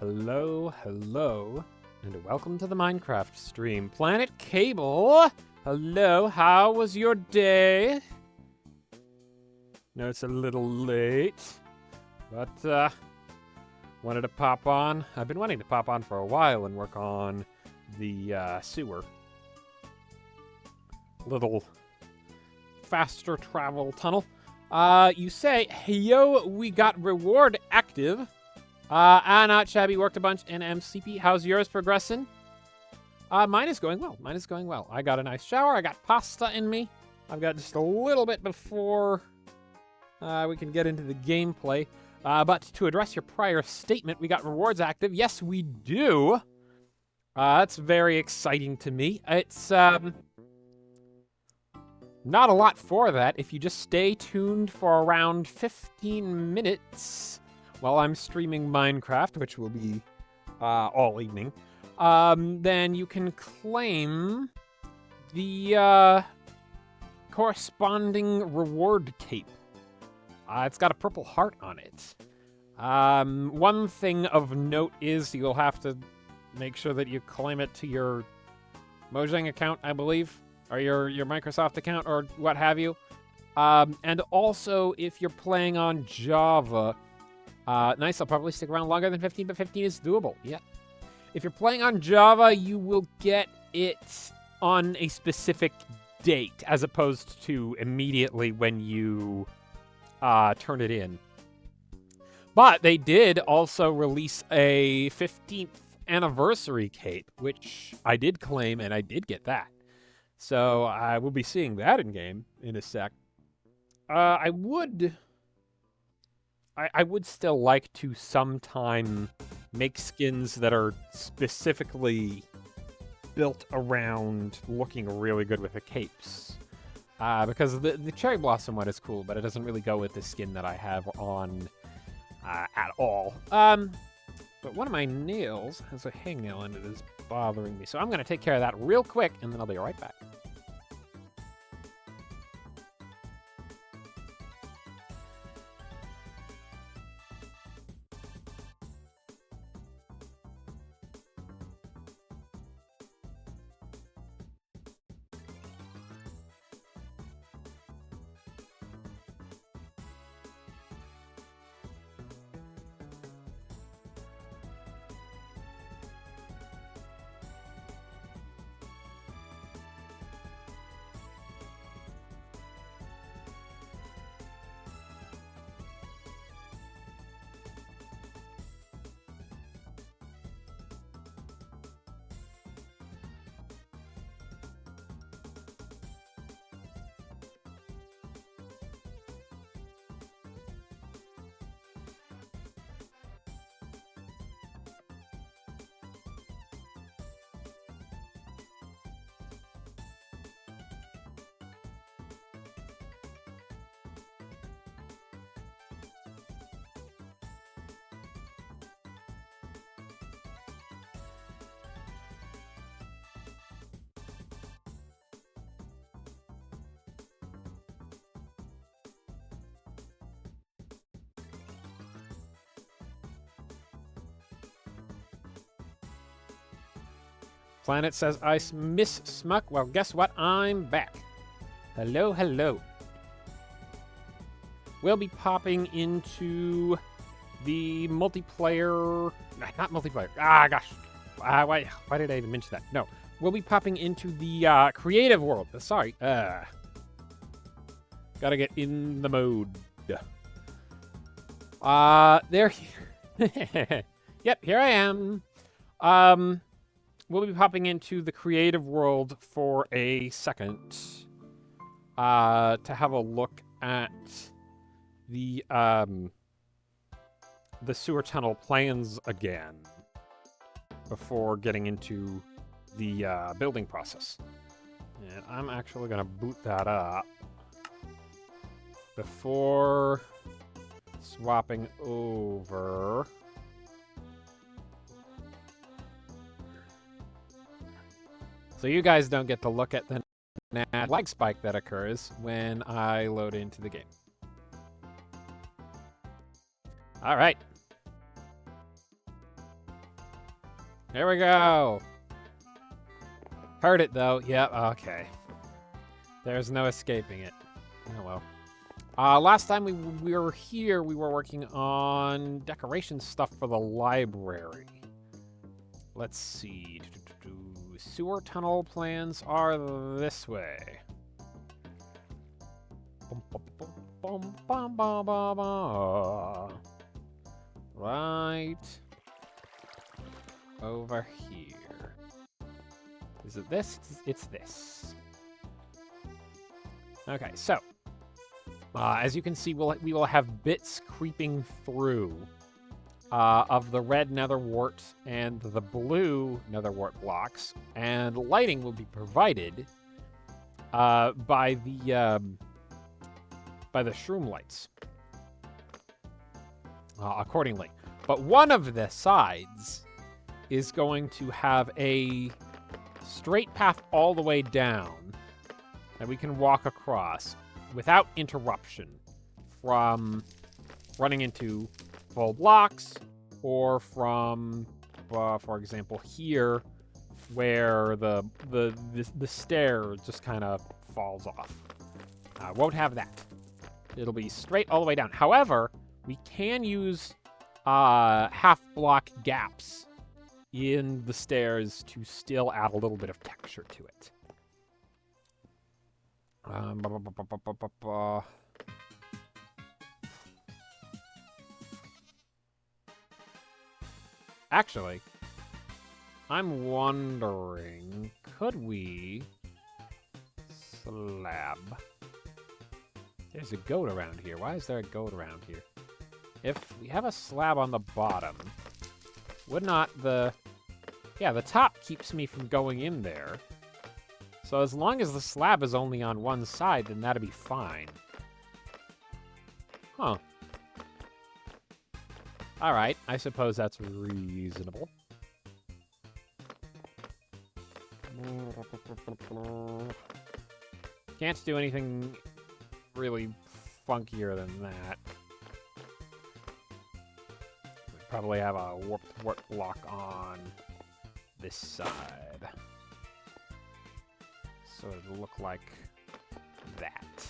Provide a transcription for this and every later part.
Hello, hello, and welcome to the Minecraft stream. Planet Cable, hello, how was your day? No, it's a little late, but wanted to pop on. I've been wanting to pop on for a while and work on the sewer. Little faster travel tunnel. You say, hey, yo, we got reward active. Not shabby, worked a bunch in MCP. How's yours progressing? Mine is going well. Mine is going well. I got a nice shower. I got pasta in me. I've got just a little bit before we can get into the gameplay. But to address your prior statement, we got rewards active. Yes, we do. That's very exciting to me. It's not a lot for that. If you just stay tuned for around 15 minutes while I'm streaming Minecraft, which will be all evening, then you can claim the corresponding reward cape. It's got a purple heart on it. One thing of note is you'll have to make sure that you claim it to your Mojang account, I believe, or your Microsoft account, or what have you. And also, if you're playing on Java, nice, I'll probably stick around longer than 15, but 15 is doable, yeah. If you're playing on Java, you will get it on a specific date, as opposed to immediately when you turn it in. But they did also release a 15th anniversary cape, which I did claim, and I did get that. So I will be seeing that in-game in a sec. I would still like to sometime make skins that are specifically built around looking really good with the capes. Because the Cherry Blossom one is cool, but it doesn't really go with the skin that I have on at all. But one of my nails has a hangnail and it is bothering me. So I'm going to take care of that real quick, and then I'll be right back. Planet says, I miss Smuck. Well, guess what? I'm back. Hello, hello. We'll be popping into the multiplayer... Not multiplayer. Gosh. Why did I even mention that? No. We'll be popping into the creative world. Sorry. Gotta get in the mode. There. Yep, here I am. We'll be popping into the creative world for a second to have a look at the sewer tunnel plans again before getting into the building process. And I'm actually going to boot that up before swapping over. So you guys don't get to look at the lag spike that occurs when I load into the game. All right. There we go. Heard it, though. Yep, okay. There's no escaping it. Oh, well. Last time we were here, we were working on decoration stuff for the library. Let's see. Sewer tunnel plans are this way. Right over here. Is it this? It's this. Okay, so as you can see, we will have bits creeping through of the red netherwort and the blue netherwort blocks, and lighting will be provided by the shroom lights accordingly. But one of the sides is going to have a straight path all the way down that we can walk across without interruption from running into full blocks, or from, for example, here, where the stair just kind of falls off. Won't have that. It'll be straight all the way down. However, we can use half-block gaps in the stairs to still add a little bit of texture to it. Actually, I'm wondering, could we slab? There's a goat around here. Why is there a goat around here? If we have a slab on the bottom, would not the... Yeah, the top keeps me from going in there. So as long as the slab is only on one side, then that'd be fine. Huh. Alright, I suppose that's reasonable. Can't do anything really funkier than that. We probably have a warped wart block on this side. So it'll look like that.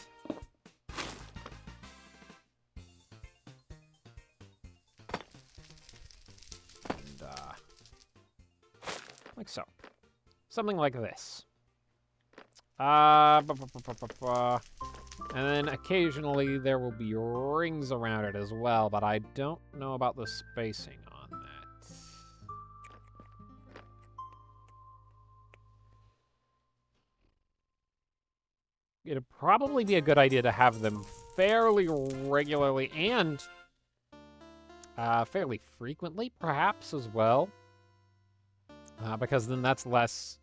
And, like so. Something like this. And then occasionally there will be rings around it as well, but I don't know about the spacing on that. It'd probably be a good idea to have them fairly regularly and fairly frequently, perhaps, as well. Because then that's less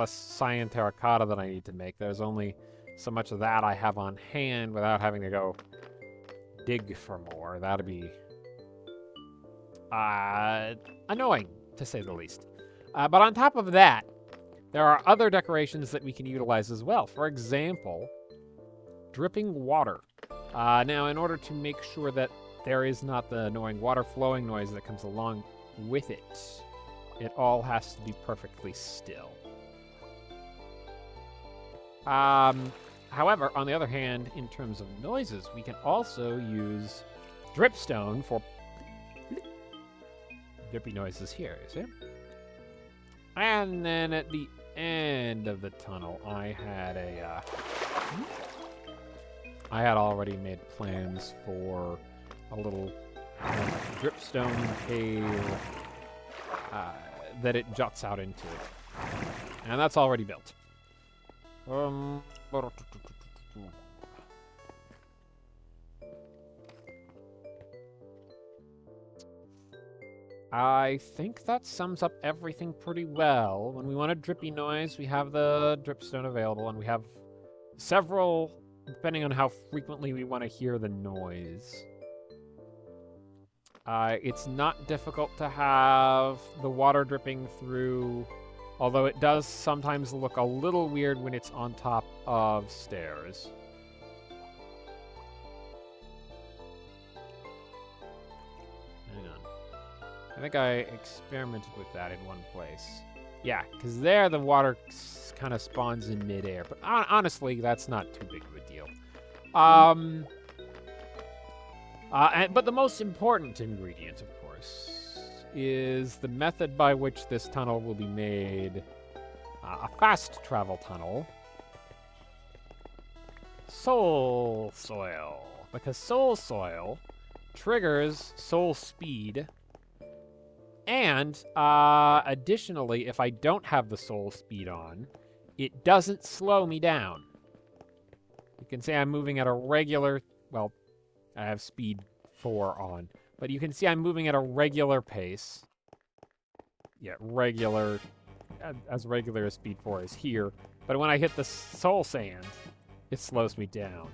cyan terracotta that I need to make. There's only so much of that I have on hand without having to go dig for more. That'd be annoying, to say the least. But on top of that, there are other decorations that we can utilize as well. For example, dripping water. Now, in order to make sure that there is not the annoying water flowing noise that comes along with it, it all has to be perfectly still. However, on the other hand, in terms of noises, we can also use dripstone for drippy noises here, you see? And then at the end of the tunnel, I had already made plans for a little dripstone cave that it juts out into. And that's already built. I think that sums up everything pretty well. When we want a drippy noise, we have the dripstone available, and we have several, depending on how frequently we want to hear the noise. It's not difficult to have the water dripping through, although it does sometimes look a little weird when it's on top of stairs. Hang on. I think I experimented with that in one place. Yeah, because there the water kind of spawns in midair. But honestly, that's not too big of a deal. But the most important ingredient, of course, is the method by which this tunnel will be made a fast travel tunnel. Soul Soil. Because Soul Soil triggers Soul Speed. And, additionally, if I don't have the Soul Speed on, it doesn't slow me down. You can say I'm moving at a regular... Well, I have Speed 4 on. But you can see I'm moving at a regular pace. Yeah, regular... As regular as Speed 4 is here. But when I hit the Soul Sand, it slows me down.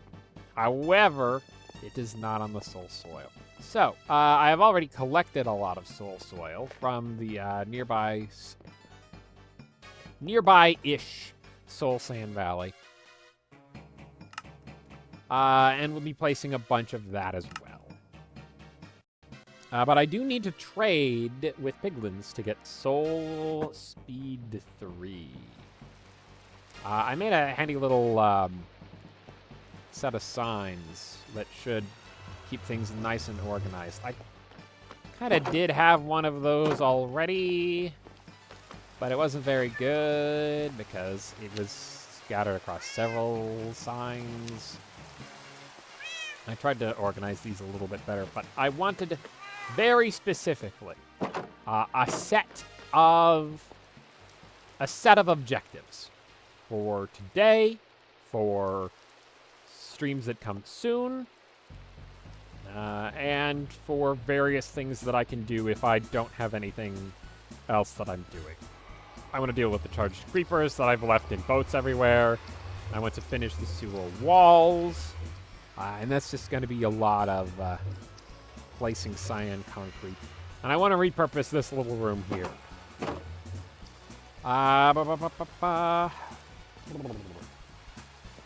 However, it is not on the Soul Soil. So, I have already collected a lot of Soul Soil from the nearby-ish Soul Sand Valley. And we'll be placing a bunch of that as well. But I do need to trade with Piglins to get Soul Speed 3. I made a handy little set of signs that should keep things nice and organized. I kind of did have one of those already, but it wasn't very good because it was scattered across several signs. I tried to organize these a little bit better, but I wanted very specifically a set of objectives for today, for streams that come soon, and for various things that I can do if I don't have anything else that I'm doing. I want to deal with the charged creepers that I've left in boats everywhere. I want to finish the sewer walls. And that's just going to be a lot of placing cyan concrete. And I want to repurpose this little room here. I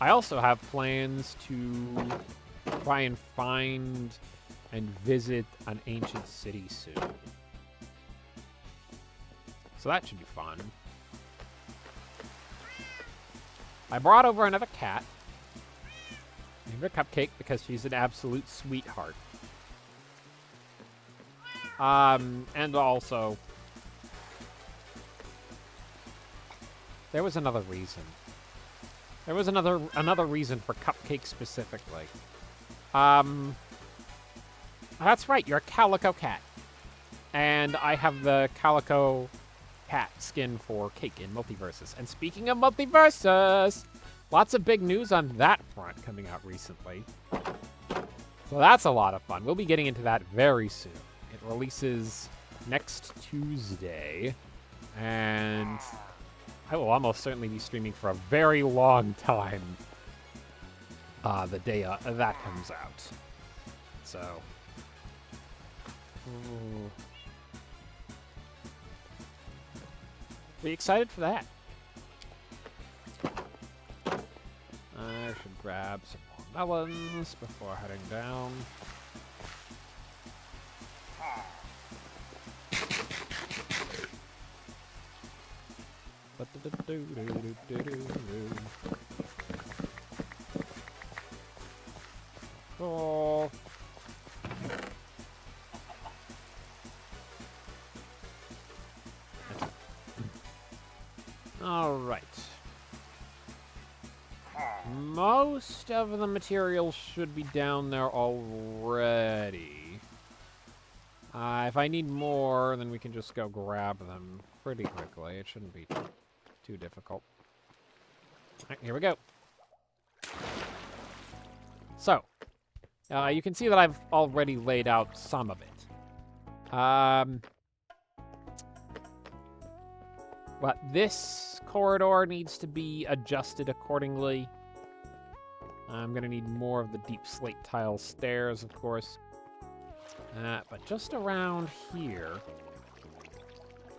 also have plans to try and find and visit an ancient city soon. So that should be fun. I brought over another cat. Named her Cupcake because she's an absolute sweetheart. And also, there was another reason. There was another reason for Cupcake specifically. That's right, you're a Calico Cat. And I have the Calico Cat skin for Cake in Multiversus. And speaking of Multiversus, lots of big news on that front coming out recently. So that's a lot of fun. We'll be getting into that very soon. It releases next Tuesday. And I will almost certainly be streaming for a very long time the day that comes out. So... Ooh. Be excited for that. I should grab some more melons before heading down. Cool. All right. Most of the materials should be down there already. If I need more, then we can just go grab them pretty quickly. It shouldn't be too difficult. All right, here we go. So, you can see that I've already laid out some of it. But this corridor needs to be adjusted accordingly. I'm going to need more of the deep slate tile stairs, of course. But just around here... I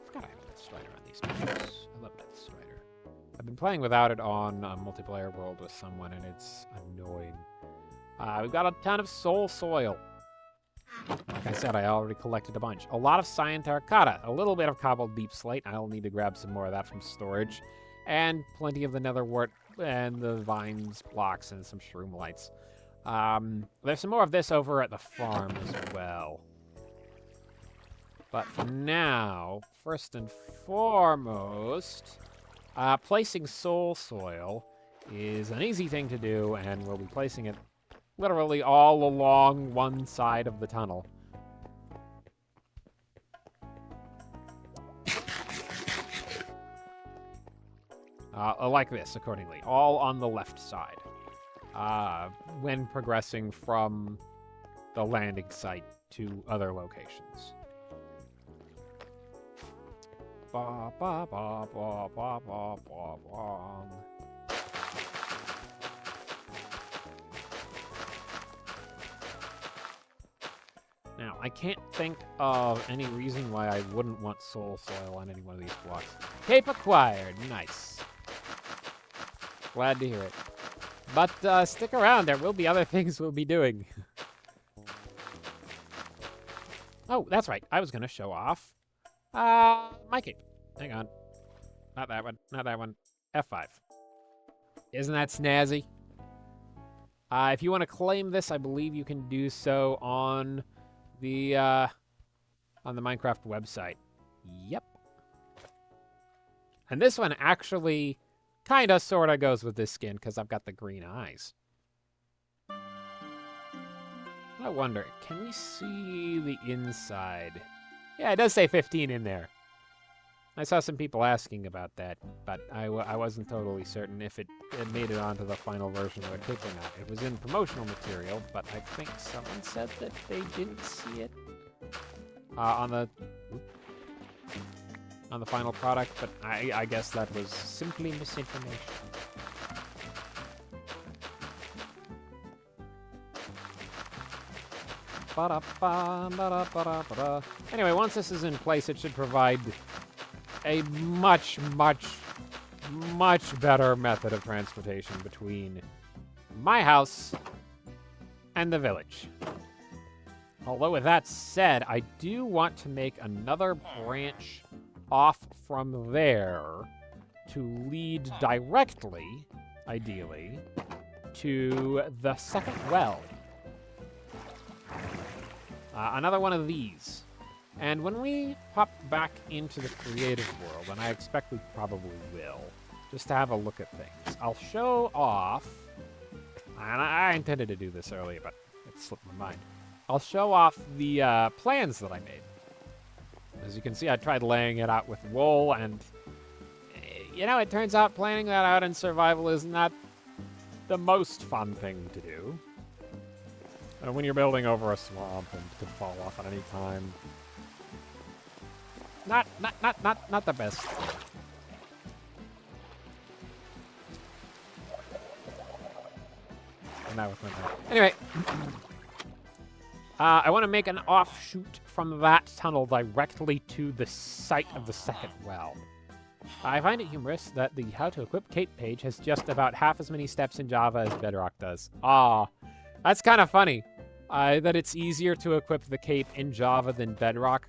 forgot I have that strider on these pictures. I love that strider. I've been playing without it on Multiplayer World with someone, and it's annoying. We've got a ton of soul soil. Like I said, I already collected a bunch. A lot of cyan terracotta, a little bit of cobbled deep slate. I'll need to grab some more of that from storage. And plenty of the nether wart and the vines blocks and some shroom lights. There's some more of this over at the farm as well. But for now, first and foremost, placing soul soil is an easy thing to do, and we'll be placing it literally all along one side of the tunnel. Like this, accordingly. All on the left side. When progressing from the landing site to other locations. Ba ba ba ba ba ba ba ba. Now, I can't think of any reason why I wouldn't want soul soil on any one of these blocks. Cape acquired. Nice. Glad to hear it. But stick around. There will be other things we'll be doing. Oh, that's right. I was going to show off my cape. Hang on. Not that one. Not that one. F5. Isn't that snazzy? If you want to claim this, I believe you can do so on the Minecraft website. Yep. And this one actually kind of sort of goes with this skin because I've got the green eyes. I wonder, can we see the inside? Yeah, it does say 15 in there. I saw some people asking about that, but I wasn't totally certain if it made it onto the final version of the cape or not. It was in promotional material, but I think someone said that they didn't see it on the final product, but I guess that was simply misinformation. Anyway, once this is in place, it should provide a much, much, much better method of transportation between my house and the village. Although with that said, I do want to make another branch off from there to lead directly, ideally, to the second well. Another one of these. And when we hop back into the creative world, and I expect we probably will, just to have a look at things, I'll show off, and I intended to do this earlier, but it slipped my mind. I'll show off the plans that I made. As you can see, I tried laying it out with wool, and, you know, it turns out planning that out in survival is not the most fun thing to do. When you're building over a swamp and it could fall off at any time. Not the best. And that was my time. Anyway, I want to make an offshoot from that tunnel directly to the site of the second well. I find it humorous that the How to Equip Cape page has just about half as many steps in Java as Bedrock does. That's kind of funny, that it's easier to equip the cape in Java than Bedrock.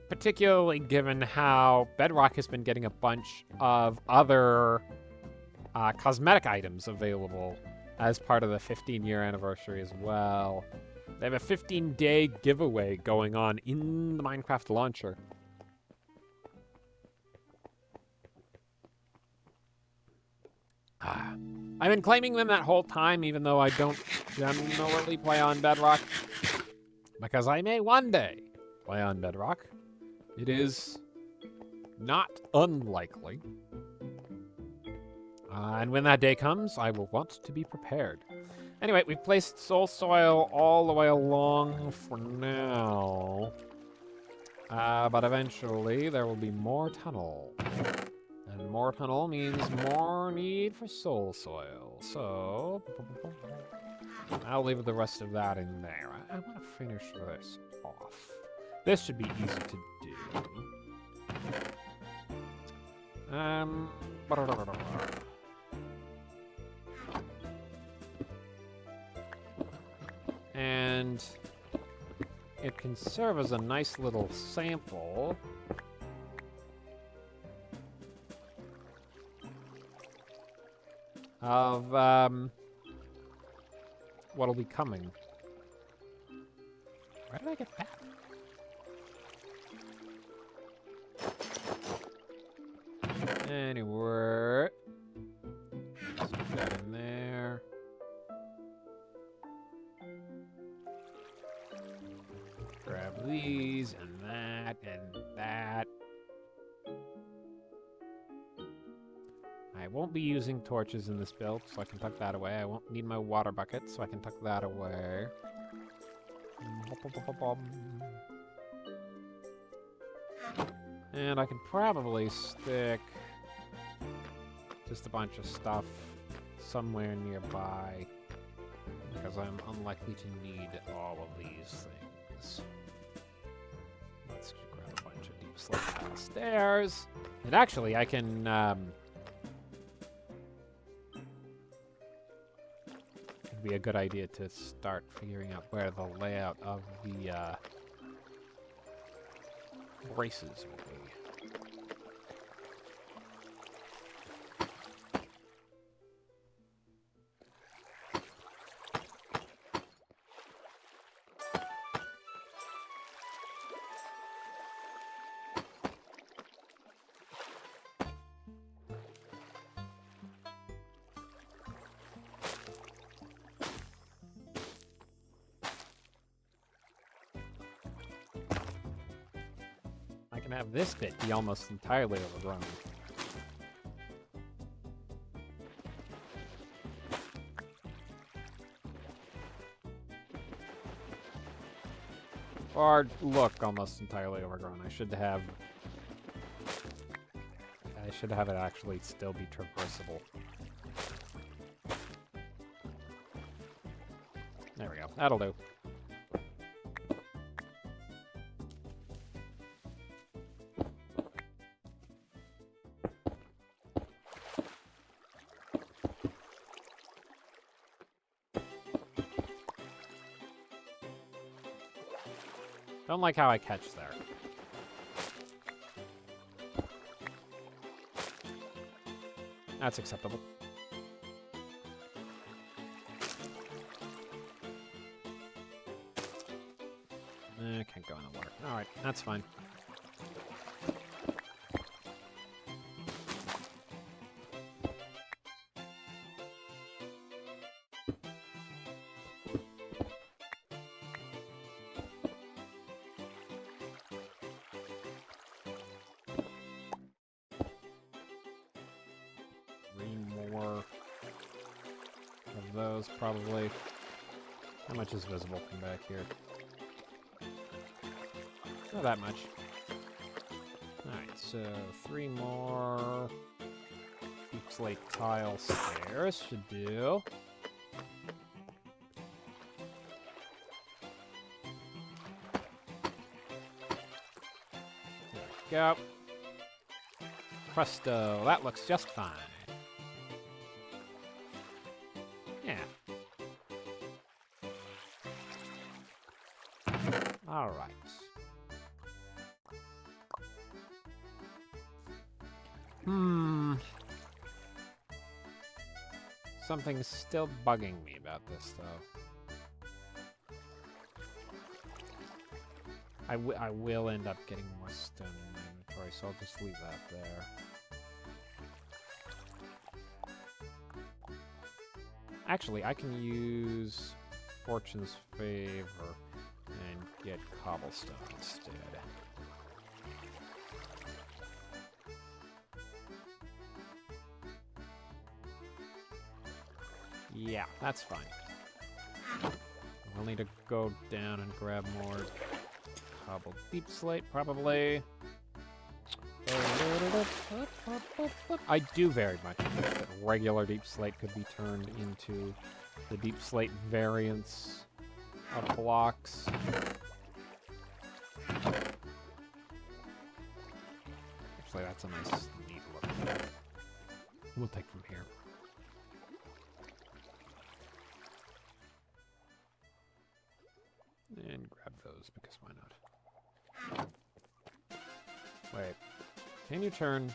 Particularly given how Bedrock has been getting a bunch of other cosmetic items available as part of the 15-year anniversary as well. They have a 15-day giveaway going on in the Minecraft launcher. I've been claiming them that whole time, even though I don't generally play on Bedrock. Because I may one day play on Bedrock. It is not unlikely. And when that day comes, I will want to be prepared. Anyway, we've placed soul soil all the way along for now. But eventually, there will be more tunnel. And more tunnel means more need for soul soil. So, I'll leave the rest of that in there. I want to finish this off. This should be easy to do. And it can serve as a nice little sample of what'll be coming. Where did I get that? Anyway, stick that in there. Grab these and that and that. I won't be using torches in this build, so I can tuck that away. I won't need my water bucket, so I can tuck that away. And I can probably stick just a bunch of stuff somewhere nearby, because I'm unlikely to need all of these things. Let's just grab a bunch of deep slate downstairs. And actually, I can... it'd be a good idea to start figuring out where the layout of the braces will be. I can have this bit be almost entirely overgrown. Or look almost entirely overgrown. I should have it actually still be traversable. There we go. That'll do. Don't like how I catch there. That's acceptable. Can't go in the water. Alright, that's fine. Those probably. How much is visible from back here? Not that much. Alright, so 3 more deep slate tile stairs should do. There we go. Presto, that looks just fine. All right. Something's still bugging me about this, though. I will end up getting more stone in my inventory, so I'll just leave that there. Actually, I can use Fortune's Favor and get cobblestone instead. Yeah, that's fine. We'll need to go down and grab more cobbled deep slate, probably. I do very much wish that regular deep slate could be turned into the deep slate variants of blocks. Actually, that's a nice, neat look. We'll take from here. And grab those, because why not? Wait. Can you turn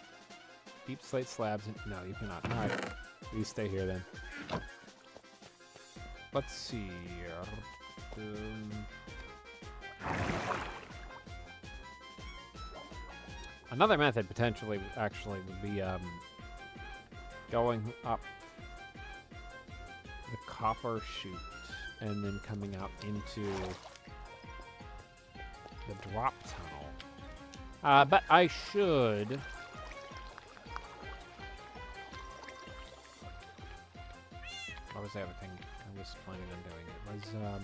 deep slate slabs in? No, you cannot. Alright. You stay here then. Let's see here. Another method potentially actually would be going up the copper chute and then coming out into the drop tunnel. But I should... What was the other thing I was planning on doing? It was,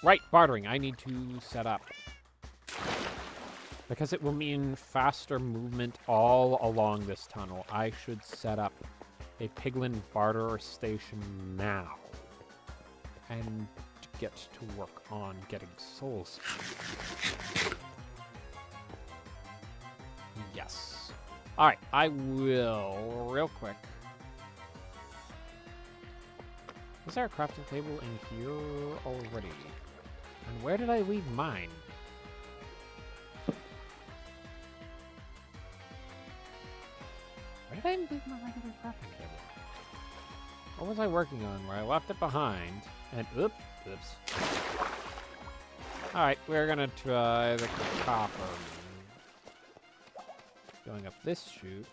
right, bartering. I need to set up. Because it will mean faster movement all along this tunnel, I should set up a piglin barter station now. And get to work on getting souls. Yes. Alright, I will, real quick. Is there a crafting table in here already? And where did I leave mine? Where did I leave my regular crafting table? What was I working on where I left it behind? And oops. Alright, we're gonna try the copper. Going up this chute.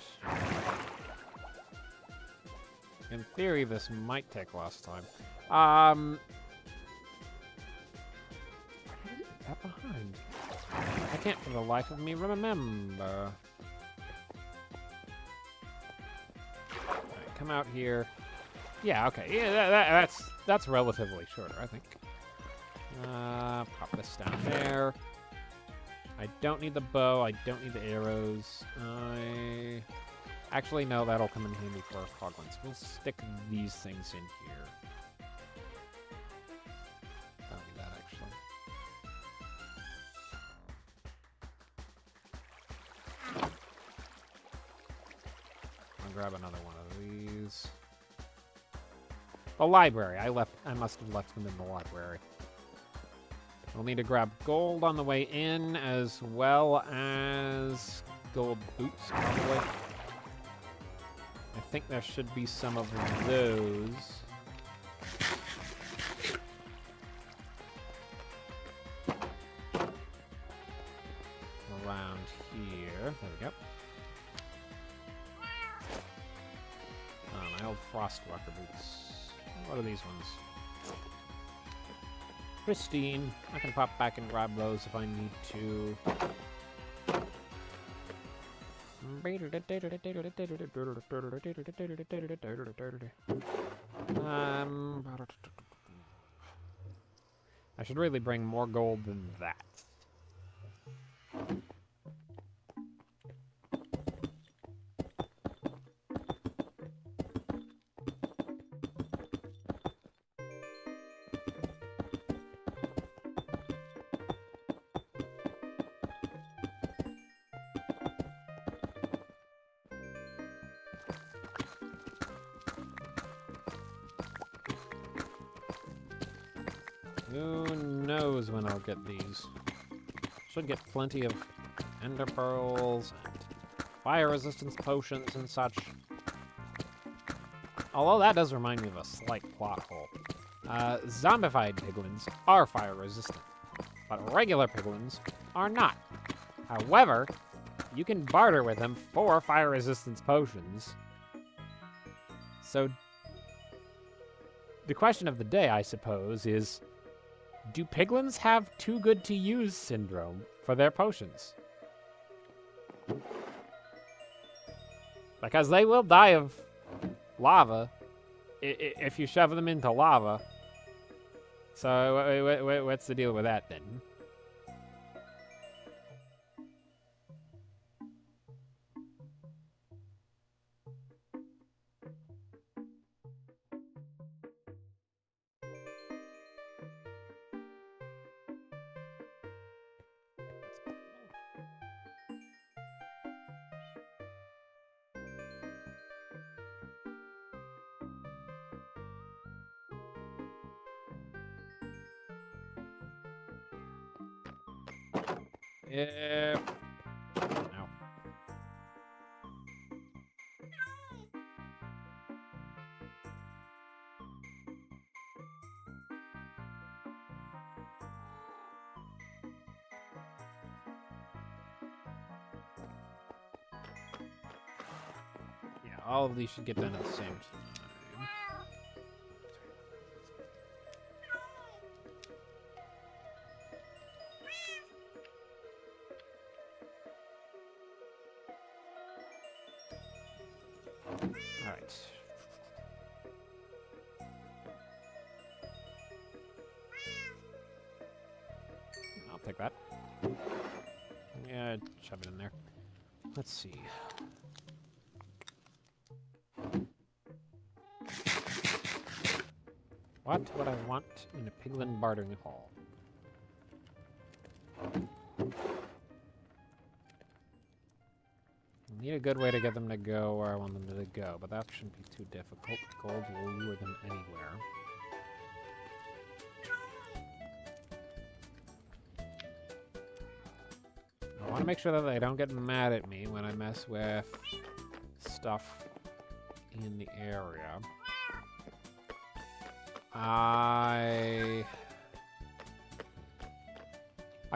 In theory, this might take less time. Where did I leave that behind? I can't for the life of me remember. Alright, come out here. Yeah, okay. Yeah, that's relatively shorter, I think. Pop this down there. I don't need the bow. I don't need the arrows. Actually, no, that'll come in handy for our coglins. We'll stick these things in here. Don't need that, actually. I'll grab another one of these. The library. I must have left them in the library. We'll need to grab gold on the way in, as well as gold boots, probably. I think there should be some of those. Around here. There we go. My old Frostwalker boots. What are these ones? Pristine. I can pop back and grab those if I need to. I should really bring more gold than that. Who knows when I'll get these. Should get plenty of ender pearls and fire resistance potions and such. Although that does remind me of a slight plot hole. Zombified piglins are fire resistant, but regular piglins are not. However, you can barter with them for fire resistance potions. So, the question of the day, I suppose, is, do piglins have too good to use syndrome for their potions? Because they will die of lava if you shove them into lava. So what's the deal with that then? Yeah. No. Yeah, all of these should get done at the same time. Alright. I'll take that. Yeah, shove it in there. Let's see. What would I want in a piglin bartering hall? I need a good way to get them to go where I want them to go, but that shouldn't be too difficult. Gold will lure them anywhere. I want to make sure that they don't get mad at me when I mess with stuff in the area. I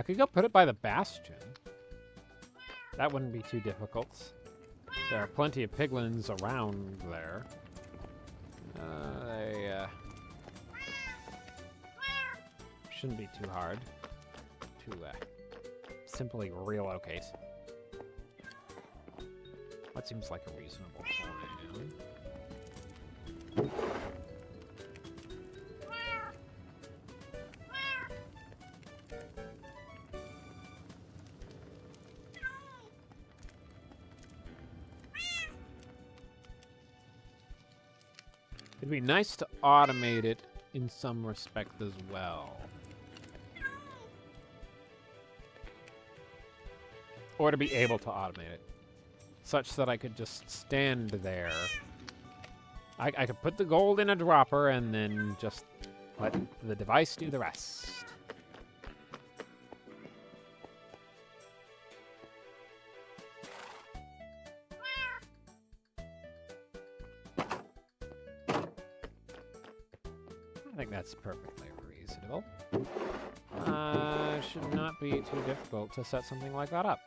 could go put it by the bastion. That wouldn't be too difficult. There are plenty of piglins around there. They shouldn't be too hard to simply relocate. That seems like a reasonable plan. It'd be nice to automate it in some respect as well. Or to be able to automate it. Such that I could just stand there. I could put the gold in a dropper and then just let the device do the rest. I think that's perfectly reasonable. Should not be too difficult to set something like that up.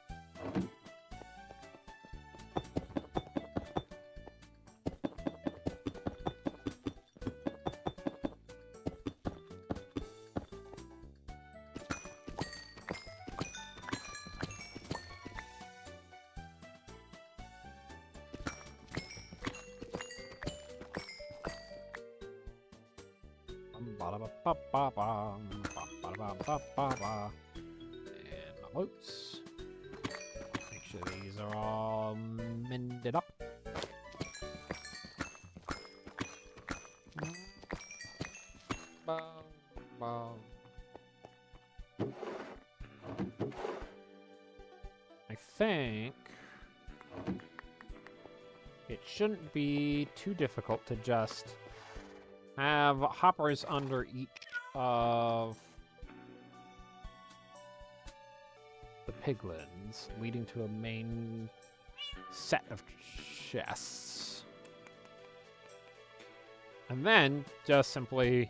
And my boats. Make sure these are all mended up. I think it shouldn't be too difficult to just have hoppers under each of the piglins, leading to a main set of chests. And then just simply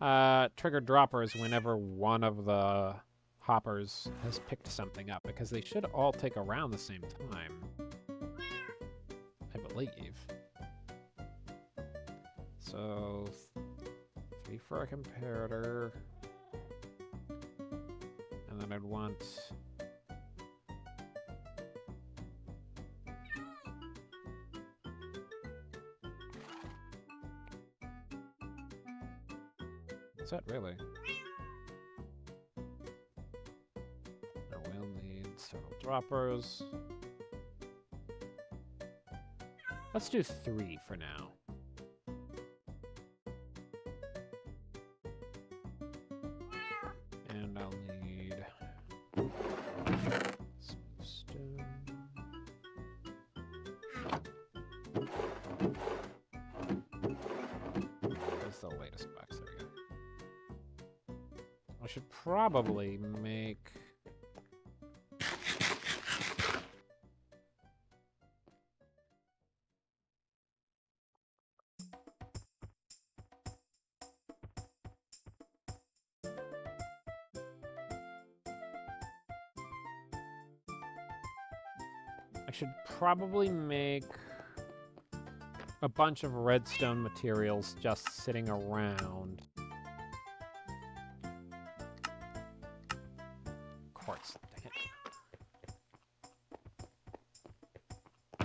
trigger droppers whenever one of the hoppers has picked something up, because they should all take around the same time, I believe. So, 3 for a comparator, and then I'd want... Is that really? I will need several droppers. Let's do 3 for now. And I'll need some stone. Where's the latest box? There we go. I should probably make I should probably make a bunch of redstone materials just sitting around. Quartz. Dang it. I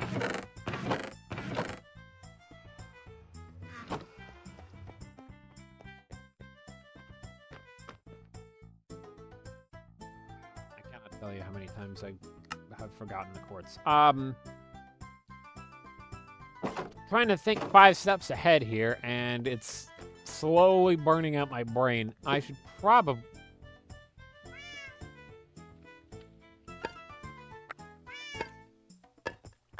cannot tell you how many times I have forgotten the quartz. Trying to think 5 steps ahead here, and it's slowly burning out my brain. I should probably...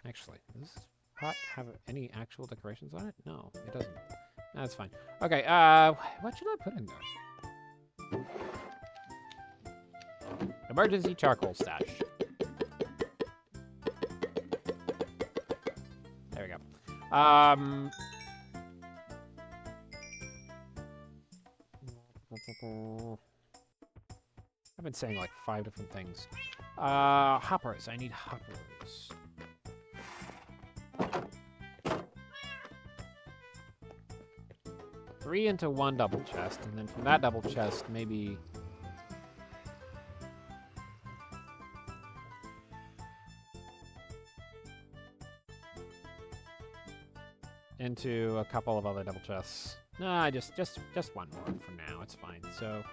Actually, does this pot have any actual decorations on it? No, it doesn't. That's fine. Okay, what should I put in there? Emergency charcoal stash. There we go. I've been saying like 5 different things. Hoppers. I need hoppers. Three into 1 double chest, and then from that double chest, maybe... into a couple of other double chests. Nah, just one more for now. It's fine. So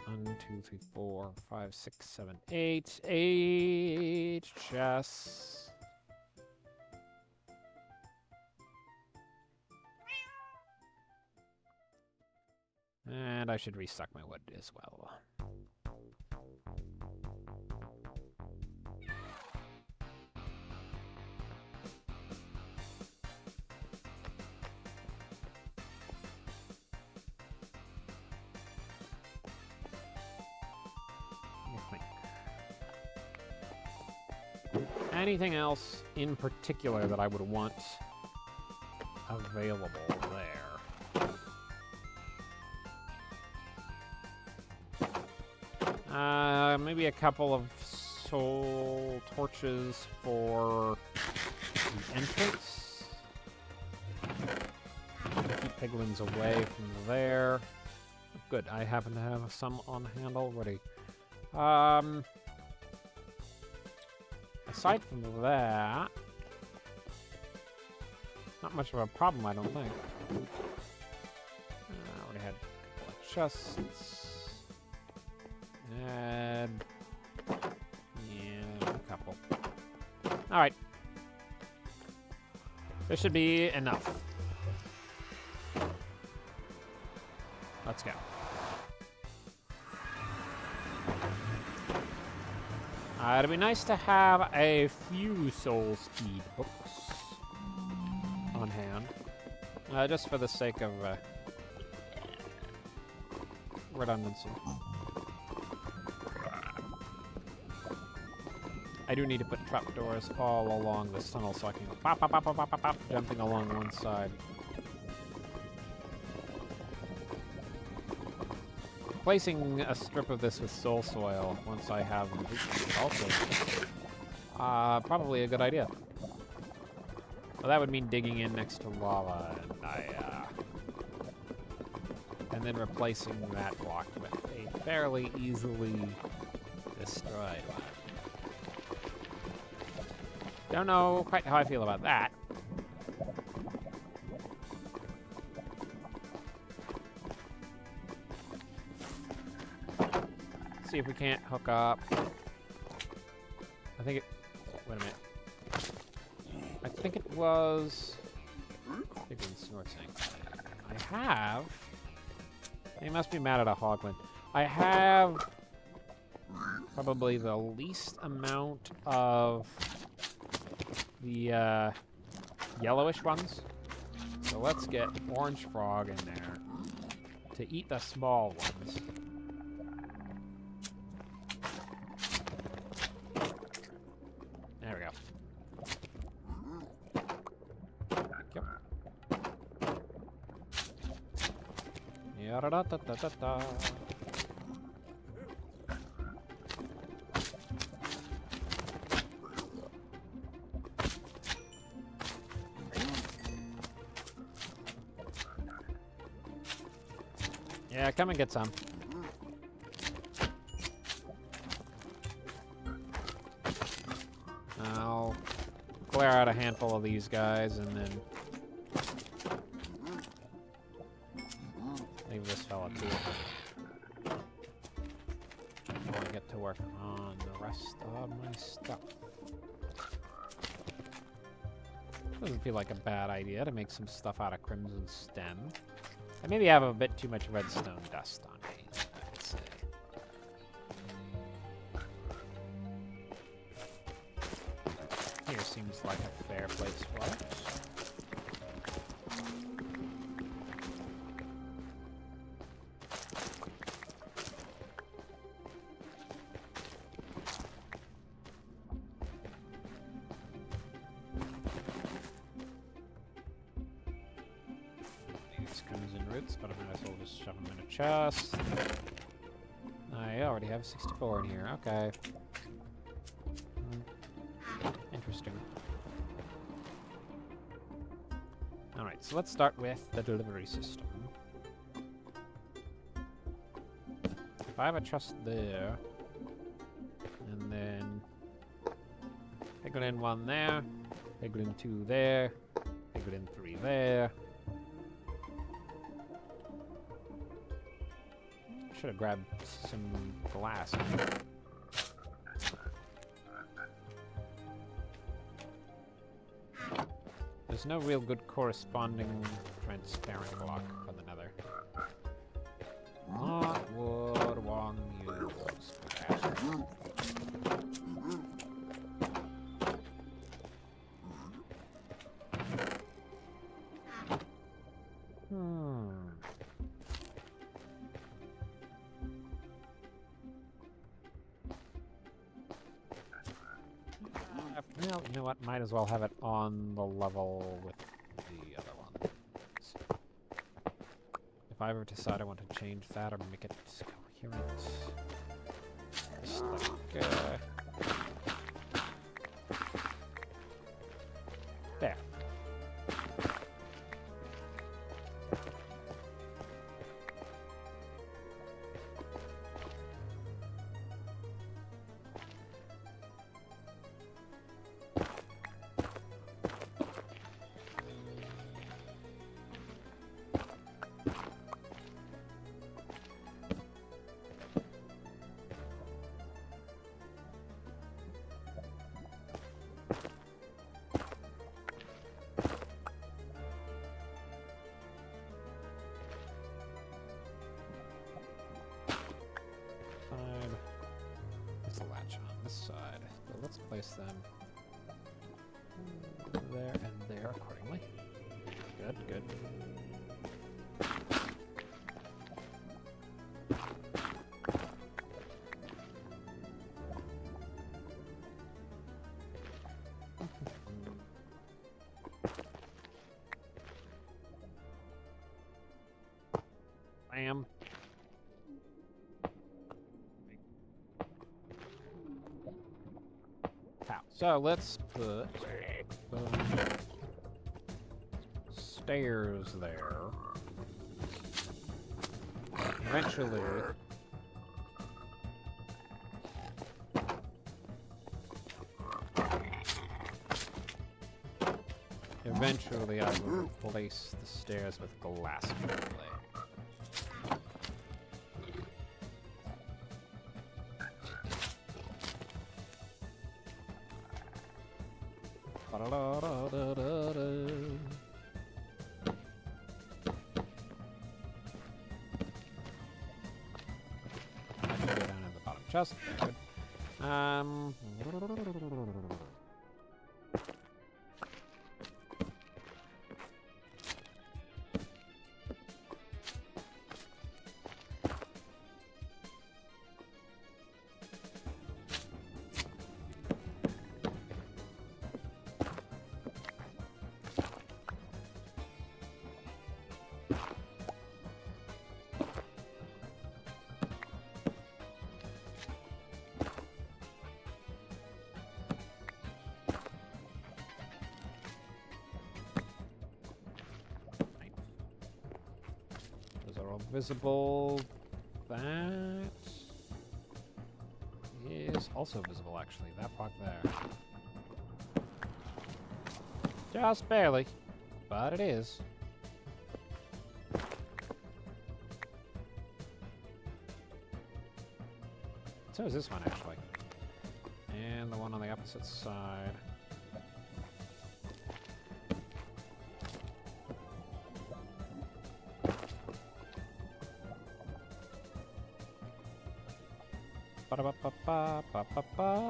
1, 2, 3, 4, 5, 6, 7, 8. 8 chests. And I should restock my wood as well. Anything else in particular that I would want available there? Maybe a couple of soul torches for the entrance. Keep piglins away from there. Good, I happen to have some on hand already. Aside from that, not much of a problem, I don't think. I already had a couple of chests. And yeah, a couple. Alright. This should be enough. Let's go. It'd be nice to have a few soul speed books on hand, just for the sake of redundancy. I do need to put trapdoors all along this tunnel so I can go pop, pop, pop, pop, pop, pop, pop, jumping along one side. Placing a strip of this with soul soil once I have them is also probably a good idea. Well, that would mean digging in next to lava, and then replacing that block with a fairly easily destroyed one. Don't know quite how I feel about that. See if we can't hook up. I think it... Wait a minute. I think it was... I have... He must be mad at a hoglin. I have... probably the least amount of... the, yellowish ones. So let's get orange frog in there to eat the small ones. There we go. Yep. Ya-da-da-da-da-da-da. Yeah, come and get some. I'll clear out a handful of these guys and then leave this fella too. While I get to work on the rest of my stuff. Doesn't feel like a bad idea to make some stuff out of Crimson Stem. I maybe have a bit too much redstone dust on me, I would say. Here seems like a fair place for it. Crimson roots, but I might as well just shove them in a chest. I already have 64 in here. Okay. Interesting. Alright, so let's start with the delivery system. If I have a chest there, and then Piglin 1 there, Piglin 2 there, Piglin 3 there. Should have grabbed some glass. There's no real good corresponding transparent block for the nether. What would one use for that? Well, you know what? Might as well have it on the level with the other one. If I ever decide I want to change that or make it coherent, just like there. There's a latch on this side, so let's place them there and there accordingly. Good, good. Bam. So let's put stairs there. Eventually I will replace the stairs with glass overlay. Chest. Good. all visible. That is also visible, actually. That block there. Just barely, but it is. So is this one, actually. And the one on the opposite side. Ba-da-ba-ba-ba-ba-ba-ba.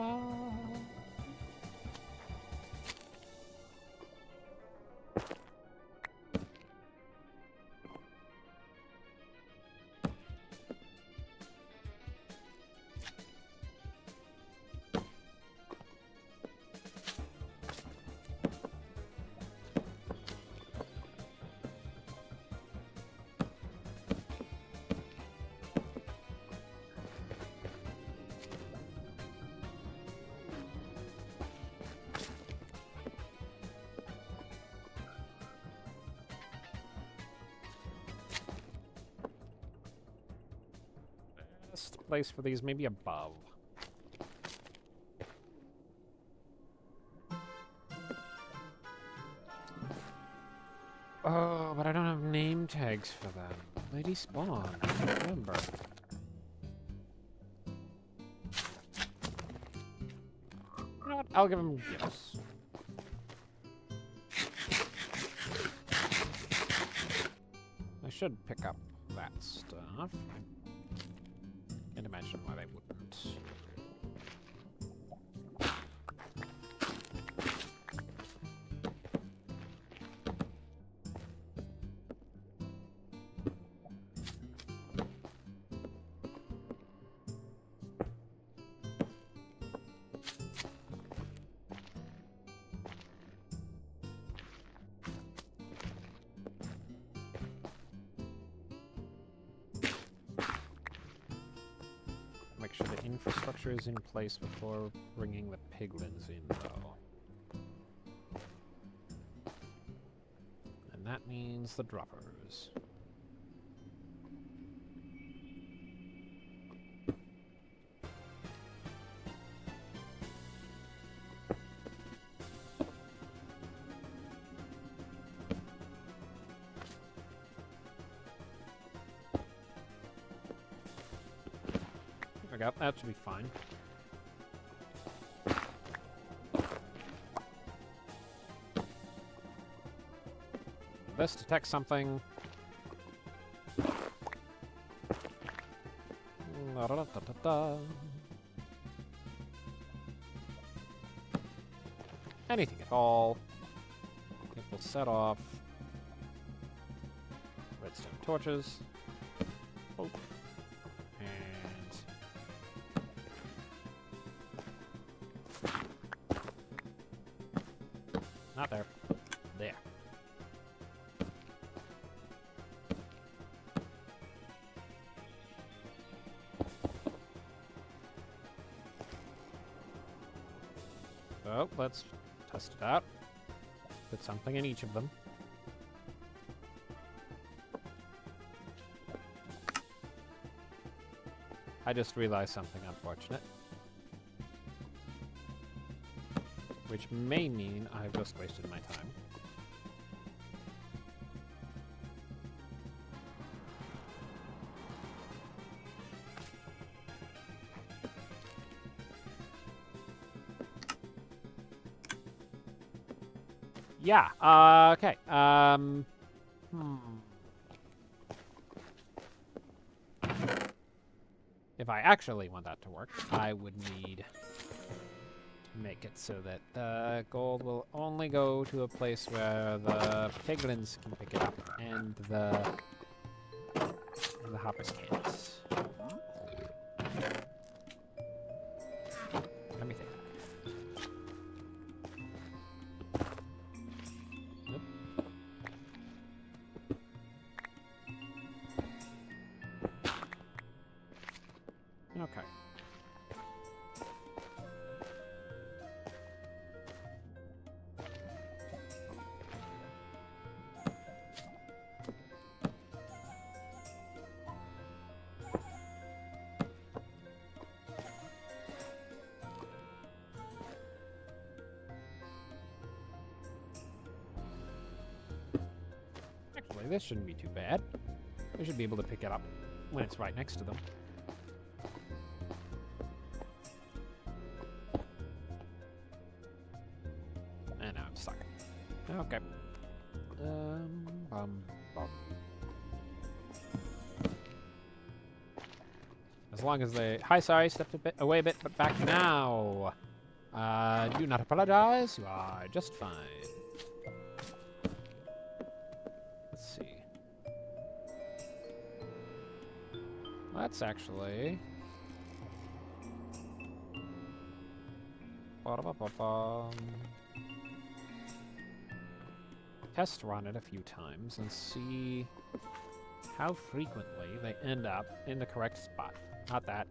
Best place for these, maybe above. Oh, but I don't have name tags for them. They despawn. Remember. You know what? I'll give them gifts. I should pick up that stuff. Can't imagine why they wouldn't. Make sure the infrastructure is in place before bringing the piglins in, though. And that means the droppers. That should be fine. This detects something. Anything at all. It will set off redstone torches. Oh. Not there. There. So, let's test it out. Put something in each of them. I just realized something unfortunate. Which may mean I've just wasted my time. Yeah, okay. If I actually want that to work, I would need make it so that the gold will only go to a place where the piglins can pick it up and the hoppers can't. Let me think. Nope. Okay. this shouldn't be too bad. We should be able to pick it up when it's right next to them. And now I'm stuck. Okay. Bum. As long as they... Hi, sorry, stepped away a bit, but back now. Do not apologize. You are just fine. Let's see. Let's actually... test run it a few times and see how frequently they end up in the correct spot. Not that.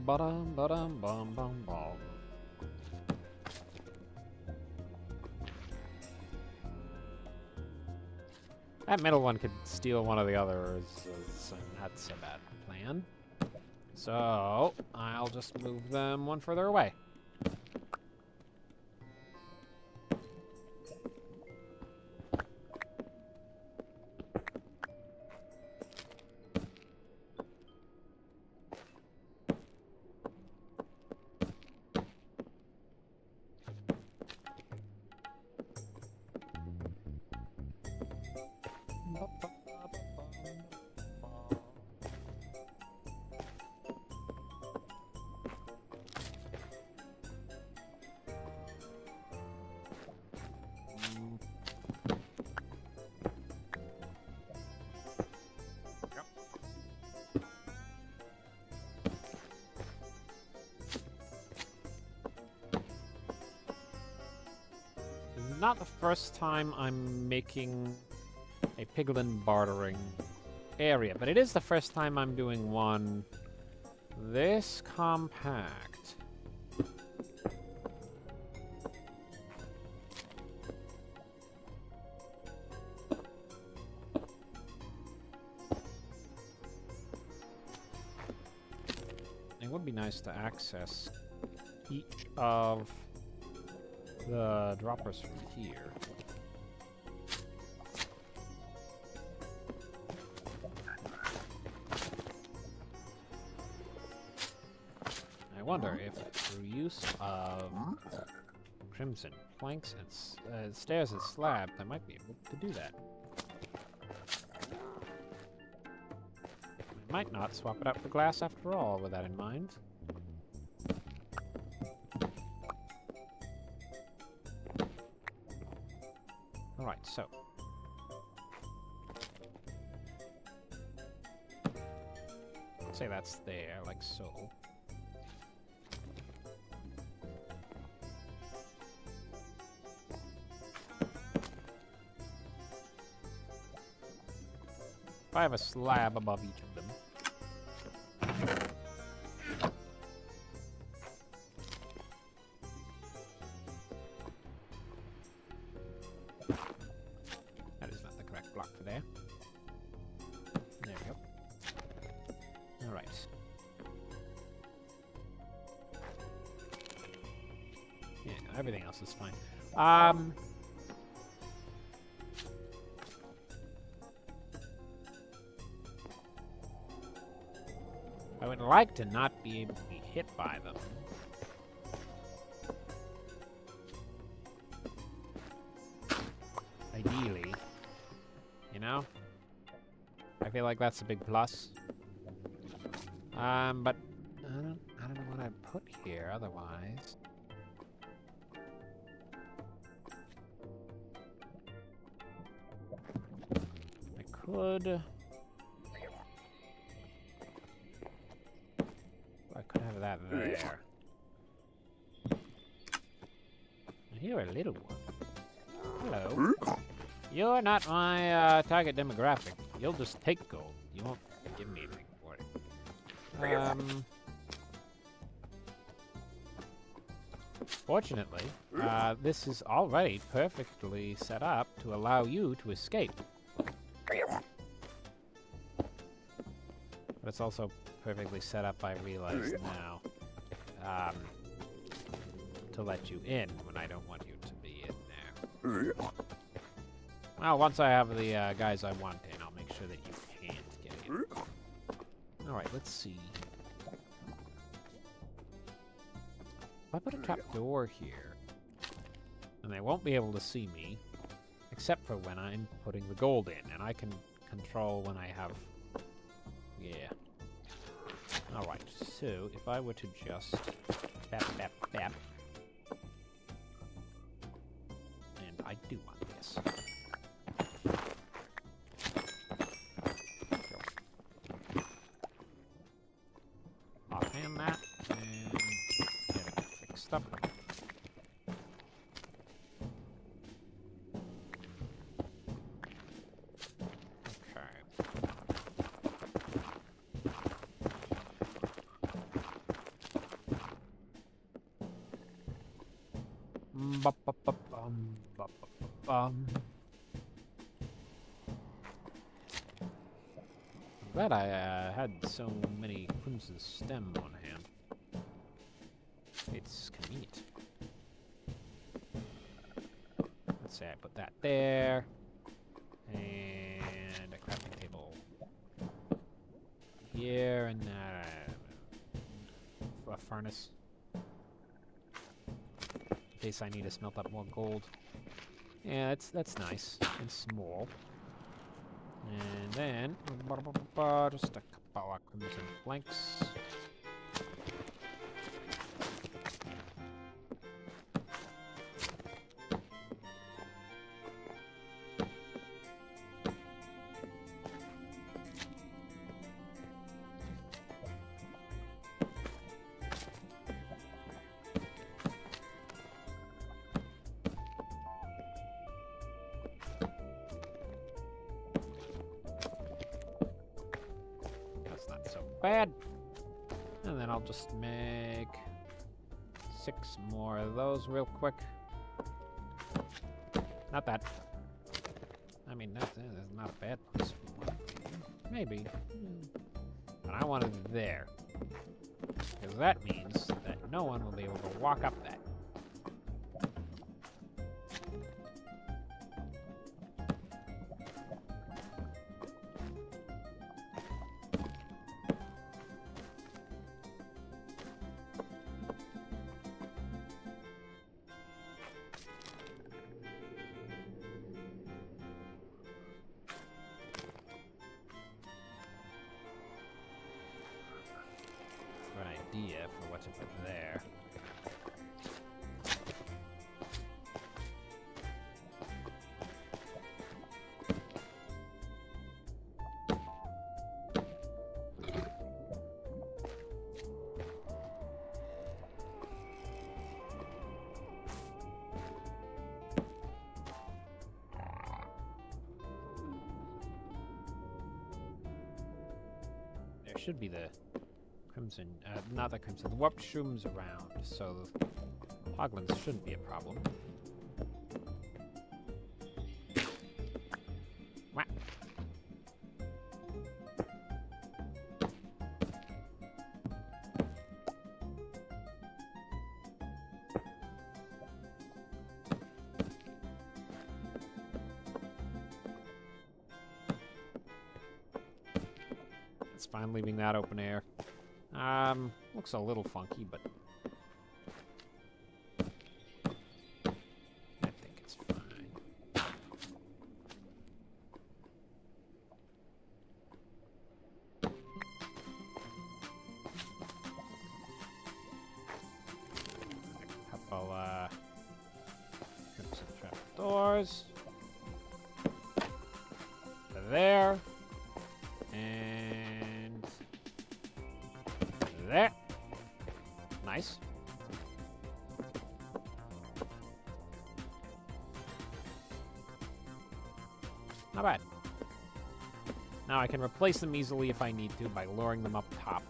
Ba-dum, ba-dum, bum, bum, bum. That middle one could steal one of the others, and that's a bad plan. So, I'll just move them one further away. Not the first time I'm making a piglin bartering area, but it is the first time I'm doing one this compact. It would be nice to access each of the droppers from here. I wonder if through use of crimson planks and stairs and slabs, I might be able to do that. I might not swap it out for glass after all, with that in mind. Alright, so. Let's say that's there, like so. If I have a slab above each of them. That is not the correct block for there. There we go. Alright. Yeah, everything else is fine. I would like to not be able to be hit by them. Ideally. You know? I feel like that's a big plus. But I don't know what I'd put here otherwise. I could... I could have that there. You're a little one. Hello. You're not my target demographic. You'll just take gold. You won't give me anything for it. Fortunately, this is already perfectly set up to allow you to escape. But it's also perfectly set up, I realize now, to let you in when I don't want you to be in there. Well, once I have the guys I want in, I'll make sure that you can't get in. Alright, let's see. If I put a trap door here, and they won't be able to see me, except for when I'm putting the gold in, and I can control when I have... Yeah. Alright, so if I were to just... Bap, bap, bap. And I do want this. Offhand that, and get it fixed up. I'm glad I had so many Crimson Stem on hand. It's convenient. Let's say I put that there. And a crafting table here, and a furnace. In case I need to smelt up more gold. Yeah, that's nice and small. And then just a couple of crimson planks. Bad. And then I'll just make 6 more of those real quick. Not bad. I mean, that's not a bad place. Maybe. But I want it there. Because that means that no one will be able to walk up that. Idea for what to put there. There should be the crimson, not the crimson, the warped shrooms around, so the hoglins shouldn't be a problem. Wah. It's fine leaving that open air. Looks a little funky, but I think it's fine. A couple, crimson trapdoors. There. And there. Nice. Not bad. Now I can replace them easily if I need to by lowering them up top.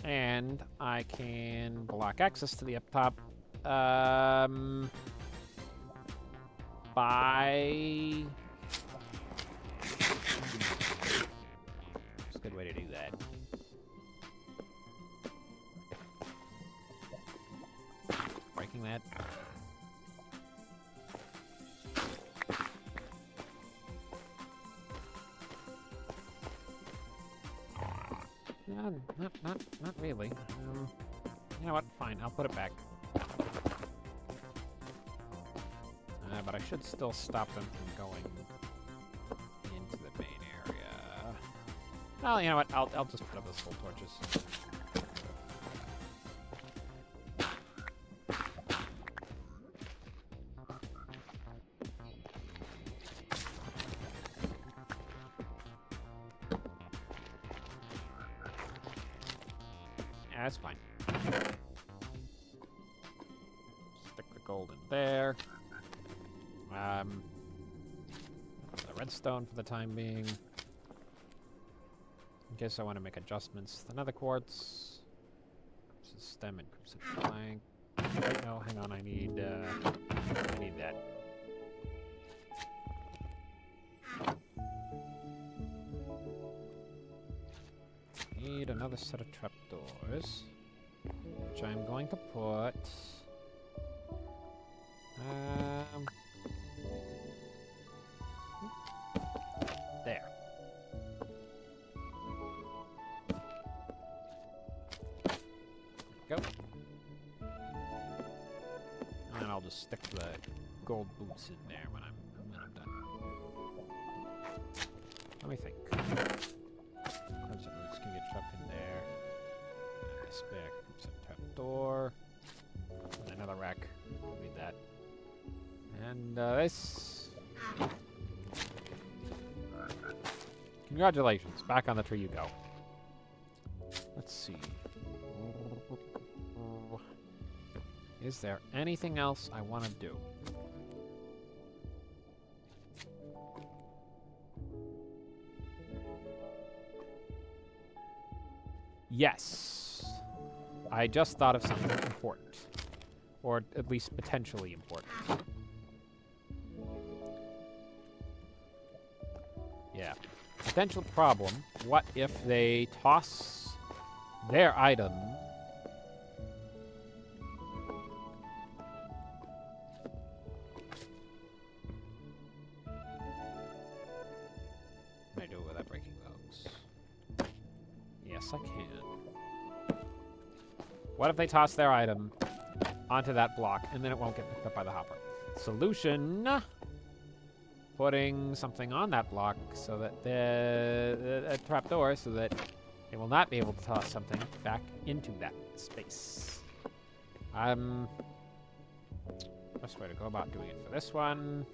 And I can block access to the up top by... It's a good way to do that. Breaking that. Not really. You know what? Fine, I'll put it back. But I should still stop them from going into the main area. Well, you know what? I'll just put up those full torches. Yeah, that's fine. Stick the gold in there. The redstone for the time being. In case I want to make adjustments. The nether quartz. Crimson stem and crimson plank. Wait, no, hang on. I need that. Need another set of trapdoors, which I'm going to put. There. Go. And then I'll just stick the gold boots in there when I'm done. Let me think. Crimson roots can get shoved in there. And a spare crimson trapdoor. And another rack. Don't need that. And this. Congratulations, back on the tree you go. Let's see. Is there anything else I want to do? Yes. I just thought of something important. Or at least potentially important. Yeah. Potential problem. What if they toss their item Can I do it without breaking those? Yes, I can. What if they toss their item onto that block and then it won't get picked up by the hopper? Solution: putting something on that block so that a trapdoor so that they will not be able to toss something back into that space. Best way to go about doing it for this one.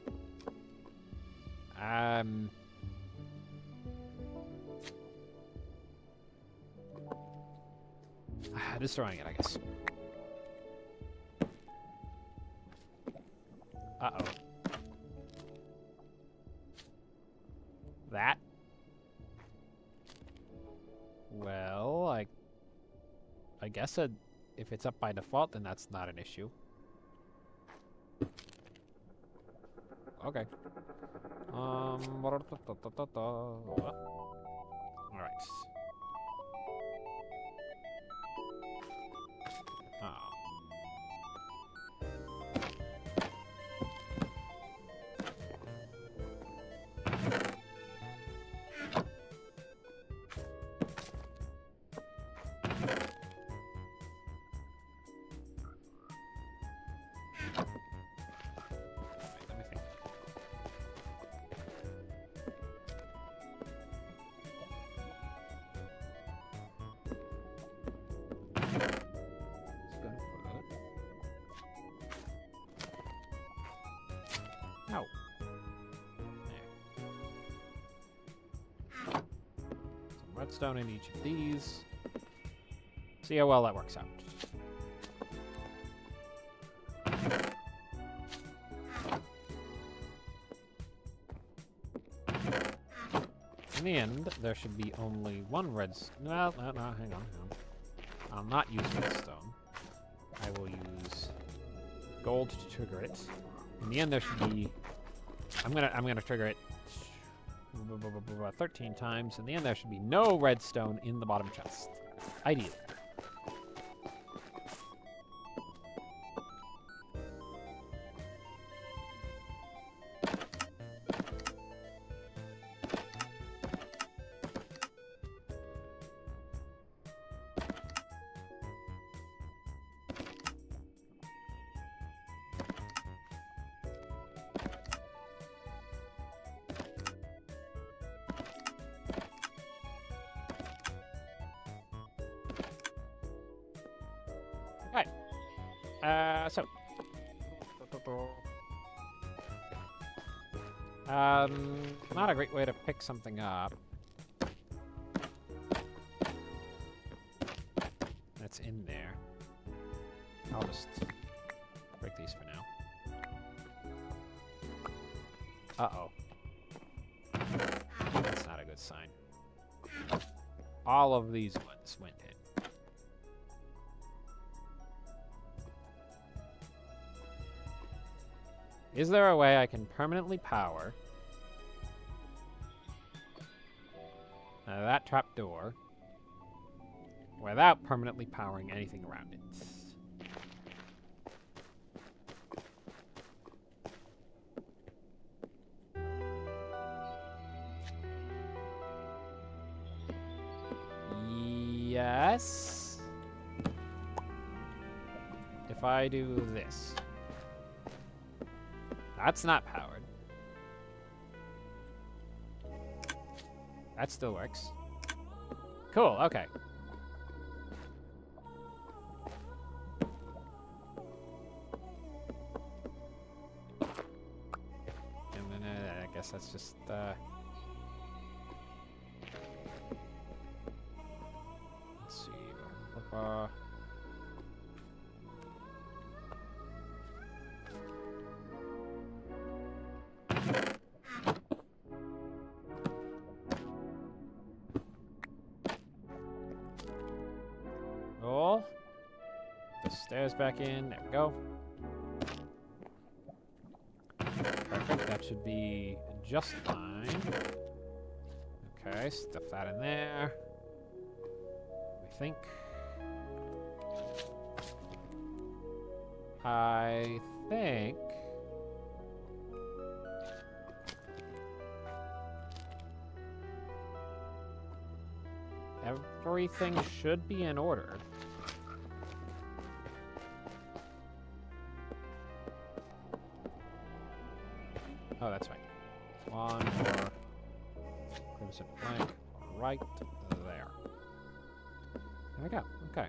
Destroying it, I guess. Uh-oh. That? Well, I guess if it's up by default, then that's not an issue. Okay. Alright. Oh. No. There. Some redstone in each of these. See how well that works out. In the end, there should be only one redstone. Well, no, hang on. I'll not use redstone. I will use gold to trigger it. In the end, there should be... I'm gonna trigger it 13 times. In the end, there should be no redstone in the bottom chest. Ideal. So. Not a great way to pick something up. That's in there. I'll just break these for now. Uh-oh. That's not a good sign. All of these ones went in. Is there a way I can permanently power that trapdoor without permanently powering anything around it? Yes. If I do this. That's not powered. That still works. Cool, okay. And then I guess that's just let's see. Roll. The stairs back in. There we go. Perfect. That should be just fine. Okay, stuff that in there. We think. I think. Everything should be in order. Oh, that's right. One more crimson plank right there. There we go. Okay.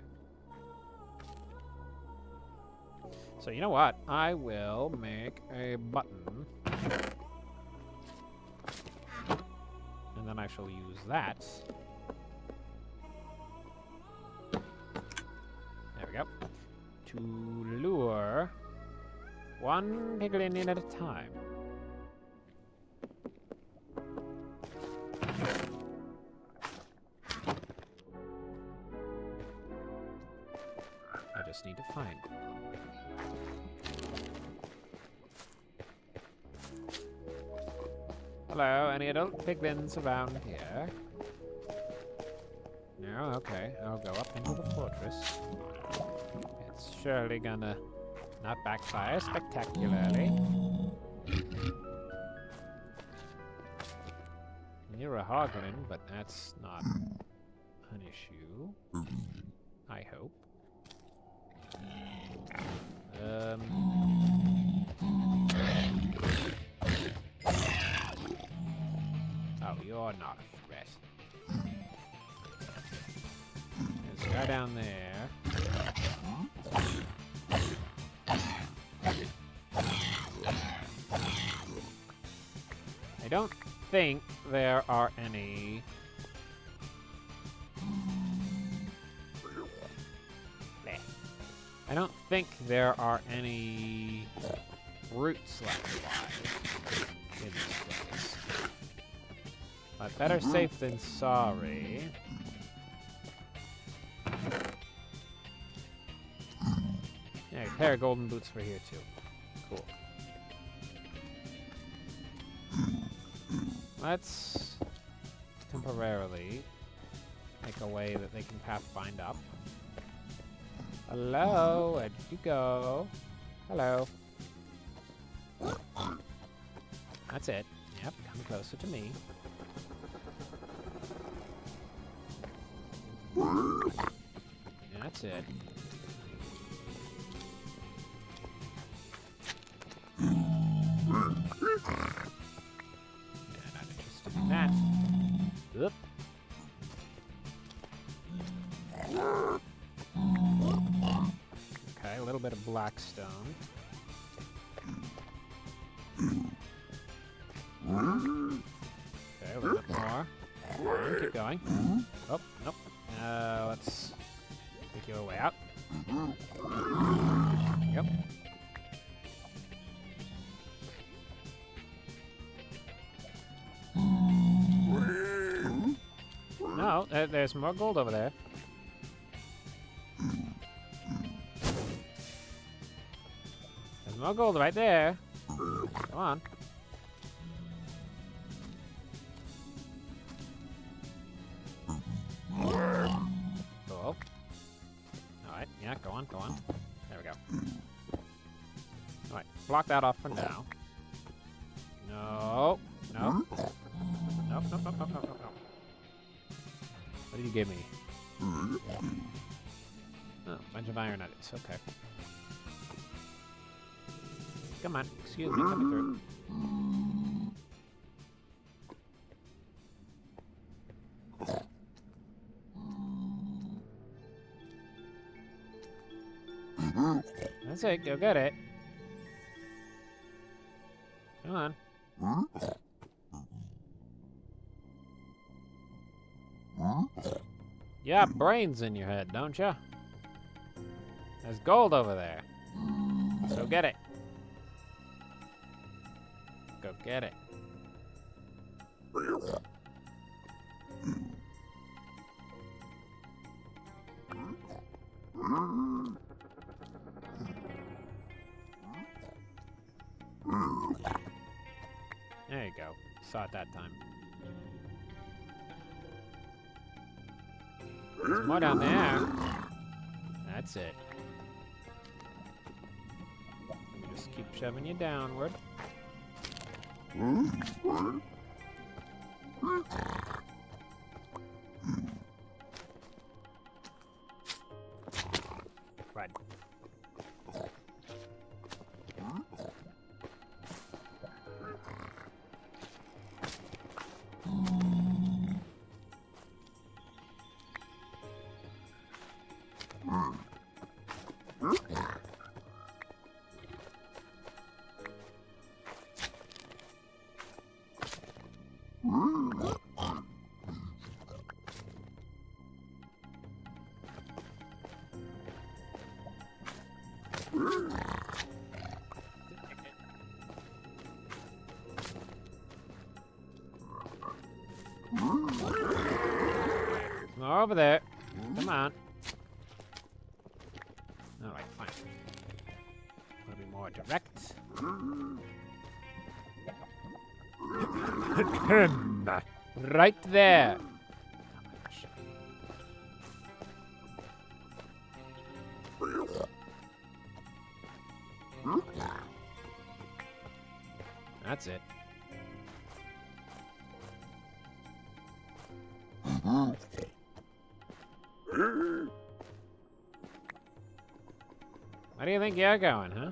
So you know what? I will make a button. And then I shall use that. There we go. To lure one piglin in at a time. I just need to find one. Hello, any adult piglins around here? No? Okay, I'll go up into the fortress. It's surely gonna not backfire spectacularly. You're a hoglin, but that's not an issue. I hope. Oh, you're not a threat. There's a guy down there. I don't think there are any... I don't think there are any roots left alive in this place. But better safe than sorry. pair of golden boots for here too. Cool. Let's temporarily make a way that they can pathfind up. Hello, where did you go? Hello. That's it. Yep, come closer to me. That's it. Yeah, not interested in that. Oop. Okay, a little bit of black stone. Okay, a little bit more. Keep going. Oh, nope. Let's take your way out. Yep. No, there's more gold over there. There's more gold right there. Come on. Cool. Alright, yeah, go on, go on. There we go. Alright, block that off for now. No. No. Nope, nope, nope, nope, nope, nope, nope. What did you give me? Oh, bunch of iron nuggets, okay. Come on, excuse me, coming through. That's it, go get it. Come on. You have brains in your head, don't you? There's gold over there. So get it. Go get it. There you go. Saw it that time. There's more down there. That's it. Let me just keep shoving you downward. Right. More over there. Come on. Alright, fine. Want to be more direct? Right there. That's it. Where do you think you're going, huh?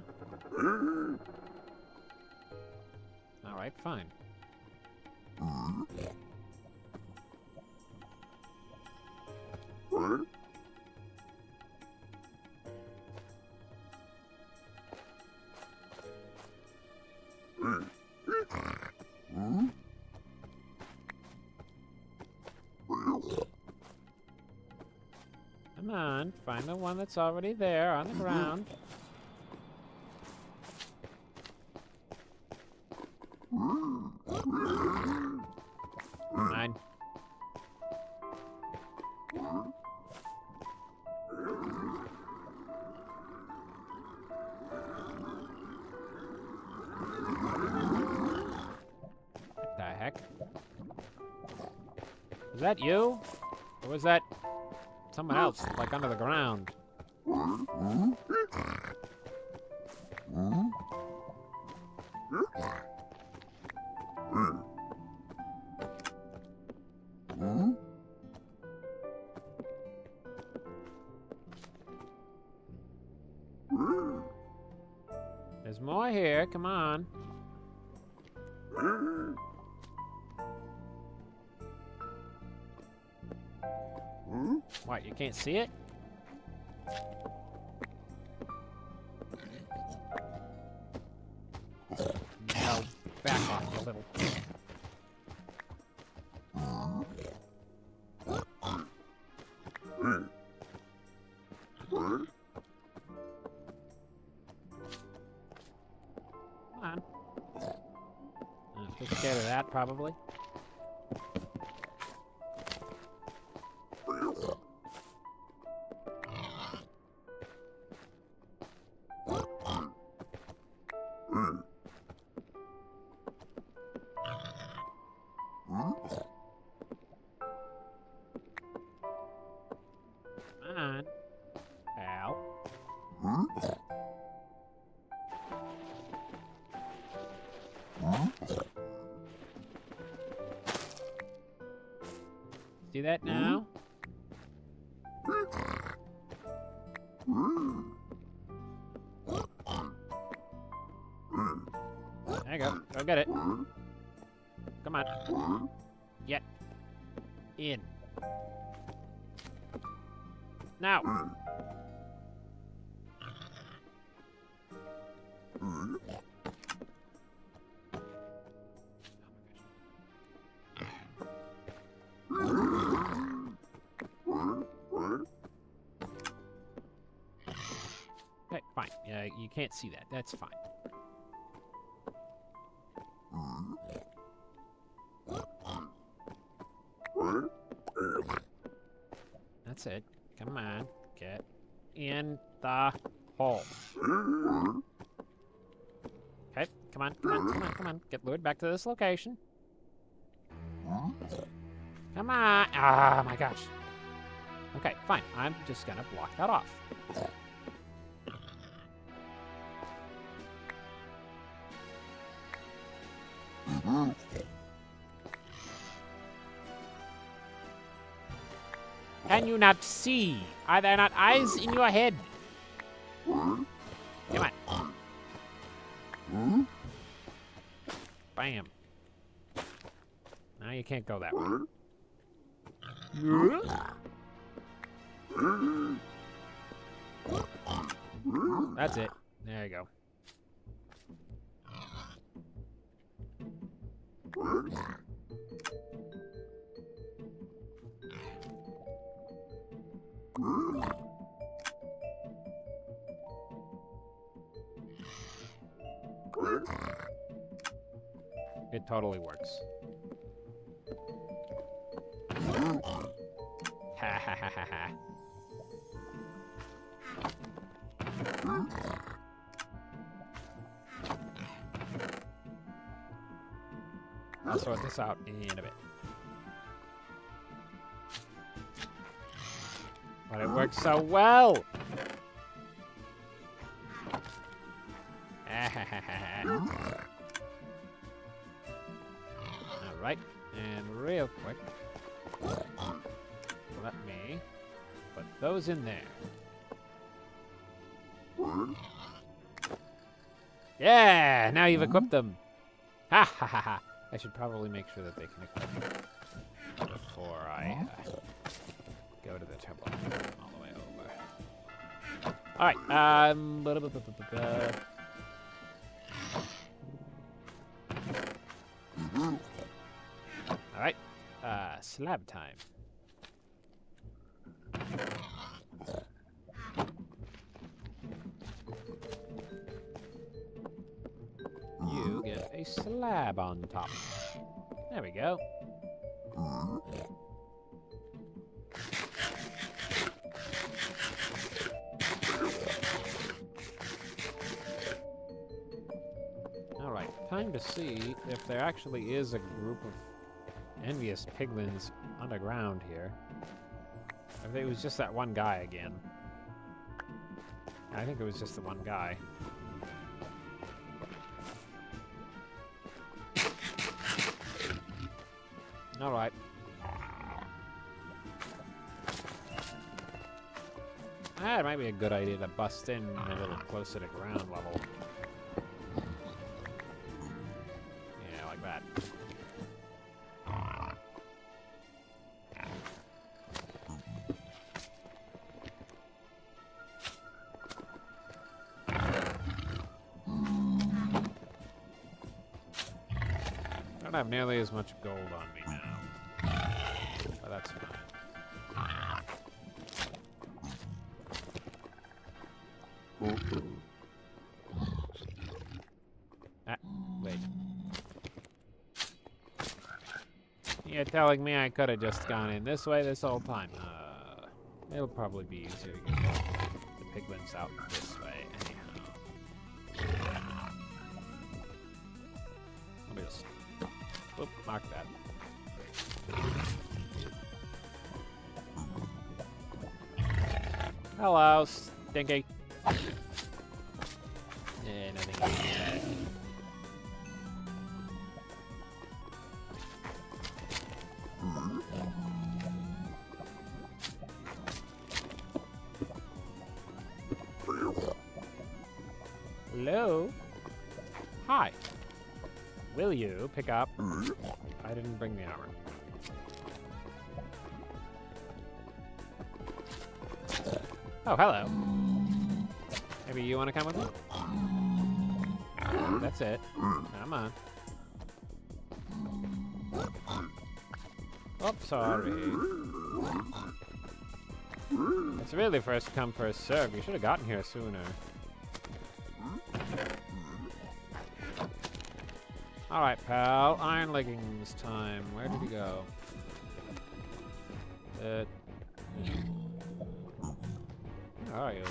Alright, fine. Come on, find the one that's already there on the ground. Mine. that you? Or was that someone else, like under the ground? There's more here, come on. What, you can't see it? No, back off a little. Come on. Still scared of that, probably. Come on. Ow. See that now? There you go. Go get it. Come on. Get in. Now. Okay, fine. Yeah, you can't see that. That's fine. That's it. Come on. Get in the hole. Okay, come on, come on, come on, come on. Get lured back to this location. Come on. Ah, my gosh. Okay, fine. I'm just gonna block that off. Can you not see? Are there not eyes in your head? Come on. Bam. Now you can't go that way. That's it. There you go. It totally works. Ha ha ha ha ha. I'll sort this out in a bit. But it works so well! Alright, and real quick, let me put those in there. Yeah, now you've equipped them. Ha ha ha ha. I should probably make sure that they can equip before I go to the temple all the way over. Alright, alright, slab time. You get a slab on top. There we go. Alright, time to see if there actually is a group of envious piglins underground here. I think it was just that one guy again. I think it was just the one guy. Alright. It might be a good idea to bust in a little closer to ground level. Yeah, like that. I don't have nearly as much gold on me now. But that's fine. Wait. You're telling me I could have just gone in this way this whole time? It'll probably be easier to get the piglins out this way anyhow. Let me just... Oop, mark that. Hello, Stinky. Yeah, nothing yet. Hello? Hi. Will you pick up? I didn't bring the armor. Oh, hello. Maybe you want to come with me? That's it. Come on. Oh, sorry. It's really first come, first serve. You should have gotten here sooner. Alright, pal. Iron leggings time. Where did he go? Where are you?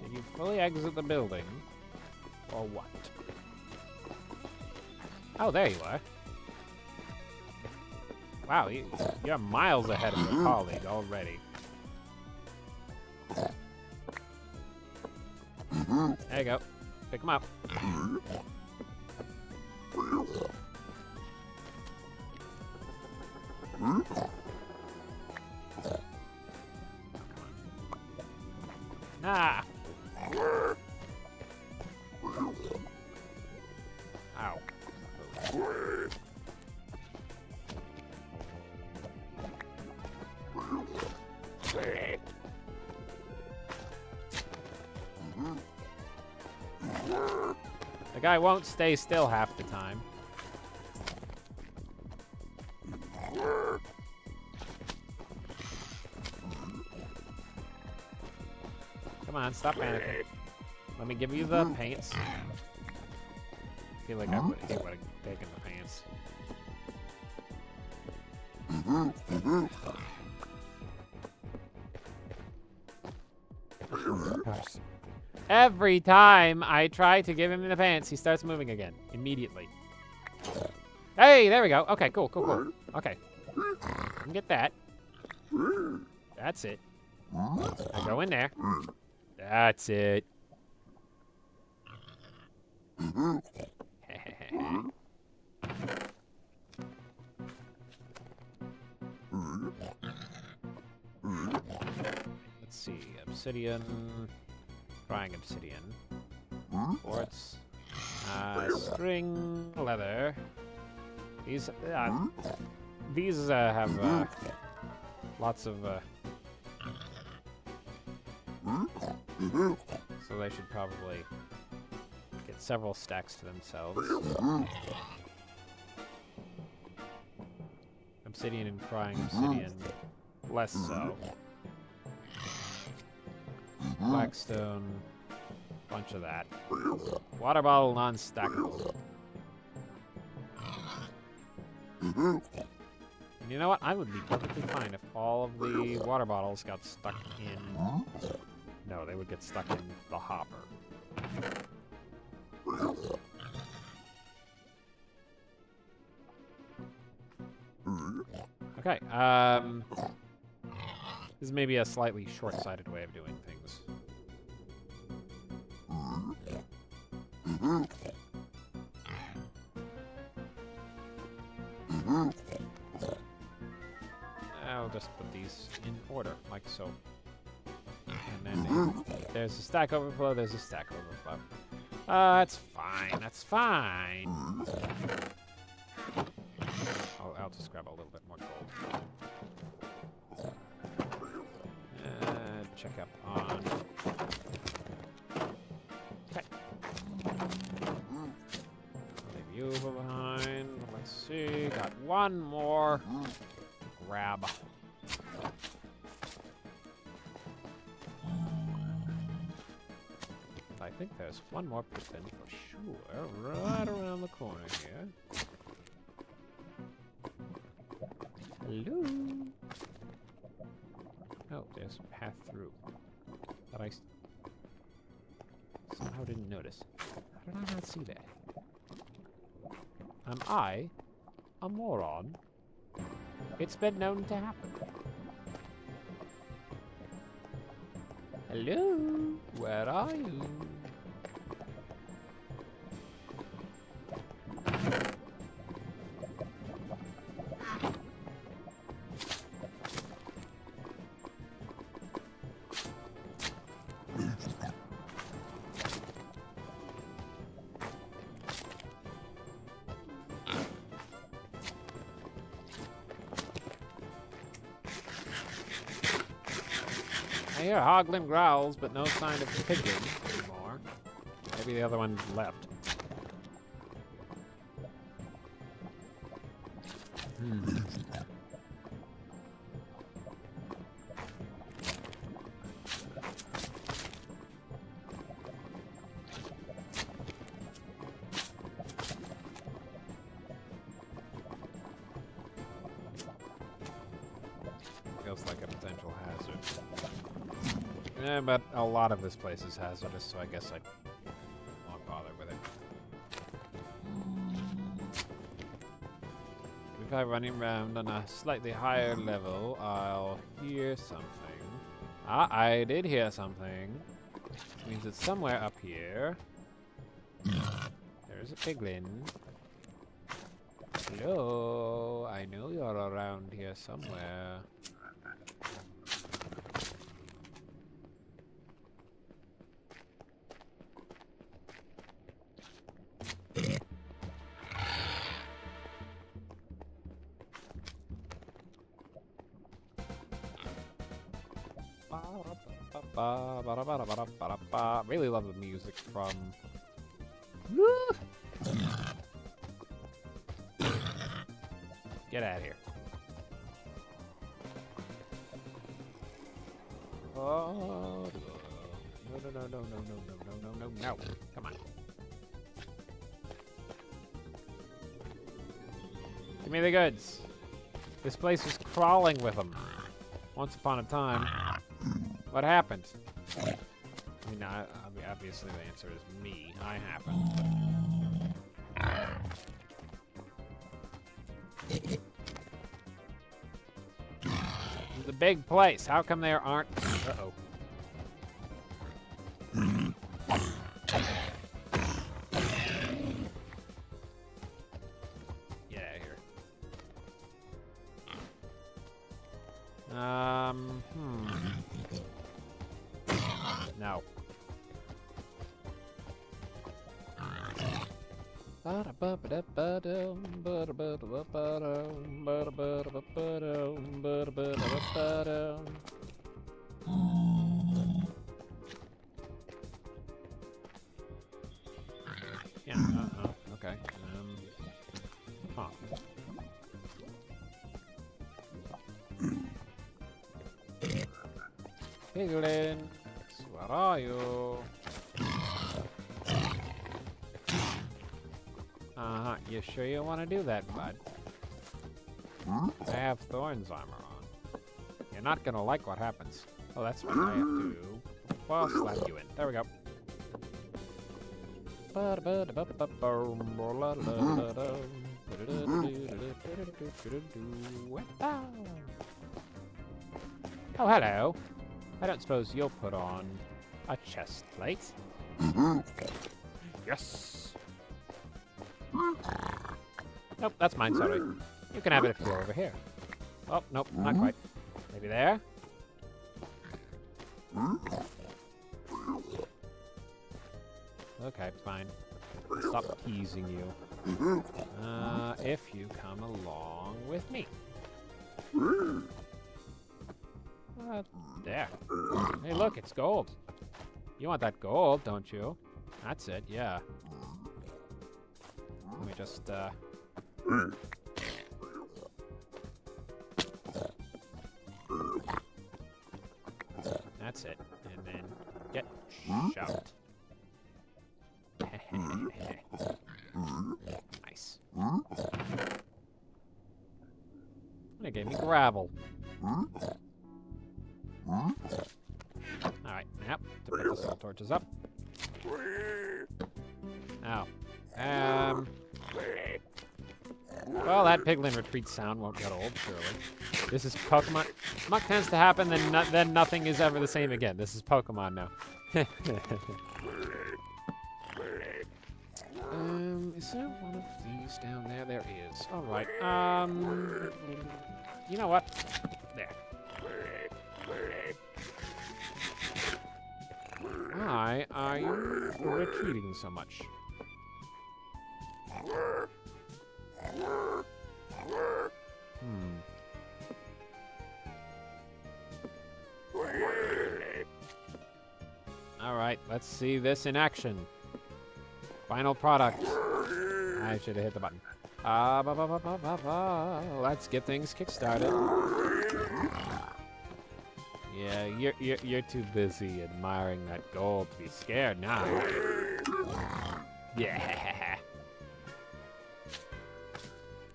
Did you fully exit the building? Or what? Oh, there you are. Wow, you're miles ahead of your colleague already. There you go. Pick him up. Ah! Ow. The guy won't stay still half the time. Come on, stop panicking. Let me give you the paints. I feel like he would have taken the paints. Gosh. Every time I try to give him the pants, he starts moving again. Immediately. Hey, there we go. Okay, cool. Okay. I can get that. That's it. I go in there. That's it. Let's see. Obsidian. Frying obsidian. Quartz. String. Leather. These have lots of so they should probably get several stacks to themselves. Obsidian and frying obsidian, less so. Blackstone, bunch of that. Water bottle non-stackable. And you know what? I would be perfectly fine if all of the water bottles got stuck in... No, they would get stuck in the hopper. Okay, this is maybe a slightly short-sighted way of doing things. I'll just put these in order, like so. And then there's a stack overflow, there's a stack overflow. That's fine, that's fine. I'll just grab a little bit more gold. Check up on... Okay. Leave you behind. Let's see, got one more. Grab. I think there's one more piston for sure, right around the corner here. Hello? Oh, there's a path through. That I somehow didn't notice. How did I not see that? Am I a moron? It's been known to happen. Hello? Where are you? I hear Hoglin growls, but no sign of Piglin anymore. Maybe the other one left. Feels like a potential hazard. Yeah, but a lot of this place is hazardous, so I guess I won't bother with it. If I'm running around on a slightly higher level, I'll hear something. Ah, I did hear something. Which means it's somewhere up here. There's a piglin. Hello, I know you're around here somewhere. Really love the music from... Get out of here. Oh, no. Come on. Give me the goods. This place was crawling with them. Once upon a time. What happened? I mean, obviously the answer is me. I happened. This is a big place. How come there aren't... Uh-oh. Get out of here. No. Yeah, okay. Huh. Piglin, where are you? You sure you want to do that, bud? I have Thorn's armor on. You're not gonna like what happens. Oh, that's what I have to do. Well, slap you in. There we go. Oh, hello. I don't suppose you'll put on a chest plate? Yes! Nope, that's mine, sorry. You can have it if you're over here. Oh, nope, not quite. Maybe there? Okay, fine. Stop teasing you. If you come along with me. There. Hey, look, it's gold. You want that gold, don't you? That's it, yeah. Let me just, That's it. And then get shout. Nice. They gave me gravel. Alright, yep, to put the soul torches up. Now, well, that piglin retreat sound won't get old, surely. This is Pokemon. Muck tends to happen, then nothing is ever the same again. This is Pokemon now. Is there one of these down there? There is. All right. You know what? There. Why are you retreating so much? All right, let's see this in action. Final product. I should have hit the button. Let's get things kickstarted. Yeah, you're too busy admiring that gold to be scared now. Yeah.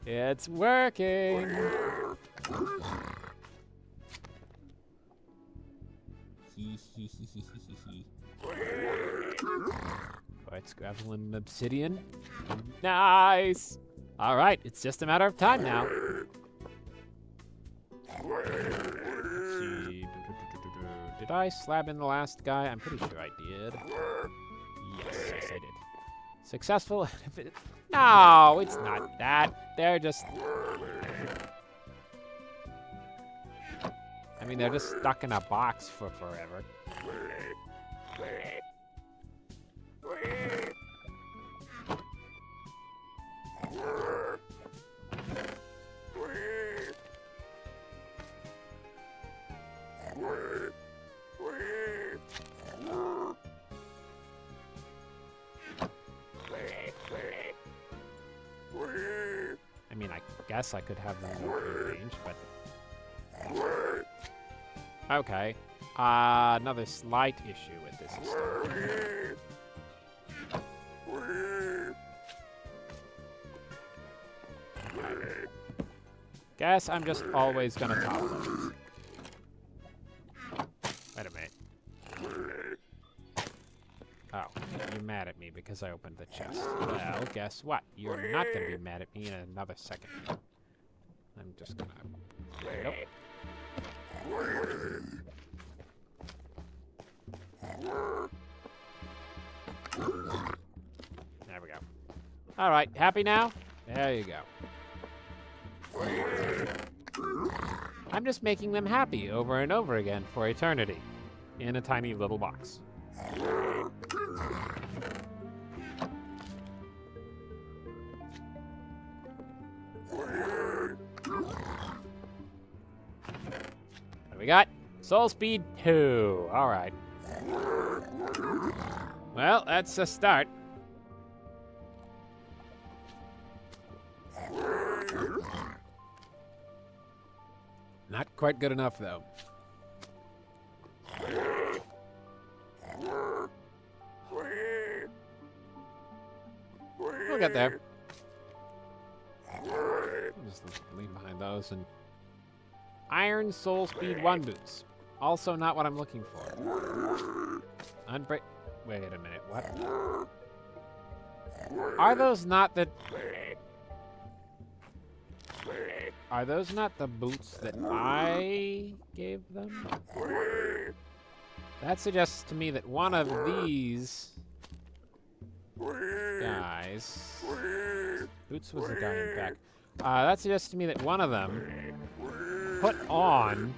It's working. Quartz, gravel, and obsidian. Nice. All right, it's just a matter of time now. Let's see. Did I slab in the last guy? I'm pretty sure I did. Yes, I did. Successful. No, it's not that. They're just... I mean, they're just stuck in a box for forever. I mean, I guess I could have them in range, but... Okay. Another slight issue with this system. Guess I'm just always gonna top those. Wait a minute. Oh, you're mad at me because I opened the chest. Well, guess what? You're not gonna be mad at me in another second. I'm just gonna... Nope. There we go. Alright, happy now? There you go. I'm just making them happy over and over again for eternity in a tiny little box. What do we got? Soul Speed 2. All right. Well, that's a start. Not quite good enough, though. We'll get there. I'll just leave behind those and... Iron Soul Speed 1 boots. Also not what I'm looking for. Wait a minute, what? Are those not the... Are those not the boots that I gave them? That suggests to me that one of these guys... Boots was the guy in back. That suggests to me that one of them put on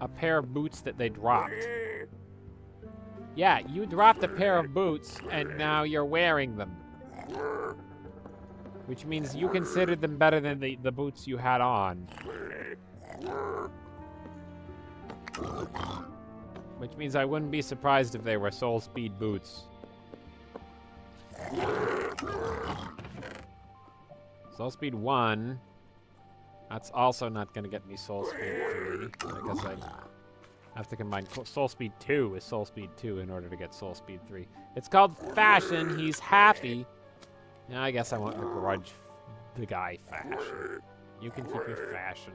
a pair of boots that they dropped. Yeah, you dropped a pair of boots, and now you're wearing them. Which means you considered them better than the boots you had on. Which means I wouldn't be surprised if they were Soul Speed boots. Soul Speed 1. That's also not going to get me Soul Speed 3, because I have to combine Soul Speed 2 with Soul Speed 2 in order to get Soul Speed 3. It's called Fashion. He's happy. Yeah, I guess I won't begrudge the guy Fashion. You can keep your Fashion.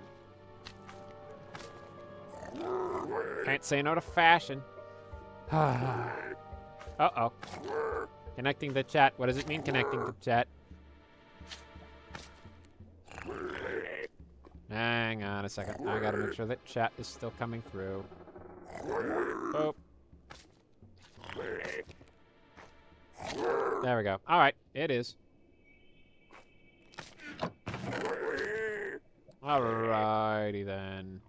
Can't say no to Fashion. Uh-oh. Connecting to chat. What does it mean, connecting to chat? Hang on a second. I gotta make sure that chat is still coming through. Oh. There we go. Alright, it is. Alrighty then.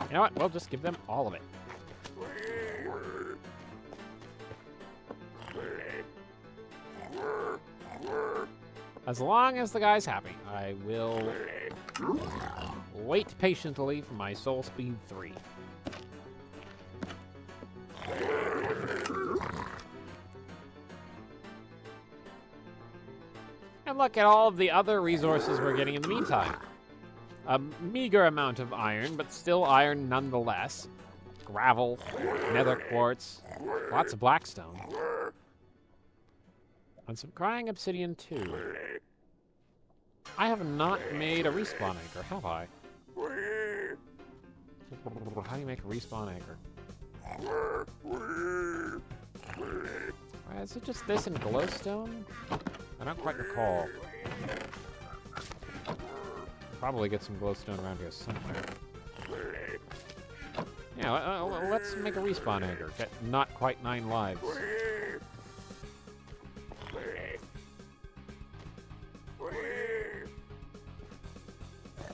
You know what? We'll just give them all of it. As long as the guy's happy, I will wait patiently for my Soul Speed 3. And look at all of the other resources we're getting in the meantime. A meager amount of iron, but still iron nonetheless. Gravel, nether quartz, lots of blackstone. And some crying obsidian too. I have not made a respawn anchor, have I? How do you make a respawn anchor? Is it just this and glowstone? I don't quite recall. Probably get some glowstone around here somewhere. Yeah, let's make a respawn anchor. Get not quite 9 lives.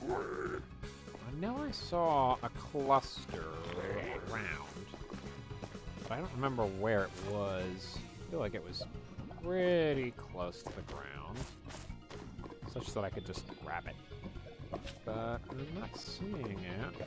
I know I saw a cluster around, but I don't remember where it was. I feel like it was pretty close to the ground, such that I could just grab it. But I'm not seeing it.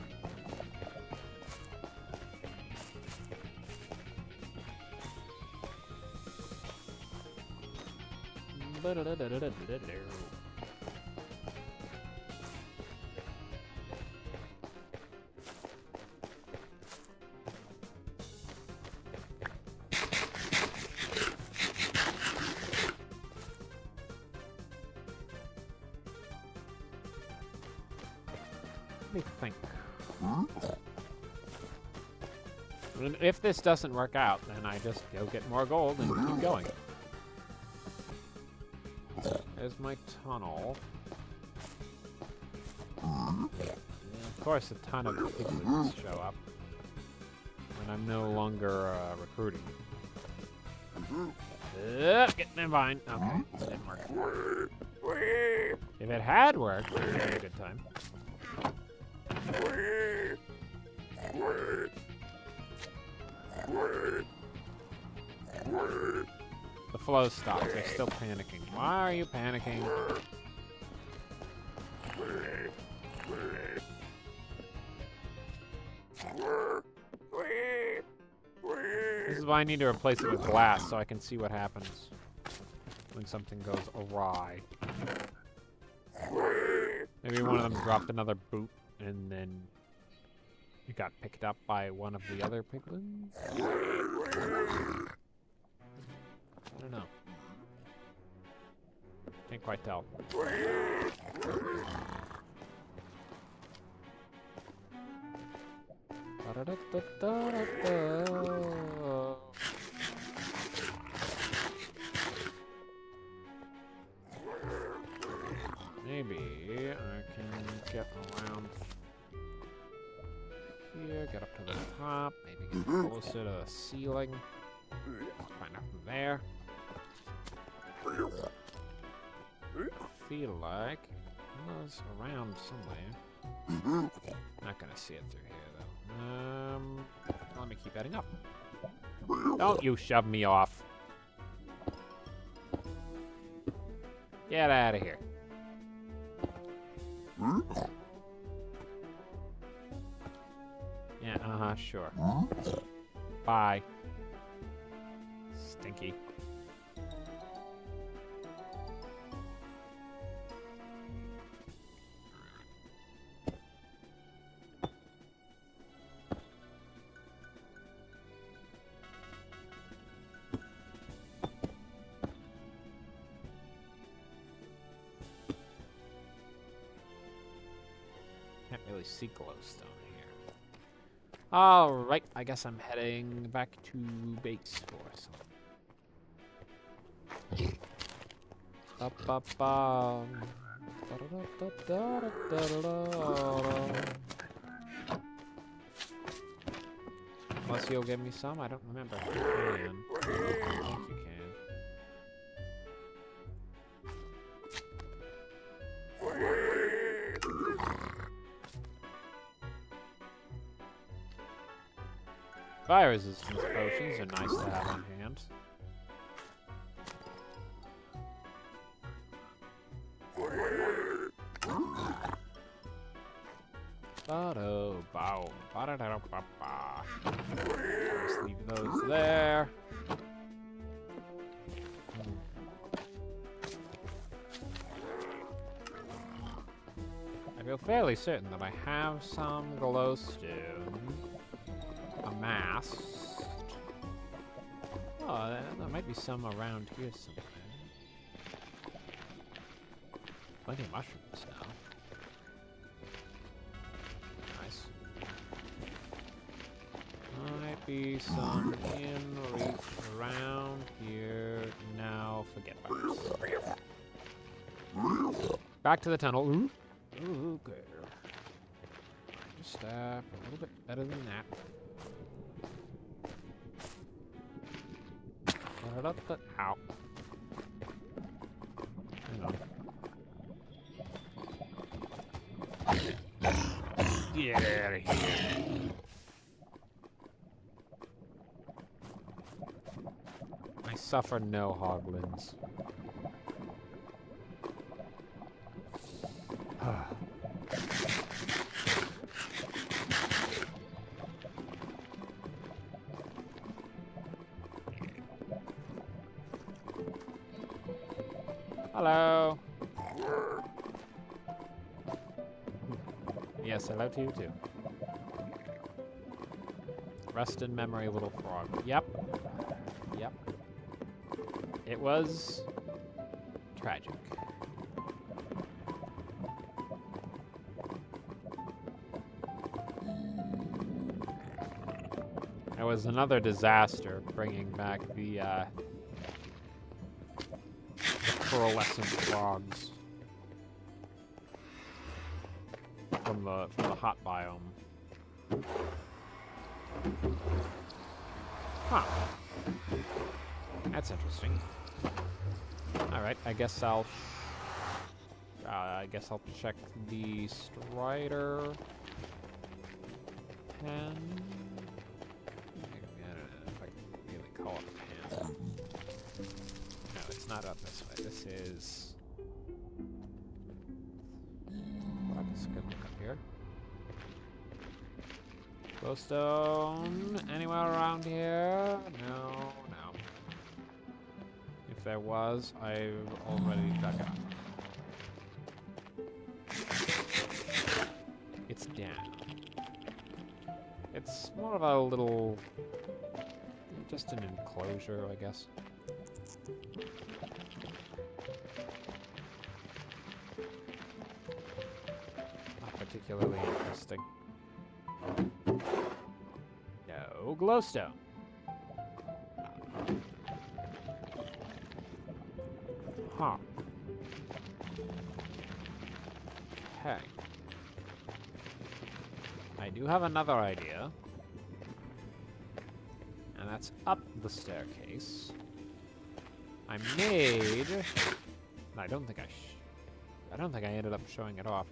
Let me think. And if this doesn't work out, then I just go get more gold and keep going. There's my tunnel. And of course, a ton of piglins show up when I'm no longer recruiting. Getting in vine. Okay, didn't work. If it had worked, it would have been a good time. The flow stopped. They're still panicking. Why are you panicking? This is why I need to replace it with glass so I can see what happens when something goes awry. Maybe one of them dropped another boot and then it got picked up by one of the other piglins? I don't know. Can't quite tell. Maybe I can get around here, get up to the top, maybe get closer to the ceiling. Climb up from there. Feel like it was around somewhere. Not gonna see it through here though. Let me keep heading up. Don't you shove me off. Get out of here. Yeah, sure. Bye. Stinky. Can't really see glowstone here. Alright, I guess I'm heading back to base for some. Unless you'll give me some, I don't remember. You can. I think you can. Fire resistance potions are nice to have on hand. Just leave those there. I feel fairly certain that I have some glowstone amassed. Oh, there might be some around here somewhere. Plenty of mushrooms now. Nice. Might be some in reach around here. Now forget about this. Back to the tunnel. Ooh. Ooh, good. Just a little bit better than that. Ow. Hang on. Get out of here. I suffer no hoglins. Hello. Yes, hello to you too. Rest in memory, little frog. Yep. Yep. It was tragic. It was another disaster bringing back the pearlescent frogs from the hot biome. Huh. That's interesting. All right, I guess I'll check the Strider pen. I don't know if I can really call it a pen. No, it's not up this way. This is. Let's go look up here. Glowstone anywhere around here? No, no. If there was, I've already dug it up. It's down. It's more of a little... just an enclosure, I guess. Not particularly interesting. No glowstone. Huh. Okay. I do have another idea. And that's up the staircase. I made... I don't think I ended up showing it off.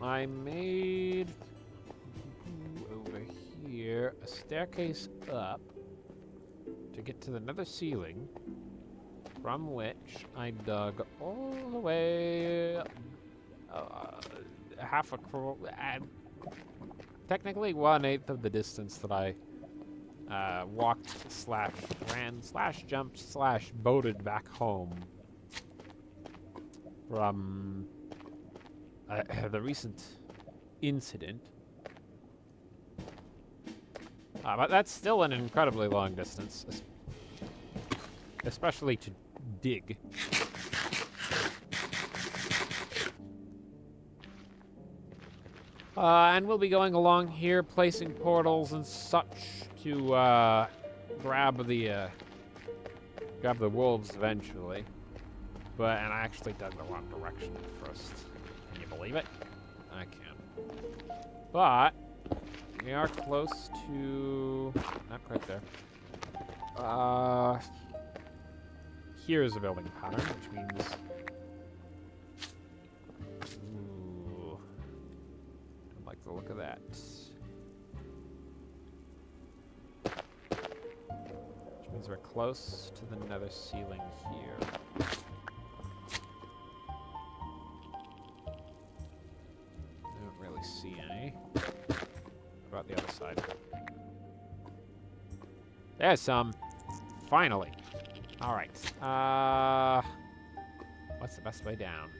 I made over here a staircase up to get to the nether ceiling, from which I dug all the way half a technically 1/8 of the distance that I walked / ran / jumped / boated back home from the recent incident. But that's still an incredibly long distance, especially to dig. And we'll be going along here, placing portals and such to grab the wolves eventually. And I actually dug the wrong direction at first. Can you believe it? I can. But we are close to... not quite there. Here's a building pattern, which means... ooh. Don't like the look of that. Which means we're close to the nether ceiling here. Don't really see any. What about the other side? There's some. Finally. Alright. What's the best way down?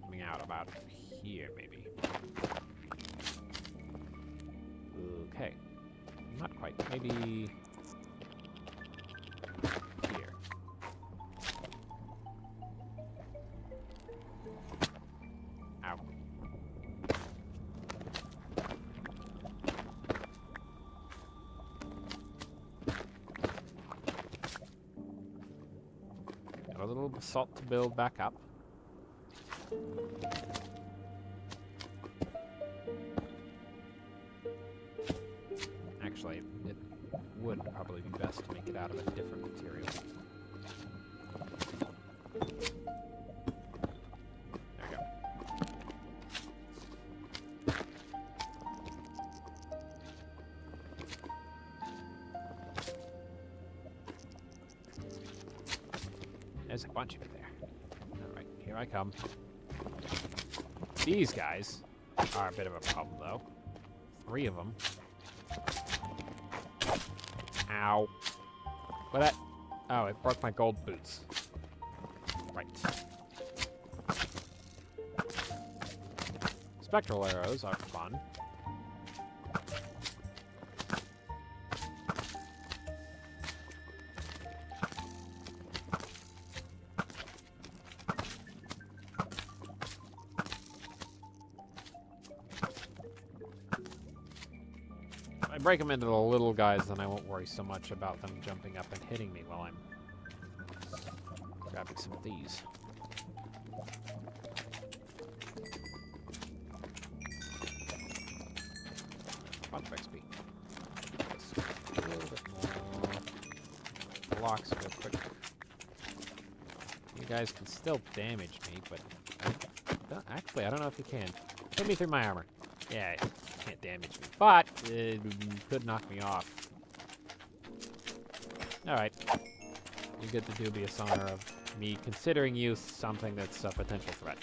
Coming out about here, maybe. Okay. Not quite. Maybe... here. Ow. Got a little basalt to build back up. Actually, it would probably be best to make it out of a different material. There we go. There's a bunch of it there. Alright, here I come. These guys are a bit of a problem, though. 3 of them. Ow. What that? Oh, it broke my gold boots. Right. Spectral arrows are fun. If I break them into the little guys, then I won't worry so much about them jumping up and hitting me while I'm grabbing some of these. Bunch of XP. A little bit more blocks real quick. You guys can still damage me, but actually, I don't know if you can. Hit me through my armor. Yeah, it can't damage me, but it could knock me off. Alright. You get the dubious honor of me considering you something that's a potential threat.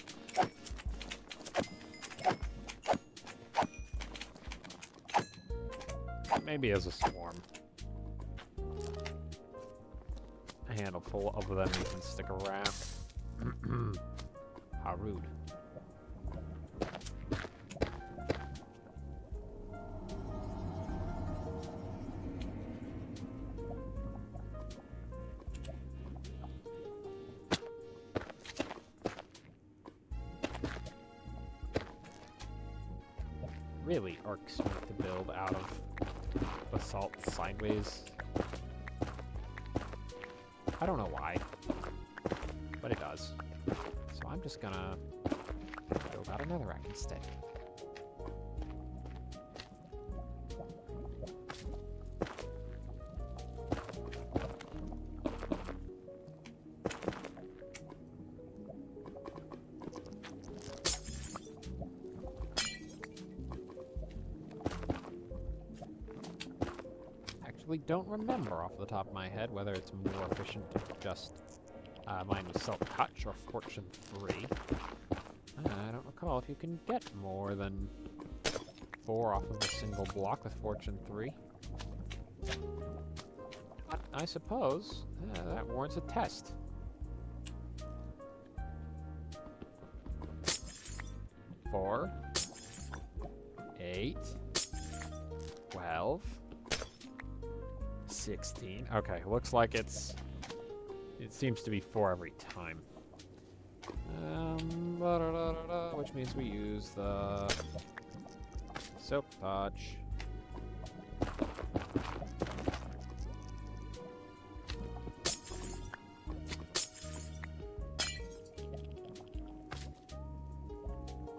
Maybe as a swarm. A handful of them even stick around. How rude. really irks me to build out of basalt sideways. I don't know why, but it does. So I'm just gonna build out another rack instead. Don't remember off the top of my head whether it's more efficient to just mine with Silk Touch or Fortune 3. I don't recall if you can get more than 4 off of a single block with Fortune 3. But I suppose that warrants a test. Four, 8, 12, 16. Okay, looks like it seems to be 4 every time. Which means we use the Silk Touch.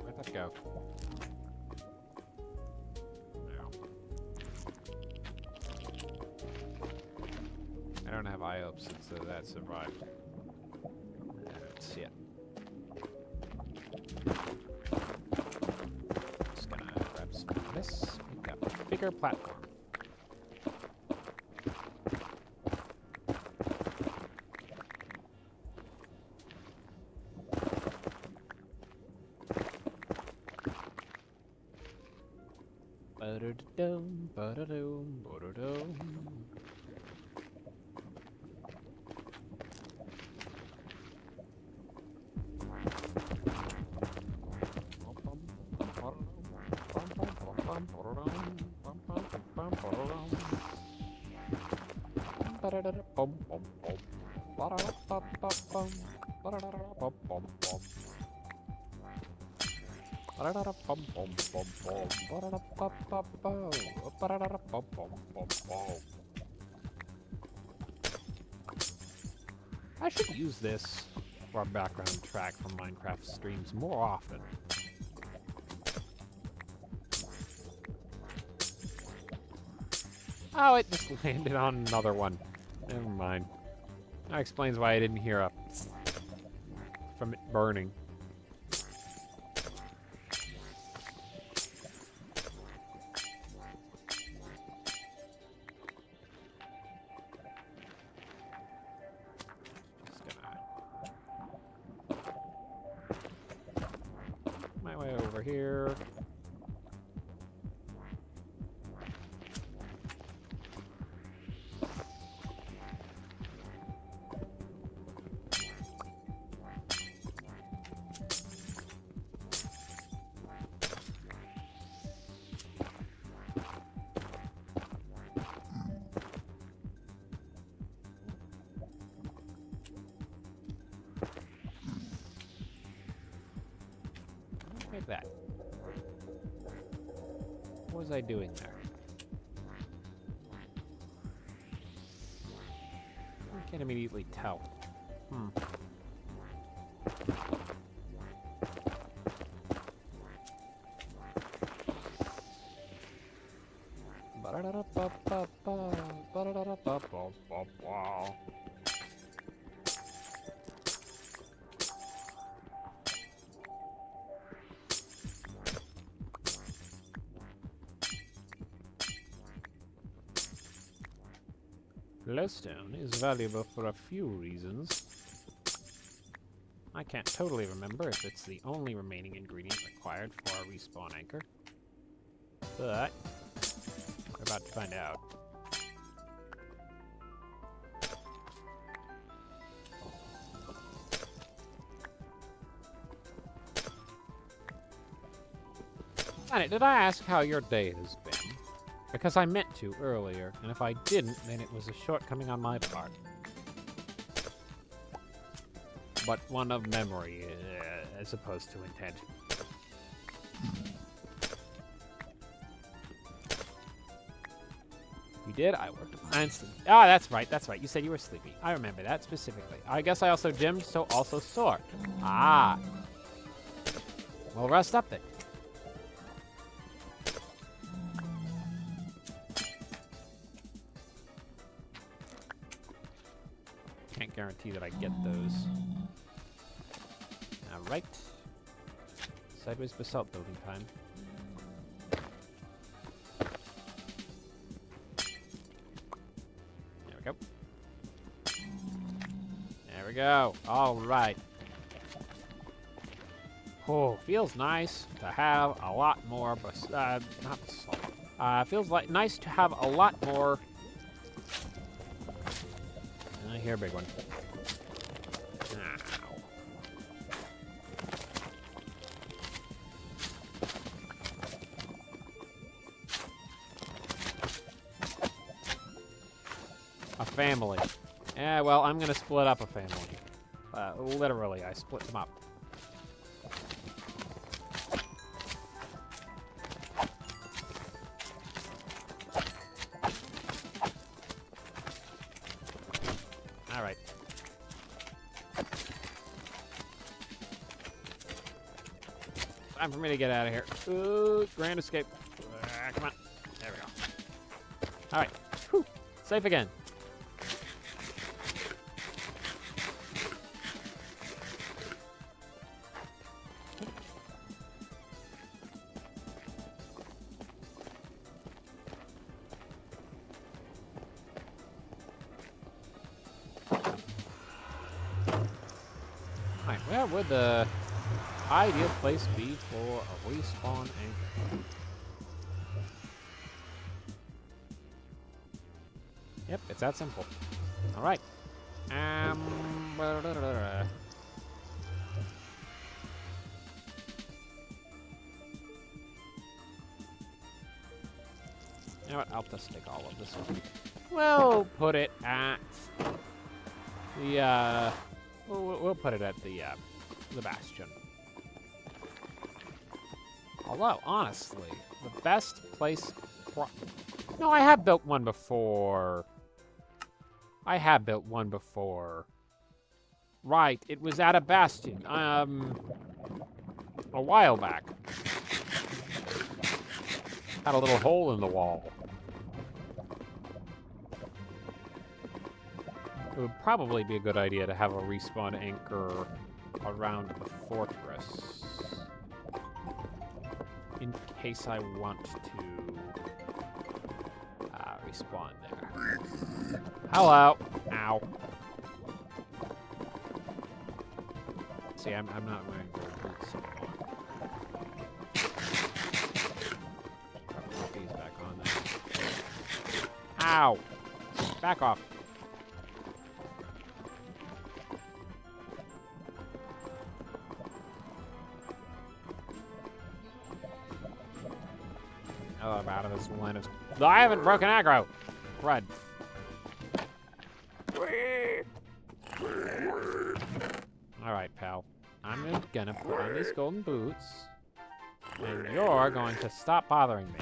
Where'd that go? I don't have IOPS, so that survived. I don't see it. Just gonna grab some of this. We've got a bigger platform. Ba-da-da-dum, ba-da-dum, ba-da-dum. I should use this for a background track from Minecraft streams more often. Oh, it just landed on another one. Never mind. That explains why I didn't hear a from it burning. Just gonna my way over here. Like that. What was I doing there? I can't immediately tell. Glowstone is valuable for a few reasons. I can't totally remember if it's the only remaining ingredient required for a respawn anchor, but we're about to find out. Planet, did I ask how your day has been? Because I meant to earlier, and if I didn't, then it was a shortcoming on my part. But one of memory, as opposed to intent. did. I worked constantly. Ah, that's right. That's right. You said you were sleepy. I remember that specifically. I guess I also gymmed, so also sore. Ah. Well, rest up then. Can't guarantee that I get those. All right. Sideways basalt building time. There we go. There we go. All right. Oh, feels nice to have a lot more, not basalt. Feels like nice to have a lot more. I hear a big one. Ow. A family. Yeah, well, I'm gonna split up a family. Literally, I split them up. All right. Time for me to get out of here. Ooh, grand escape. Come on. There we go. All right. Whew. Safe again. Alright, where would the ideal place be for a respawn anchor? Yep, it's that simple. Alright. You know what? I'll just take all of this one. We'll put it at the, we'll put it at the bastion. Although, honestly, the best place... No, I have built one before. I have built one before. Right, it was at a bastion. A while back. Had a little hole in the wall. It would probably be a good idea to have a respawn anchor around the fortress. In case I want to respawn there. Hello! Ow. See, I'm not wearing gold boots anymore. Put these back on there. Ow! Back off. Oh, I'm out of this line of... I haven't broken aggro! Crud. Alright, pal. I'm gonna put on these golden boots. And you're going to stop bothering me.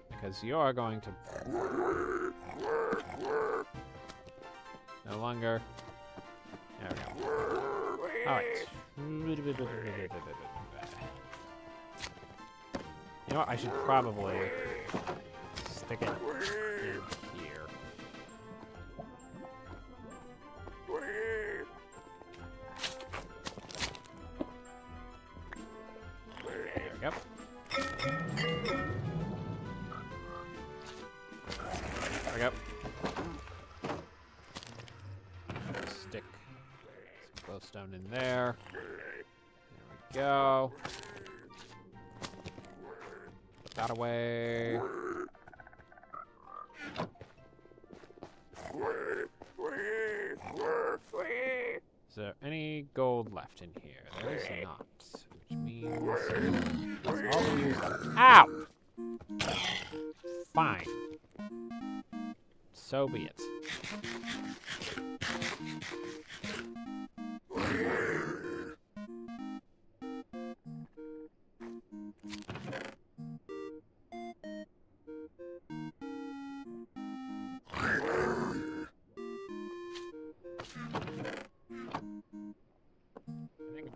Because you're going to... No longer... There we go. Alright. You know what? I should probably stick it in here. There we go. There we go. Stick glowstone in there. There we go. Put that away. Is there any gold left in here? There is not. Which means... that's all we use. Ow! Fine. So be it.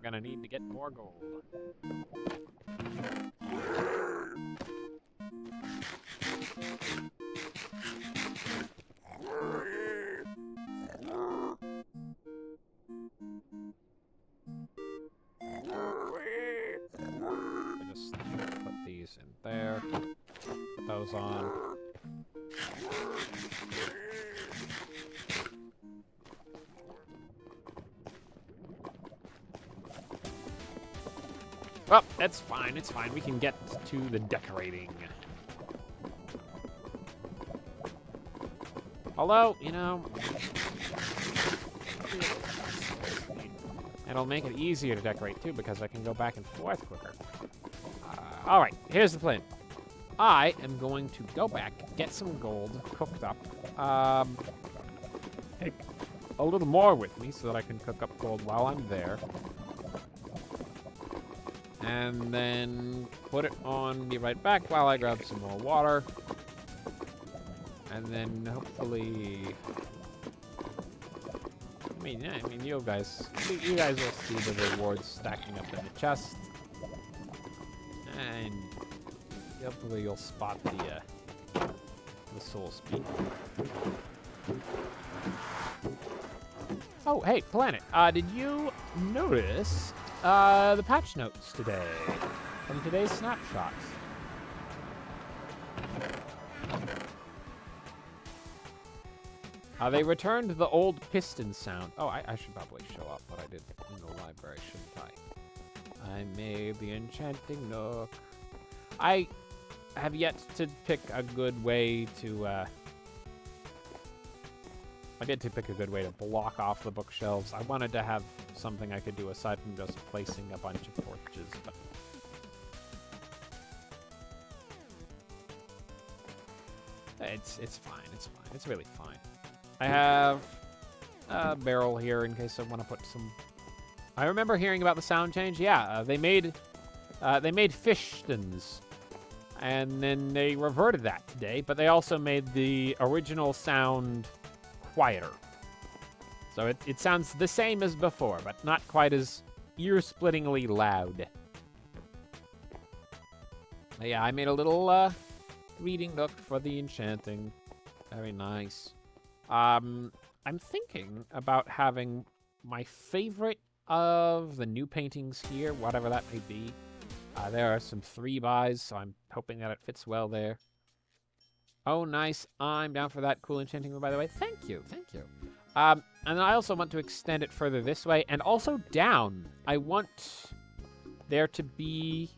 gonna need to get more gold. Just put these in there. Put those on. Well, it's fine, it's fine. We can get to the decorating. Although, you know, it'll make it easier to decorate too because I can go back and forth quicker. Alright, here's the plan. I am going to go back, get some gold cooked up. Take a little more with me so that I can cook up gold while I'm there. And then put it on, be right back while I grab some more water. And then hopefully, I mean, you guys will see the rewards stacking up in the chest. And hopefully you'll spot the soul speed. Oh, hey, Planet, did you notice the patch notes today from today's snapshots? They returned the old piston sound. Oh, I should probably show off what I did in the library, shouldn't I? I made the enchanting nook. I have yet to pick a good way to, I did to pick a good way to block off the bookshelves. I wanted to have something I could do aside from just placing a bunch of torches, but it's fine, it's fine, it's really fine. I have a barrel here in case I want to put some. I remember hearing about the sound change. Yeah, they made fishstons, and then they reverted that today. But they also made the original sound quieter, so it sounds the same as before, but not quite as ear-splittingly loud. But yeah, I made a little reading nook for the enchanting. Very nice. I'm thinking about having my favorite of the new paintings here, whatever that may be. There are some 3x, so I'm hoping that it fits well there. Oh, nice. I'm down for that cool enchanting room, by the way. Thank you, thank you. And then I also want to extend it further this way, and also down. I want there to be...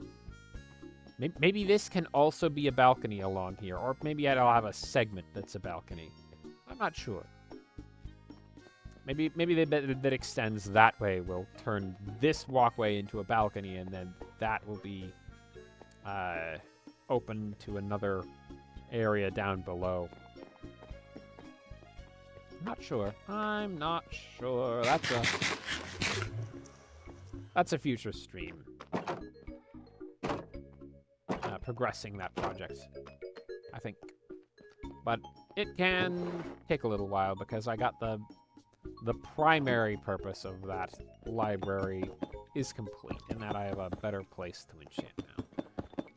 Maybe this can also be a balcony along here, or maybe I'll have a segment that's a balcony. I'm not sure. Maybe the bit that extends that way will turn this walkway into a balcony, and then that will be open to another area down below. I'm not sure. That's a future stream. Progressing that project, I think. But it can take a little while because I got the primary purpose of that library is complete, in that I have a better place to enchant now.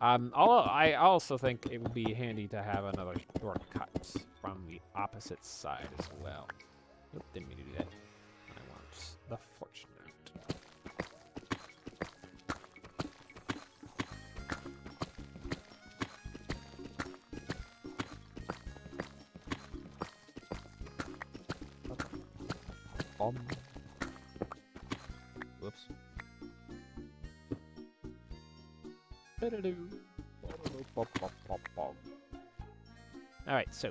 I also think it would be handy to have another shortcut from the opposite side as well. Oop, didn't mean to do that. I want the fortune mount. Whoops. Alright, so.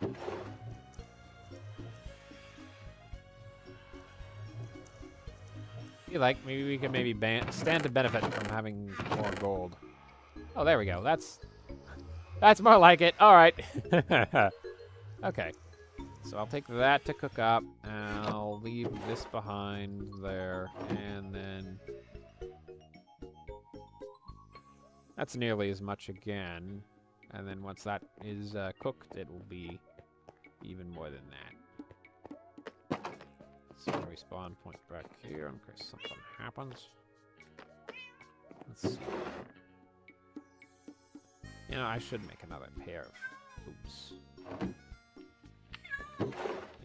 I feel like maybe we can stand to benefit from having more gold. Oh, there we go. That's more like it. All right. Okay. So I'll take that to cook up, and I'll leave this behind there, and then that's nearly as much again. And then once that is cooked, it will be even more than that. Set a respawn point back here in case something happens. Let's see. You know, I should make another pair of boots.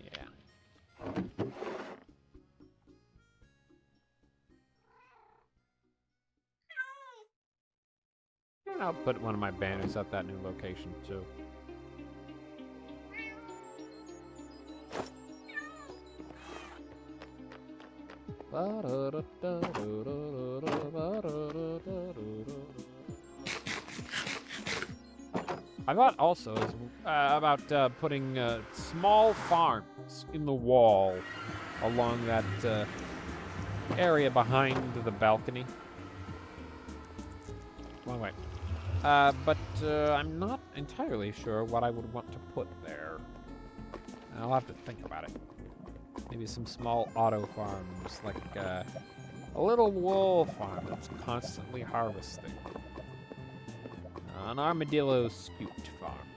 Yeah. And I'll put one of my banners at that new location too. I thought also about putting small farms in the wall along that area behind the balcony. Wrong way. But I'm not entirely sure what I would want to put there. I'll have to think about it. Maybe some small auto farms, like a little wool farm that's constantly harvesting. An armadillo scoot farm.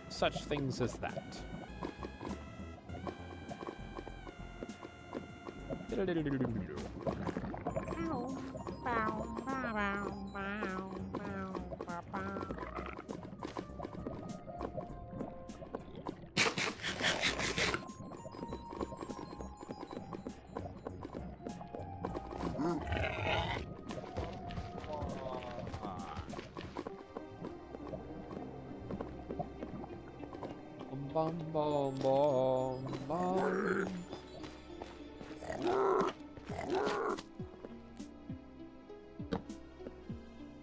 Such things as that. Bum, bum, bum, bum.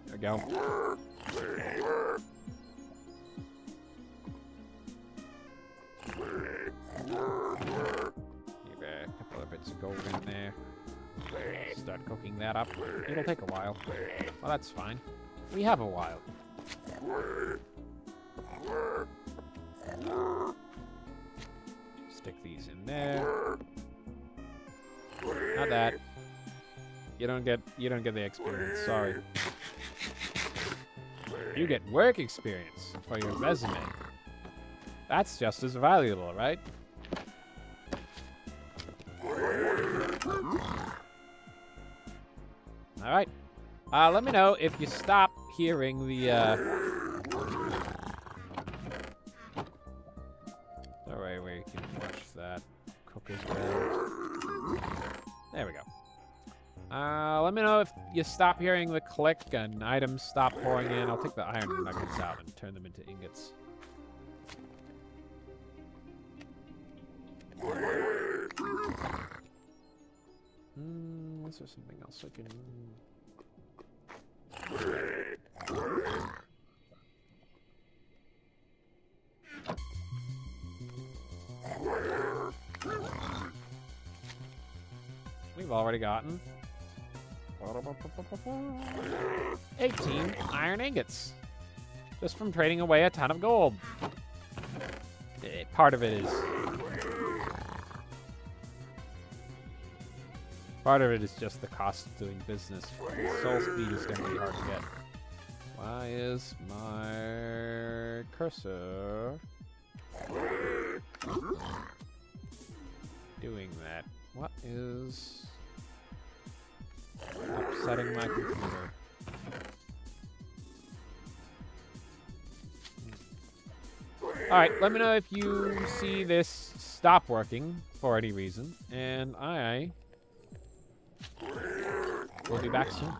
There we go. Give a couple of bits of gold in there. Start cooking that up. It'll take a while. Well, that's fine. We have a while. Stick these in there. Not that. You don't get the experience, sorry. You get work experience for your resume. That's just as valuable, right? Alright. Let me know if you stop hearing the Alright, where you can watch that cook as well. There we go. Let me know if you stop hearing the click and items stop pouring in. I'll take the iron nuggets out and turn them into ingots. Is there something else I can... We've already gotten 18 iron ingots just from trading away a ton of gold. Part of it is just the cost of doing business. Soul speed is going to be hard to get. Why is my cursor doing that? What is upsetting my computer? Alright, let me know if you see this stop working for any reason, and I will be back soon.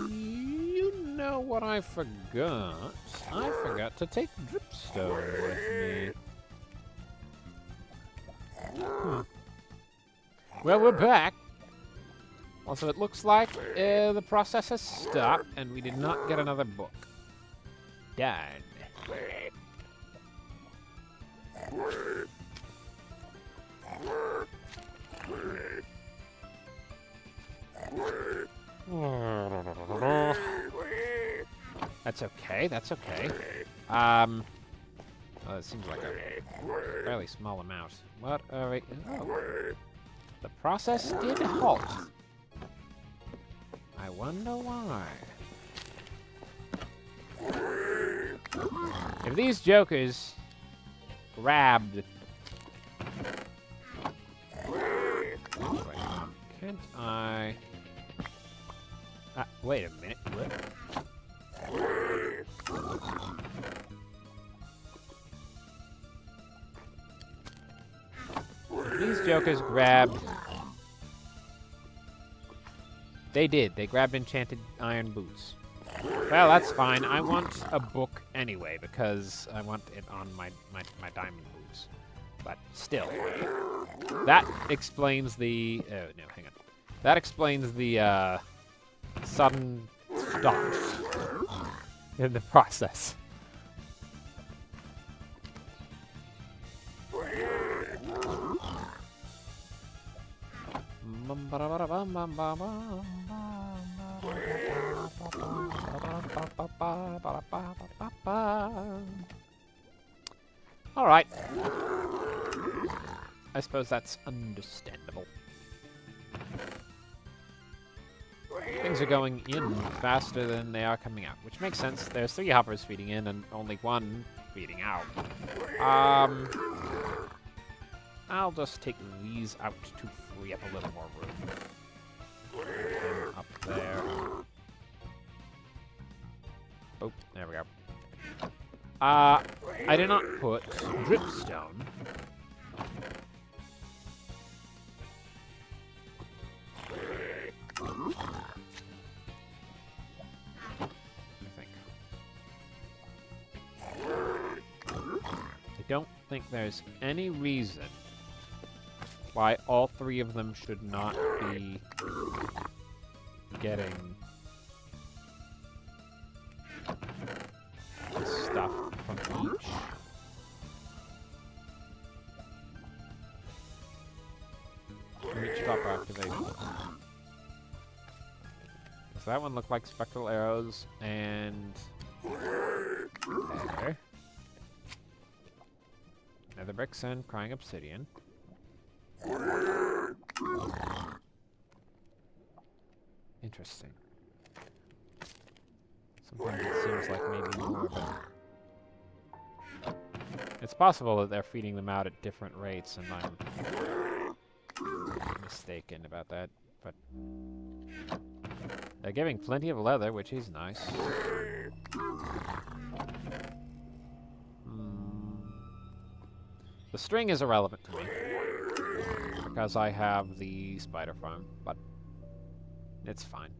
You know what I forgot? I forgot to take dripstone with me. Well, we're back. Also, it looks like the process has stopped, and we did not get another book. Darn. That's okay, that's okay. Well, it seems like a fairly small amount. What are we... Oh. The process did halt. I wonder why. If these jokers grabbed... Wait, can't I... wait a minute. What? If these jokers grabbed... They did. They grabbed enchanted iron boots. Well, that's fine. I want a book anyway, because I want it on my diamond boots. But still. That explains the... Oh, no, hang on. That explains the, sudden stop in the process. All right. I suppose that's understandable. Things are going in faster than they are coming out, which makes sense. There's 3 hoppers feeding in and only 1 feeding out. I'll just take these out to free up a little more room. And up there. Oh, there we go. I did not put dripstone. I don't think there's any reason why all 3 of them should not be getting stuff from each. From each copper activation. Does that one look like spectral arrows and there. Nether bricks and crying obsidian. Interesting. Sometimes it seems like maybe more of a... It's possible that they're feeding them out at different rates and I'm mistaken about that, but... They're giving plenty of leather, which is nice. The string is irrelevant to me, because I have the spider farm, but it's fine.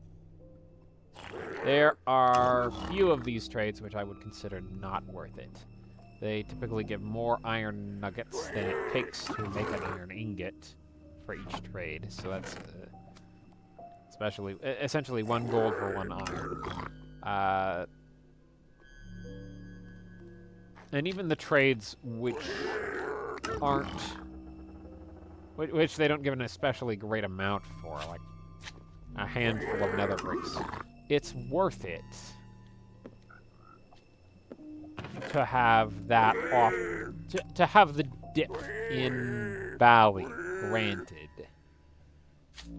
There are few of these trades which I would consider not worth it. They typically give more iron nuggets than it takes to make an iron ingot for each trade, so that's essentially 1 gold for 1 iron. And even the trades which aren't... which they don't give an especially great amount for, like a handful of nether bricks. It's worth it to have that off... to have the dip in Valley granted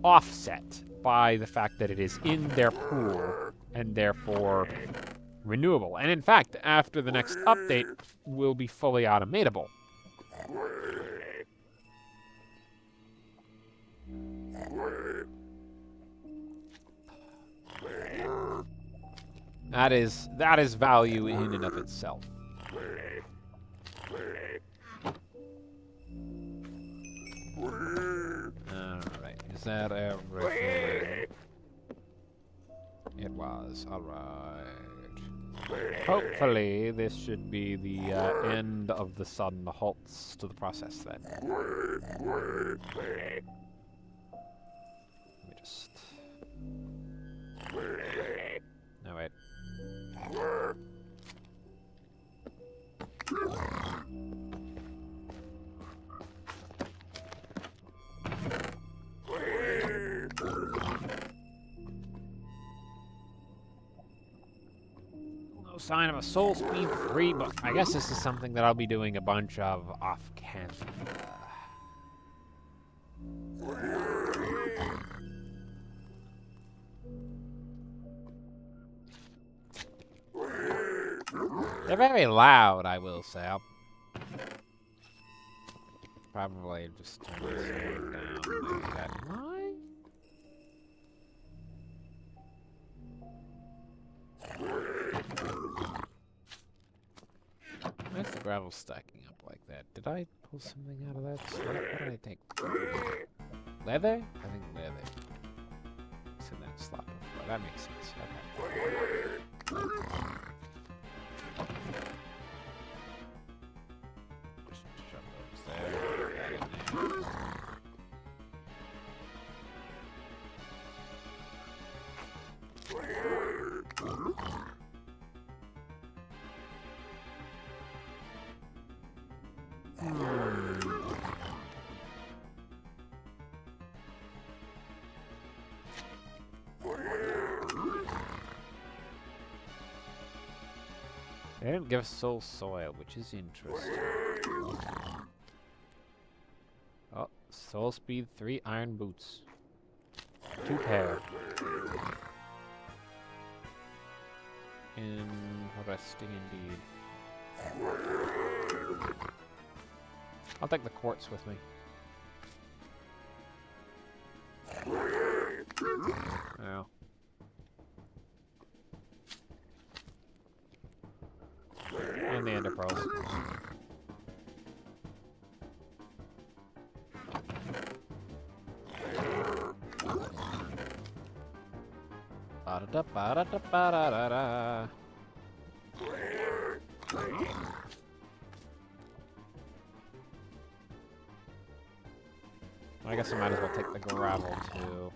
offset by the fact that it is in their pool and therefore renewable. And in fact, after the next update, will be fully automatable. That is value in and of itself. Alright, is that everything? It was, alright. Hopefully, this should be the end of the sudden halts to the process then. Let me just... No, wait. No sign of a soul speed 3, but I guess this is something that I'll be doing a bunch of off-camera. They're very loud, I will say. I'll probably just turn this down like that. Why? Why's the gravel stacking up like that? Did I pull something out of that slot? What did I take? Leather? I think leather. It's in that slot before. That makes sense. Okay. Just shove those there. That in there. They didn't give us soul soil, which is interesting. Oh, soul speed 3 iron boots. 2 pair. And resting indeed. I'll take the quartz with me. Oh. And the ender pearls. Ba-da-da-ba-da-da-ba-da-da-da. I guess I might as well take the gravel too.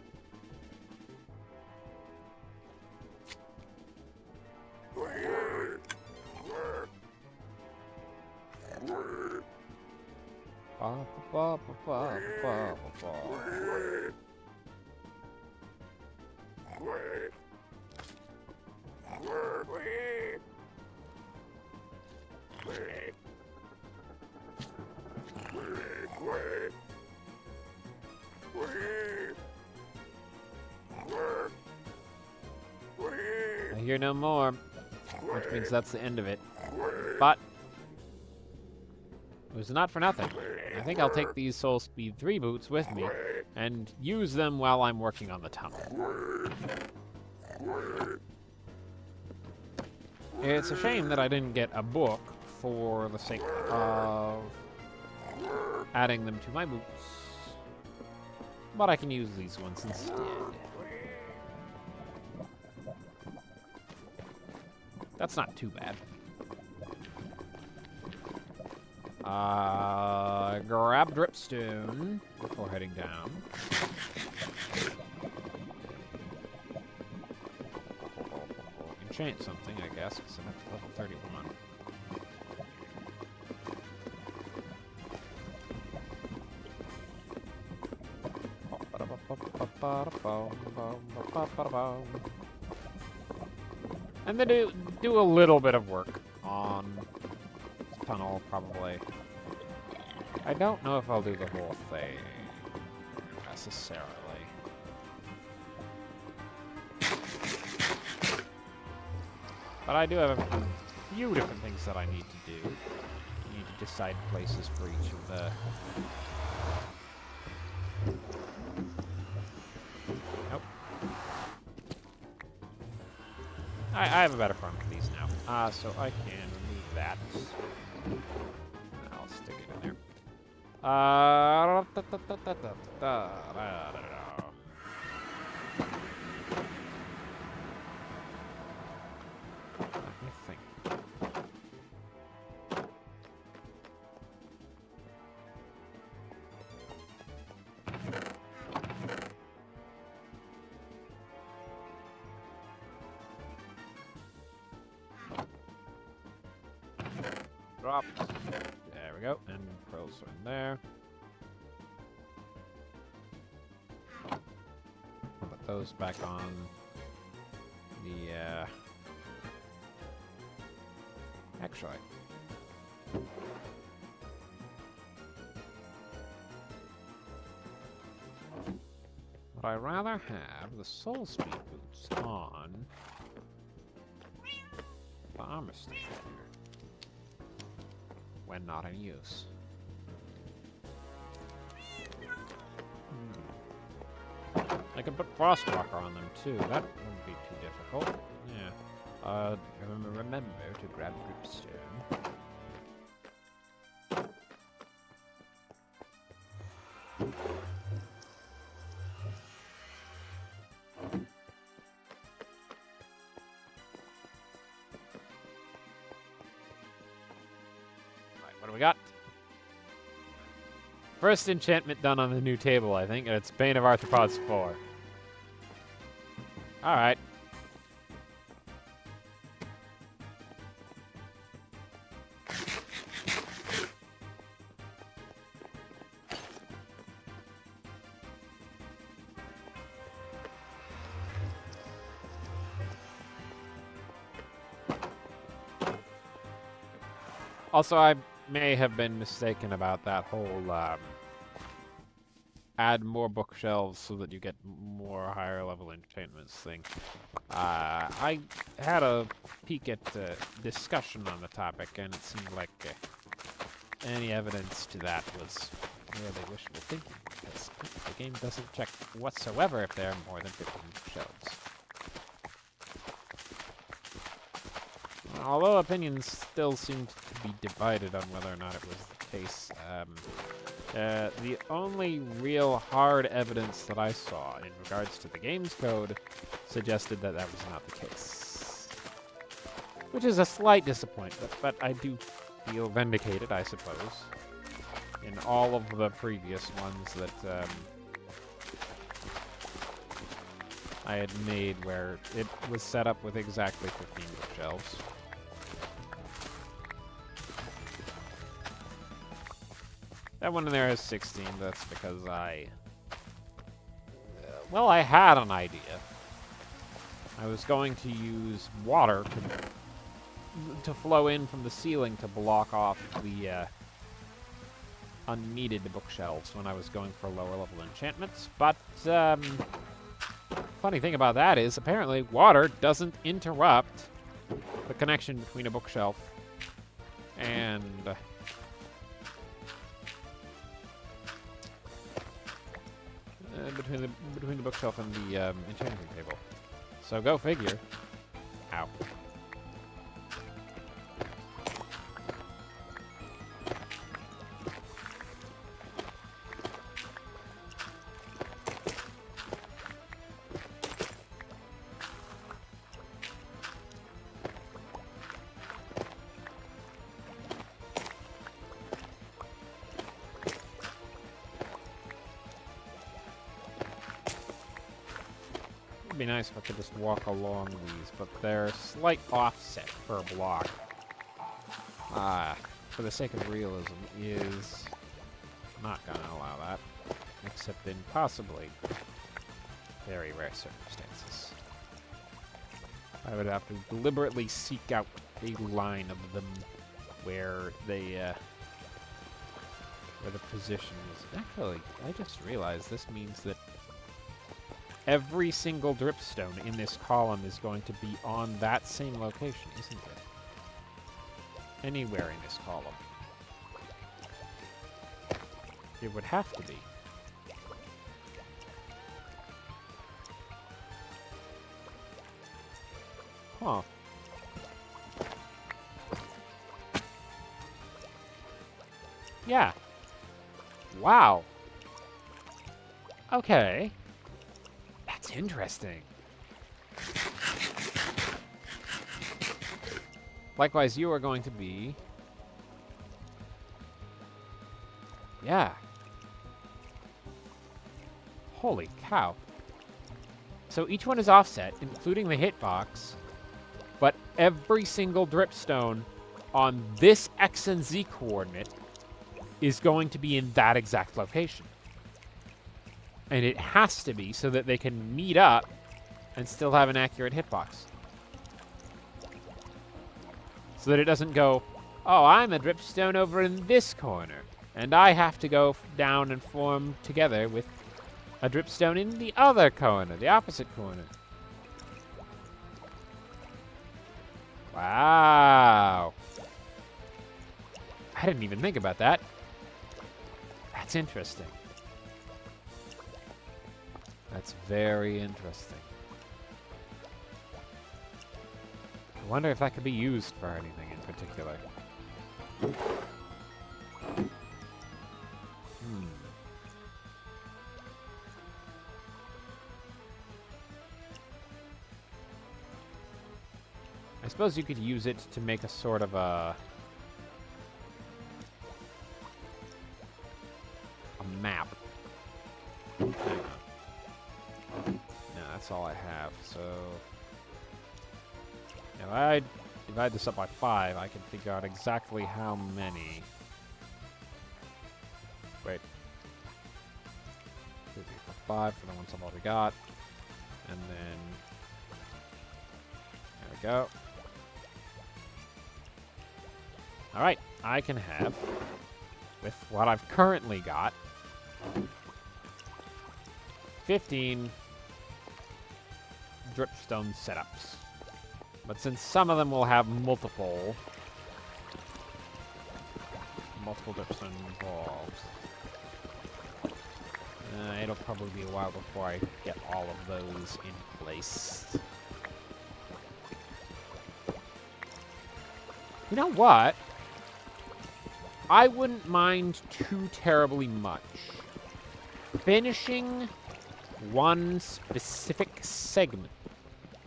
I hear no more, which means that's the end of it. But it was not for nothing. I think I'll take these Soul Speed 3 boots with me and use them while I'm working on the tunnel. It's a shame that I didn't get a book for the sake of adding them to my boots. But I can use these ones instead. That's not too bad. Grab dripstone before heading down. Enchant something, I guess, because I'm at level 31. And then do a little bit of work on this tunnel, probably. I don't know if I'll do the whole thing, necessarily. But I do have a few different things that I need to do. I need to decide places for each of the... Nope. I have a better farm for these now. So I can remove that. I'll stick it in there. Let me think. Drop. There we go. And pearls are in there. I'll put those back on the, actually. Would I rather have the Soul Speed boots on the armor stand? when not in use. I could put Frostwalker on them too. That wouldn't be too difficult. Yeah. Remember to grab Dripstone. What do we got? First enchantment done on the new table, I think, and it's Bane of Arthropods 4. Alright. Also, I may have been mistaken about that whole, add more bookshelves so that you get more higher level enchantments thing. I had a peek at discussion on the topic, and it seemed like any evidence to that was really wishful thinking, because the game doesn't check whatsoever if there are more than 15 bookshelves. Although opinions still seemed to be divided on whether or not it was the case, the only real hard evidence that I saw in regards to the game's code suggested that that was not the case. Which is a slight disappointment, but I do feel vindicated, I suppose, in all of the previous ones that I had made where it was set up with exactly 15 bookshelves. That one in there is 16, that's because well, I had an idea. I was going to use water to flow in from the ceiling to block off the unneeded bookshelves when I was going for lower level enchantments, but funny thing about that is apparently water doesn't interrupt the connection between a bookshelf and between the bookshelf and the enchanting table. So go figure. Ow. It'd be nice if I could just walk along these, but they're slight offset per block. For the sake of realism, is not gonna allow that, except in possibly very rare circumstances. I would have to deliberately seek out a line of them where they, where the position is. Actually, I just realized this means that every single dripstone in this column is going to be on that same location, isn't it? Anywhere in this column. It would have to be. Huh. Yeah. Wow. Okay. That's interesting. Likewise, you are going to be... Yeah. Holy cow. So each one is offset, including the hitbox, but every single dripstone on this X and Z coordinate is going to be in that exact location. And it has to be so that they can meet up and still have an accurate hitbox. So that it doesn't go, oh, I'm a dripstone over in this corner, and I have to go down and form together with a dripstone in the other corner, the opposite corner. Wow. I didn't even think about that. That's interesting. That's very interesting. I wonder if that could be used for anything in particular. I suppose you could use it to make a sort of a map. Hang on. No, that's all I have. So if I divide this up by 5, I can figure out exactly how many. Wait. 2, 3, 4, 5 for the ones I've already got. And then there we go. Alright, I can have, with what I've currently got, 15 dripstone setups. But since some of them will have multiple dripstone involved, it'll probably be a while before I get all of those in place. You know what? I wouldn't mind too terribly much finishing one specific segment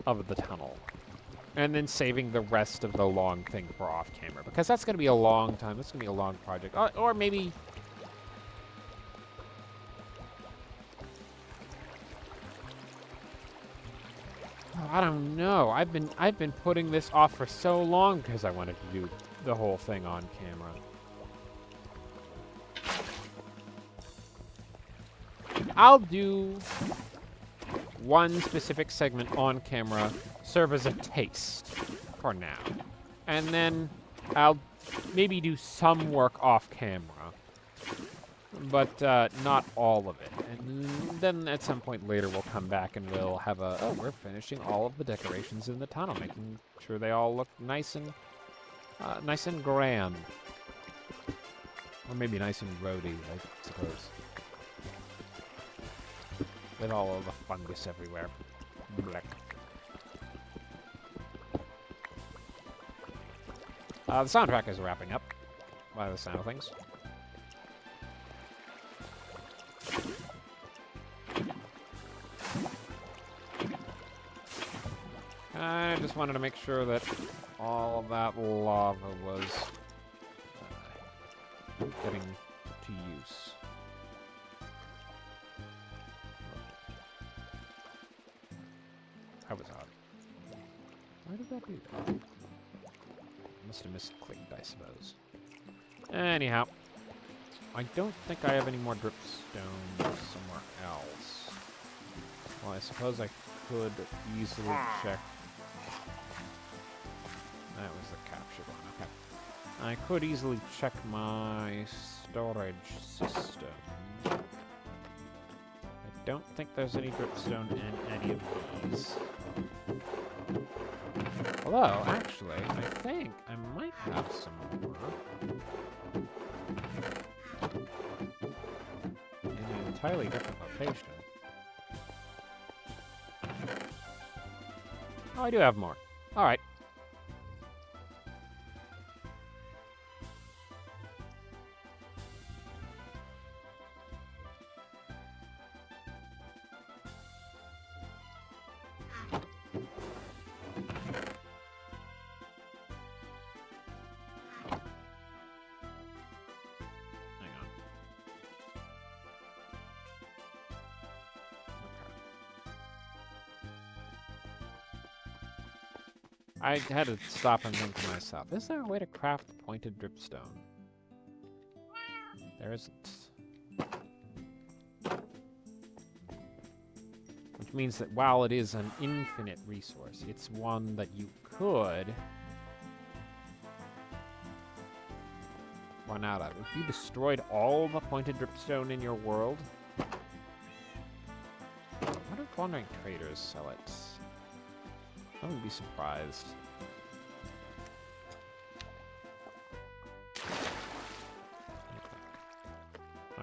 of the tunnel and then saving the rest of the long thing for off-camera, because that's going to be a long time. That's going to be a long project. Or maybe... Oh, I don't know. I've been putting this off for so long because I wanted to do the whole thing on camera. I'll do one specific segment on camera, serve as a taste for now. And then I'll maybe do some work off camera, but not all of it. And then at some point later we'll come back and we'll have a, oh, we're finishing all of the decorations in the tunnel, making sure they all look nice and grand. Or maybe nice and roady, I suppose. With all of the fungus everywhere. Black. The soundtrack is wrapping up, by the sound of things. I just wanted to make sure that all of that lava was getting to use. That was odd. Why did that do that? Must have misclicked, I suppose. Anyhow, I don't think I have any more dripstone somewhere else. Well, I suppose I could easily check. That was the captured one, okay. I could easily check my storage system. I don't think there's any dripstone in any of these. Although, actually, I think I might have some more in an entirely different location. Oh, I do have more. Alright. I had to stop and think to myself, is there a way to craft pointed dripstone? There isn't. Which means that while it is an infinite resource, it's one that you could run out of. If you destroyed all the pointed dripstone in your world, what if wandering traders sell it? I wouldn't be surprised.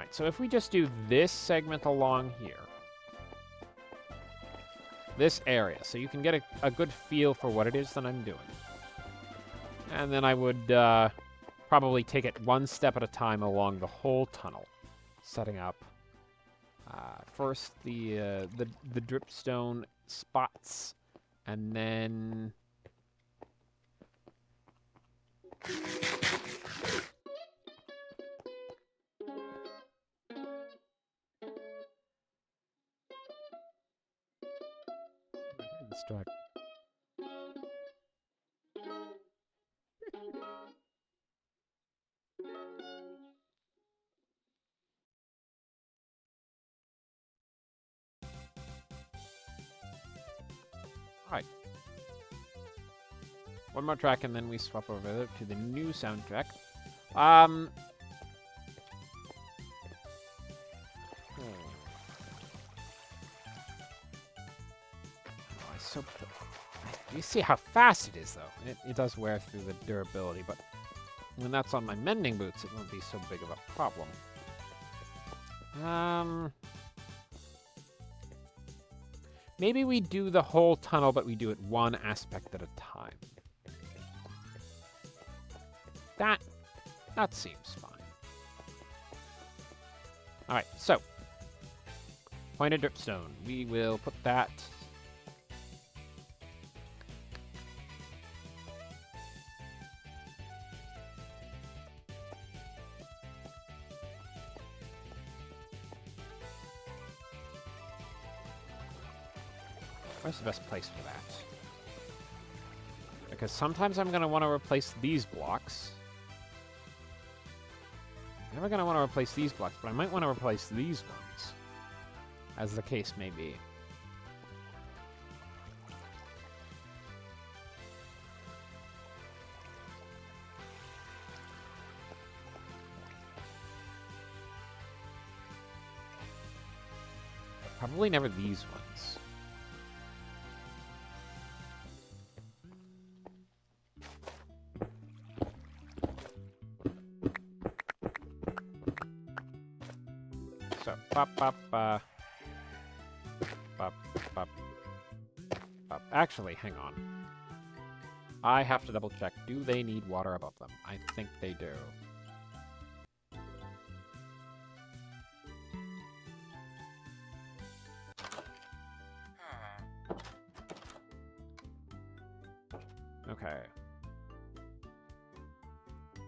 Alright, so if we just do this segment along here, this area, so you can get a good feel for what it is that I'm doing. And then I would probably take it one step at a time along the whole tunnel, setting up first the dripstone spots, and then start. Alright. One more track and then we swap over to the new soundtrack. Oh, it's so... You see how fast it is, though. It does wear through the durability, but when that's on my mending boots, it won't be so big of a problem. Maybe we do the whole tunnel, but we do it one aspect at a time. That seems fine. Alright, so. Pointed dripstone. We will put that... Where's the best place for that? Because sometimes I'm going to want to replace these blocks. I'm never going to want to replace these blocks, but I might want to replace these ones, as the case may be. Probably never these ones. So, pop, pop, pop, pop, pop. Actually, hang on. I have to double check. Do they need water above them? I think they do. Okay.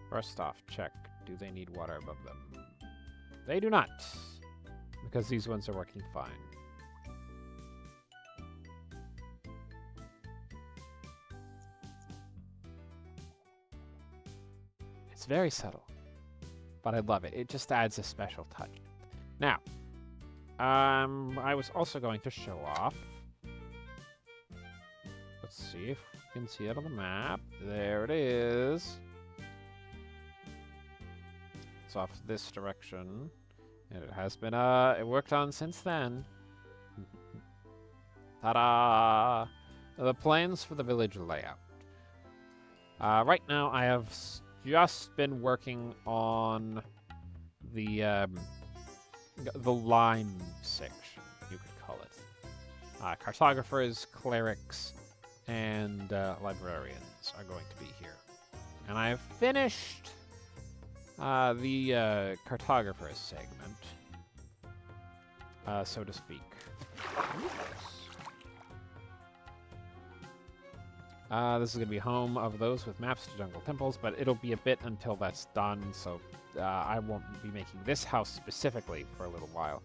First off, check. Do they need water above them? They do not, because these ones are working fine. It's very subtle, but I love it. It just adds a special touch. Now, I was also going to show off. Let's see if you can see it on the map. There it is. It's off this direction. And it has been, it worked on since then. Ta-da! The plans for the village layout. Right now, I have just been working on the lime section, you could call it. Cartographers, clerics, and librarians are going to be here. And I have finished the cartographers segment, so to speak. This is going to be home of those with maps to jungle temples, but it'll be a bit until that's done, so I won't be making this house specifically for a little while.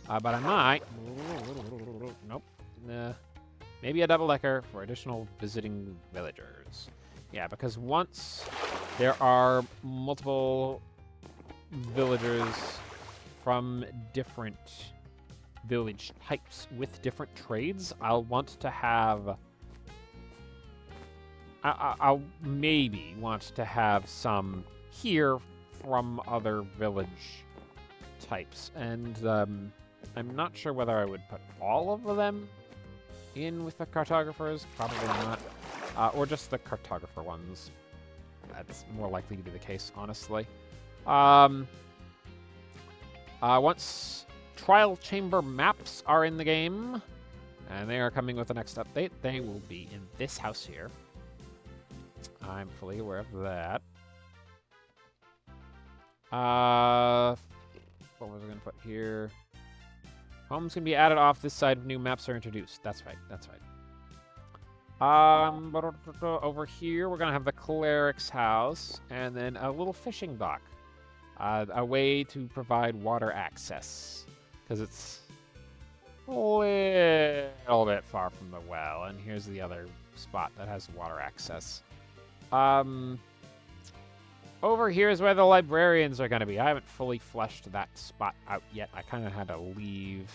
But I might... Nope. Maybe a double-decker for additional visiting villagers. Yeah, because once there are multiple villagers from different village types with different trades, I'll want to have... I'll maybe want to have some here from other village types. And I'm not sure whether I would put all of them in with the cartographers. Probably not. Or just the cartographer ones. That's more likely to be the case, honestly. Once trial chamber maps are in the game, and they are coming with the next update, they will be in this house here. I'm fully aware of that. What was I going to put here? Homes can be added off this side if new maps are introduced. That's right, that's right. Over here, we're going to have the cleric's house, and then a little fishing dock. A way to provide water access, because it's a little bit far from the well, and here's the other spot that has water access. Over here is where the librarians are going to be. I haven't fully fleshed that spot out yet. I kind of had to leave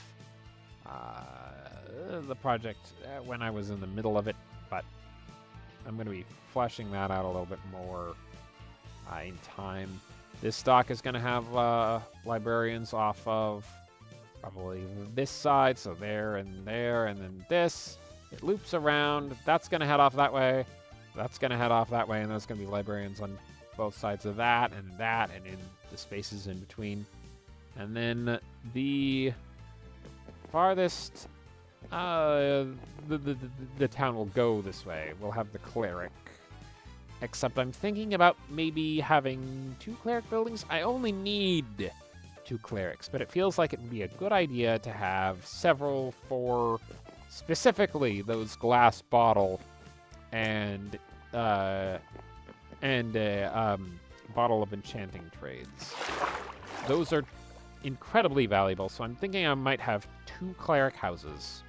the project when I was in the middle of it, but I'm going to be fleshing that out a little bit more in time. This dock is going to have librarians off of probably this side, so there, and then this. It loops around. That's going to head off that way. That's going to head off that way, and there's going to be librarians on both sides of that, and in the spaces in between. And then the farthest, the town will go this way. We'll have the cleric. Except I'm thinking about maybe having 2 cleric buildings. I only need 2 clerics, but it feels like it would be a good idea to have several for specifically those glass bottle and bottle of enchanting trades. Those are incredibly valuable, so I'm thinking I might have 2 cleric houses.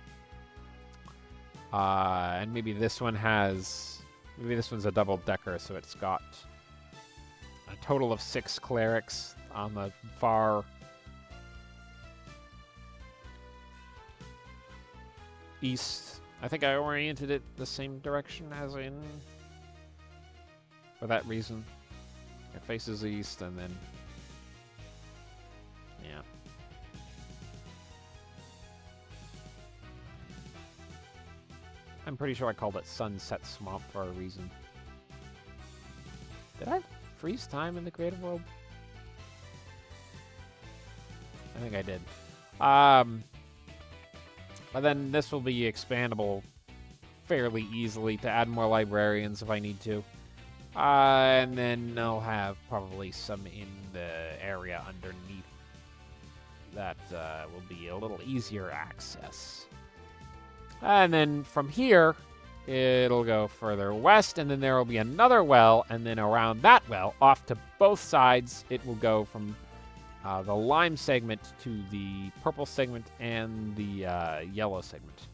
And maybe this one has... Maybe this one's a double-decker, so it's got a total of 6 clerics on the far east. I think I oriented it the same direction as in... For that reason. It faces east, and then... Yeah. I'm pretty sure I called it Sunset Swamp for a reason. Did I freeze time in the creative world? I think I did. But then this will be expandable fairly easily to add more librarians if I need to. And then I'll have probably some in the area underneath that will be a little easier access. And then from here, it'll go further west, and then there will be another well, and then around that well, off to both sides, it will go from the lime segment to the purple segment and the yellow segment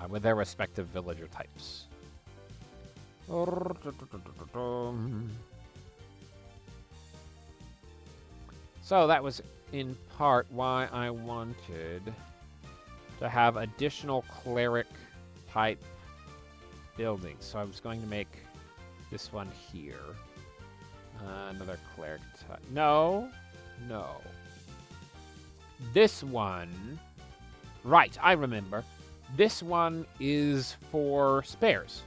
with their respective villager types. So that was in part why I wanted to have additional cleric type buildings. So I was going to make this one here. Another cleric type. No. This one. Right, I remember. This one is for spares.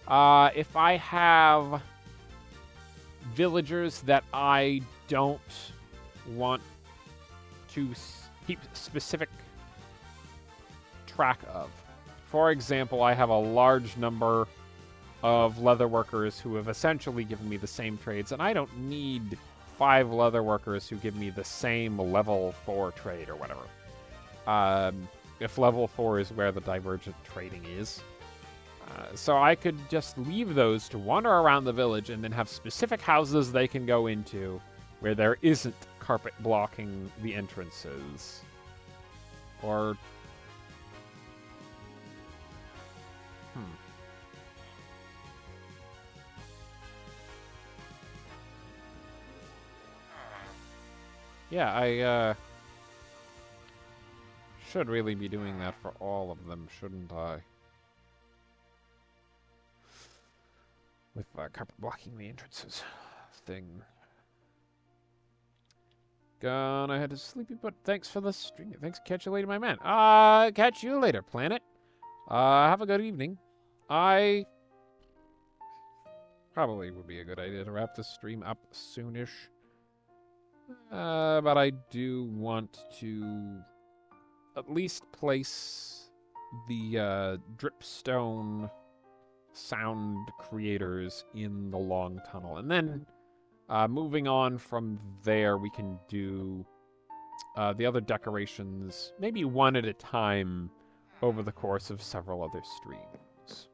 If I have villagers that I don't want to keep specific track of. For example, I have a large number of leather workers who have essentially given me the same trades, and I don't need 5 leather workers who give me the same level 4 trade or whatever. If level 4 is where the divergent trading is. So I could just leave those to wander around the village and then have specific houses they can go into where there isn't carpet blocking the entrances. Or... Yeah, I should really be doing that for all of them, shouldn't I? With carpet blocking the entrances thing. Gonna head to sleepy, but thanks for the stream. Thanks, catch you later, my man. Catch you later, planet. Have a good evening. I probably would be a good idea to wrap this stream up soonish. But I do want to at least place the dripstone sound creators in the long tunnel. And then moving on from there, we can do the other decorations, maybe one at a time over the course of several other streams.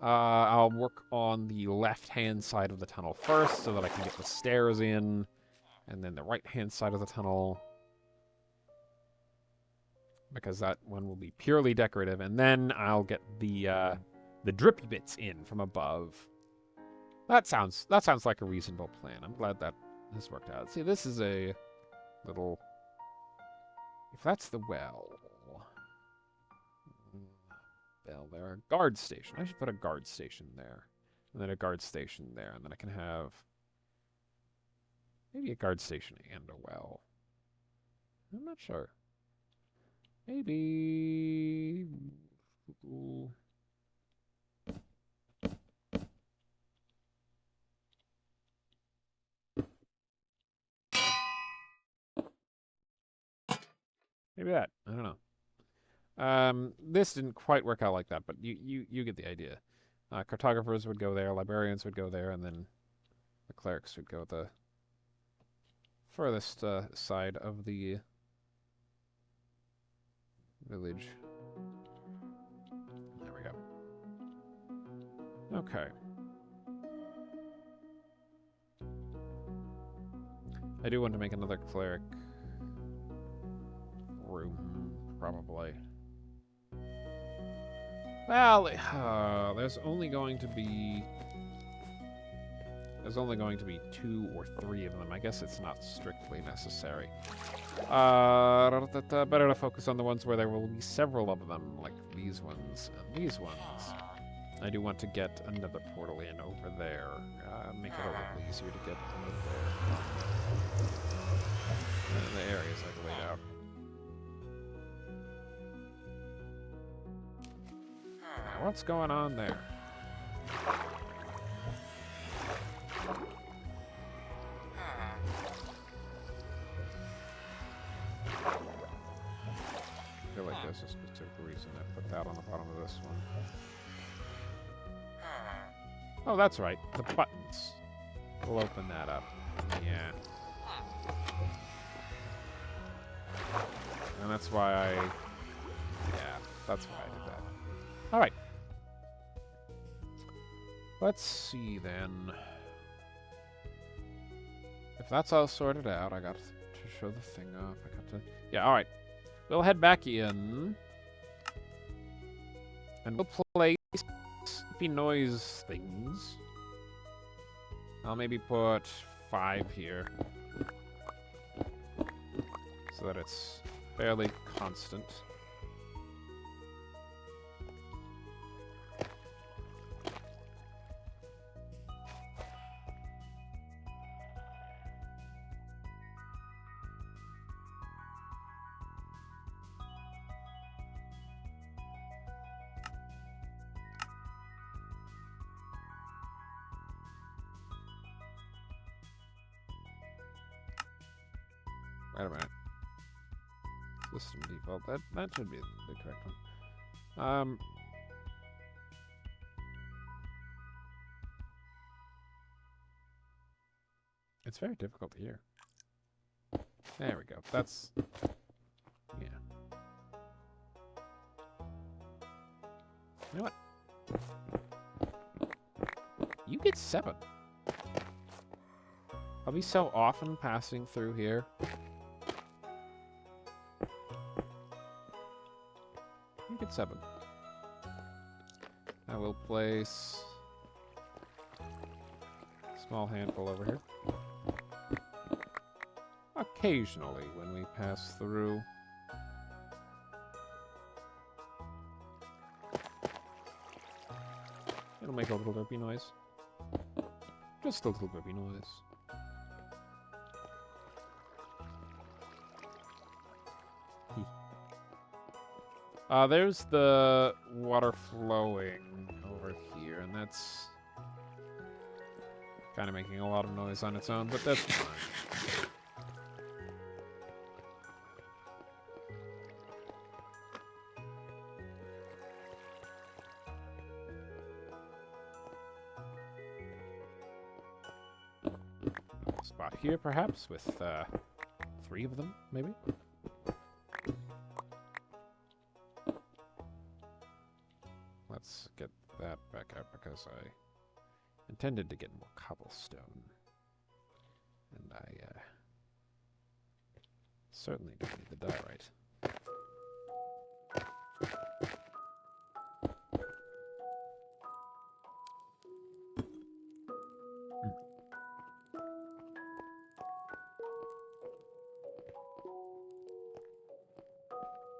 I'll work on the left-hand side of the tunnel first so that I can get the stairs in, and then the right-hand side of the tunnel, because that one will be purely decorative, and then I'll get the drippy bits in from above. That sounds like a reasonable plan. I'm glad that has worked out. See, this is a little... If that's the well... there, a guard station. I should put a guard station there. And then a guard station there. And then I can have... maybe a guard station and a well. I'm not sure. Maybe... Ooh. Maybe that. I don't know. This didn't quite work out like that, but you get the idea. Cartographers would go there, librarians would go there, and then the clerics would go the furthest side of the village. There we go. Okay. I do want to make another cleric room, probably. Well, there's only going to be 2 or 3 of them. I guess it's not strictly necessary. Better to focus on the ones where there will be several of them, like these ones and these ones. I do want to get another portal in over there. Make it a little easier to get over there. And the areas I've laid out. What's going on there? I feel like there's a specific reason I put that on the bottom of this one. Oh, that's right. The buttons. We'll open that up. Yeah. And that's why I... yeah, that's why I did that. Alright. Let's see, then. If that's all sorted out, I got to show the thing up. I got to... yeah, alright. We'll head back in. And we'll place sleepy noise things. I'll maybe put 5 here. So that it's fairly constant. Wait a minute. System default. That should be the correct one. It's very difficult to hear. There we go. That's... yeah. You know what? You get 7. I'll be so often passing through here. You get 7. I will place a small handful over here. Occasionally when we pass through. It'll make a little derpy noise. Just a little derpy noise. There's the water flowing over here, and that's kind of making a lot of noise on its own, but that's fine. Spot here, perhaps, with 3 of them, maybe? Let's get that back out because I intended to get more cobblestone. And I certainly don't need the diorite.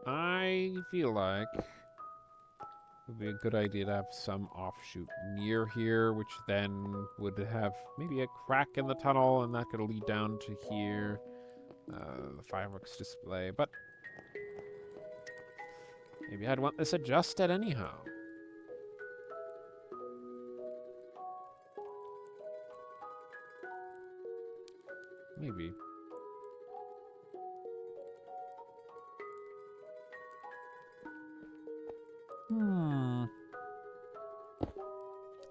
I feel like it would be a good idea to have some offshoot near here, which then would have maybe a crack in the tunnel, and that could lead down to here. The fireworks display, but maybe I'd want this adjusted anyhow. Maybe.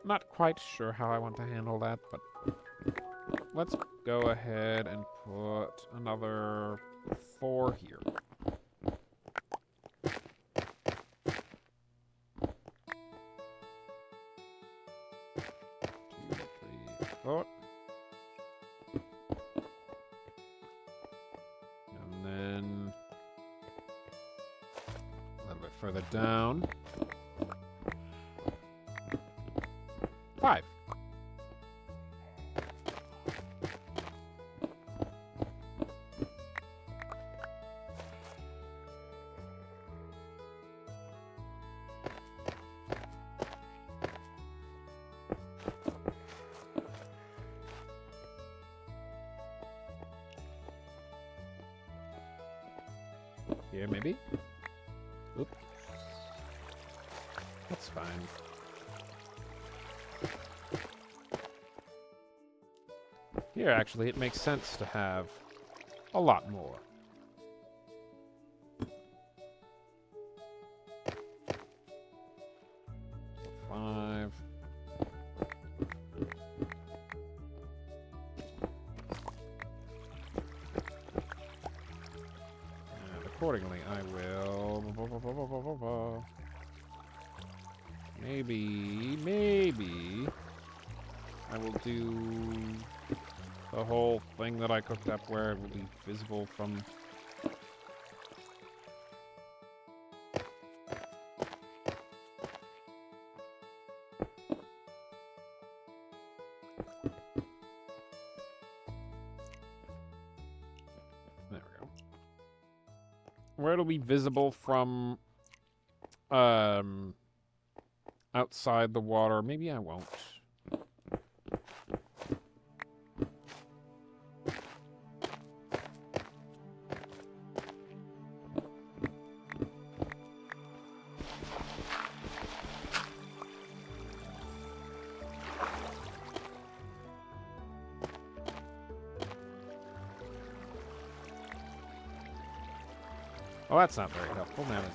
Not quite sure how I want to handle that, but let's go ahead and put another 4 here. 2, 3, 4. And then a little bit further down. 5. Here, maybe? Oop. That's fine. Here, actually, it makes sense to have a lot more. Five. And accordingly, I will... Maybe... I will do the whole thing that I cooked up where it will be visible from... There we go. Where it'll be visible from outside the water. Maybe I won't. Oh, that's not very helpful, now is it?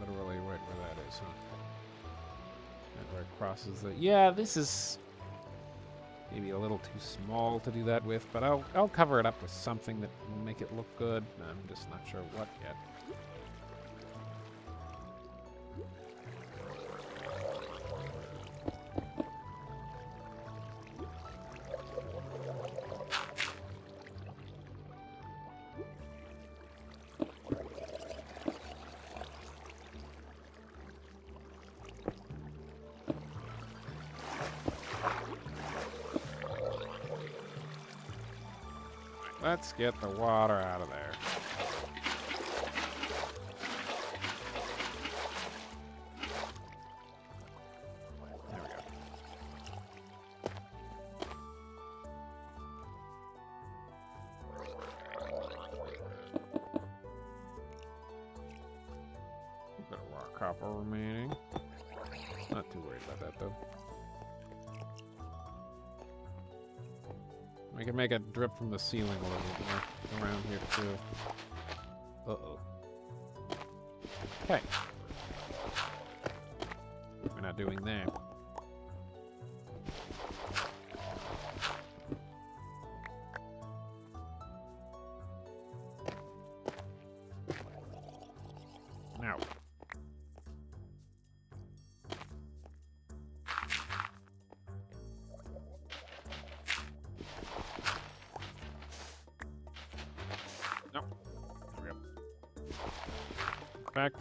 Literally right where that is, huh? Right where it crosses the... Yeah, this is maybe a little too small to do that with, but I'll cover it up with something that will make it look good. I'm just not sure what yet. Let's get the water out of there. There we go. copper remaining. Not too worried about that, though. We can make it drip from the ceiling a little bit more around here, too. Uh-oh. Okay. We're not doing that. Now. No. There we go. Back.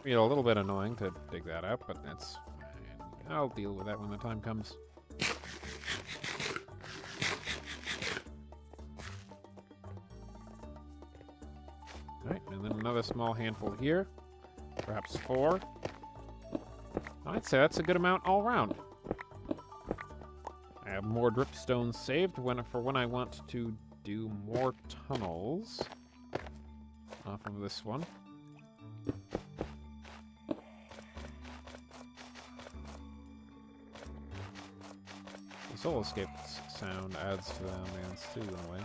Be a little bit annoying to dig that out, but that's fine. I'll deal with that when the time comes. Alright, and then another small handful here. Perhaps 4. I'd say that's a good amount all around. I have more dripstones saved for when I want to do more tunnels off of this one. The Soul Escape sound adds to the ambience too, in a way.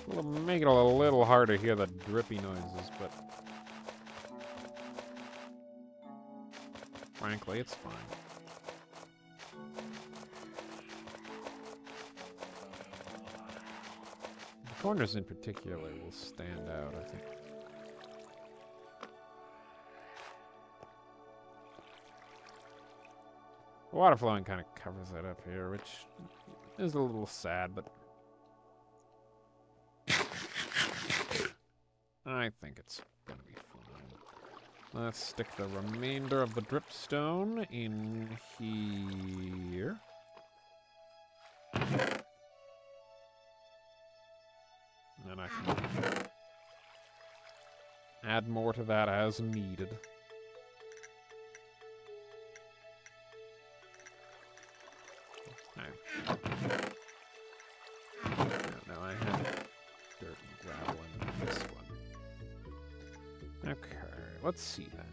It'll make it a little hard to hear the drippy noises, but frankly, it's fine. The corners in particular will stand out, I think. The water flowing kind of covers that up here, which is a little sad, but I think it's gonna be fine. Let's stick the remainder of the dripstone in here. And I can add more to that as needed. No, I have dirt and gravel in this one. Okay, let's see then.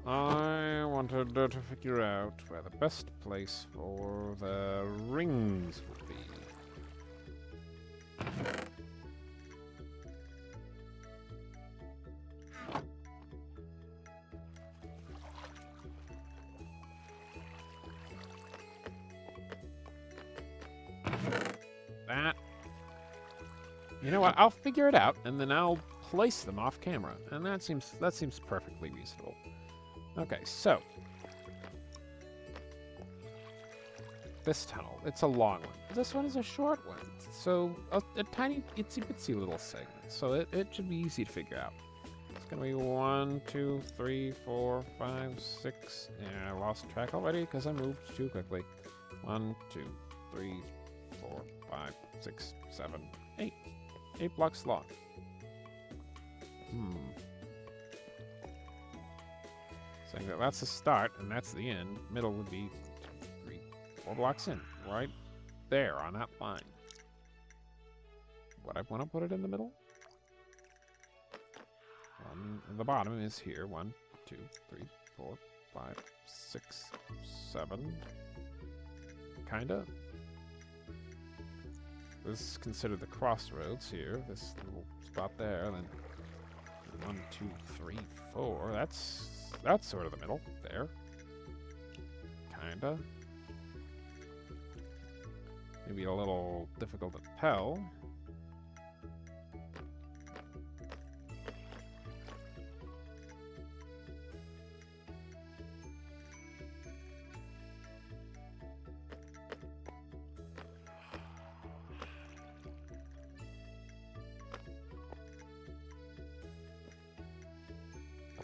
I wanted to figure out where the best place for the rings would be. That. You know what? I'll figure it out, and then I'll place them off camera, and that seems perfectly reasonable. Okay, so this tunnel, it's a long one. This one is a short one, so a tiny itsy bitsy little segment. So it should be easy to figure out. It's gonna be 1, 2, 3, 4, 5, 6. And I lost track already because I moved too quickly. 1, 2, 3, 4, 5, 6, 7, 8. 8 blocks long. Saying that that's the start and that's the end. Middle would be 2, 3, 4 blocks in. Right there on that line. Would I want to put it in the middle? The bottom is here. 1, 2, 3, 4, 5, 6, 7. Kinda. This is considered the crossroads here. This little spot there. Then 1, 2, 3, 4. That's sort of the middle there. Kinda. Maybe a little difficult to tell.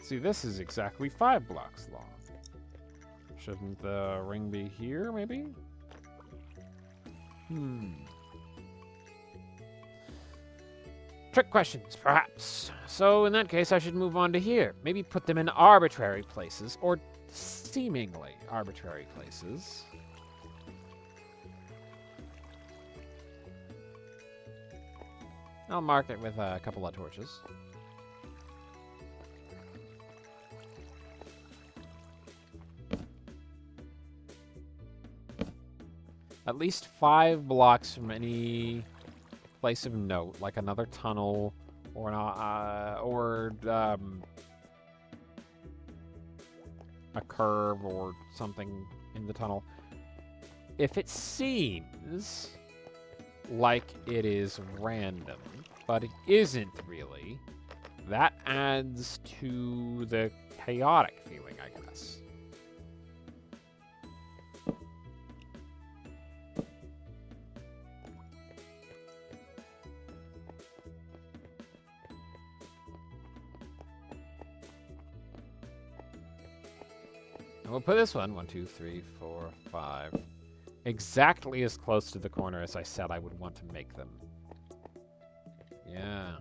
See, this is exactly 5 blocks long. Shouldn't the ring be here, maybe? Trick questions, perhaps. So in that case, I should move on to here. Maybe put them in arbitrary places, or seemingly arbitrary places. I'll mark it with a couple of torches. At least 5 blocks from any place of note, like another tunnel or a curve or something in the tunnel. If it seems like it is random, but it isn't really, that adds to the chaotic feeling, I guess. And we'll put this one, 1, 2, 3, 4, 5, exactly as close to the corner as I said I would want to make them. Yeah.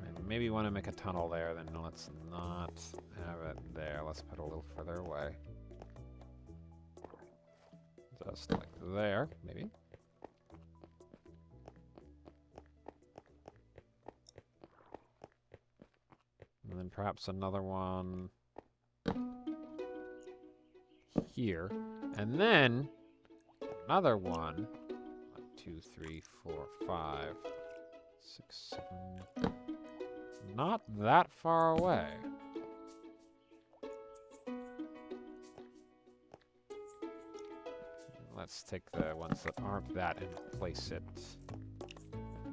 I maybe want to make a tunnel there, then let's not have it there. Let's put it a little further away. Just like there, maybe. And then perhaps another one here. And then another one. 1, 2, 3, 4, 5, 6, 7. Not that far away. Let's take the ones that aren't that and place it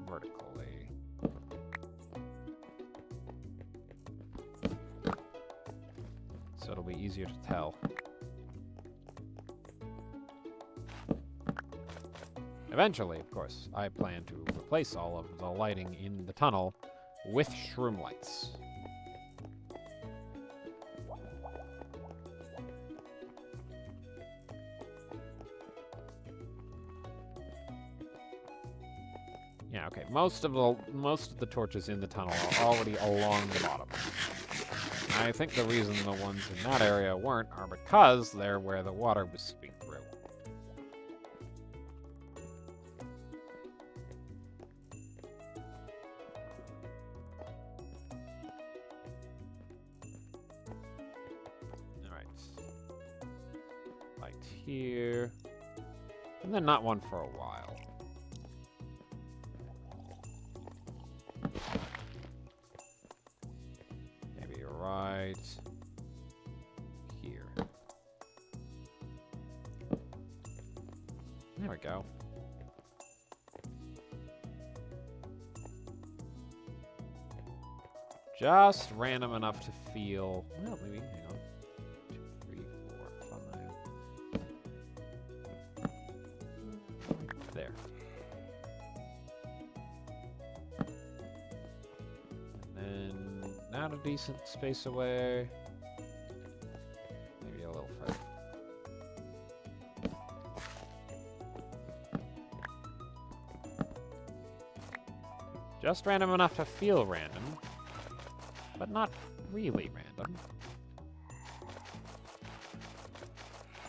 vertically. So it'll be easier to tell. Eventually, of course, I plan to replace all of the lighting in the tunnel with shroom lights. Yeah, okay. Most of the torches in the tunnel are already along the bottom. I think the reason the ones in that area weren't are because they're where the water was seeping through. Alright. Light here. And then not one for a while. Right here. There we go. Just random enough to feel. Well, maybe, hang on. 2, 3, 4, 5. There. Not a decent space away. Maybe a little further. Just random enough to feel random, but not really random.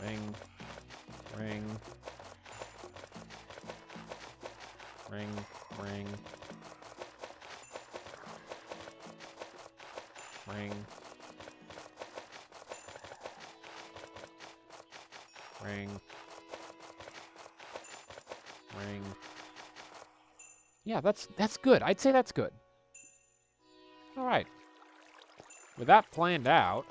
Ring, ring, ring, ring. Ring. Ring. Ring. Yeah, that's good. I'd say that's good. All right. With that planned out,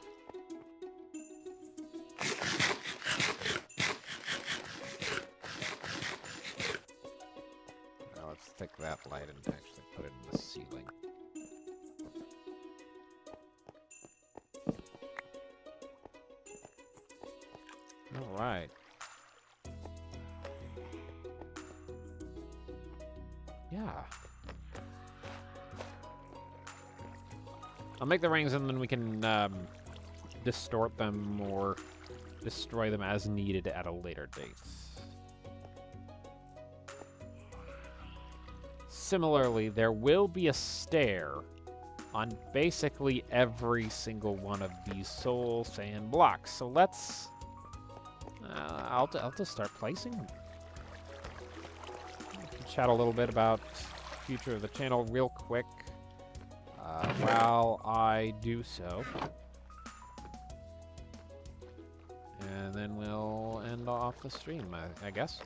now let's take that light and actually put it in the ceiling. All right. Yeah. I'll make the rings and then we can distort them or destroy them as needed at a later date. Similarly, there will be a stair on basically every single one of these soul sand blocks. So let's... I'll just start placing them. Chat a little bit about future of the channel real quick while I do so. And then we'll end off the stream, I guess.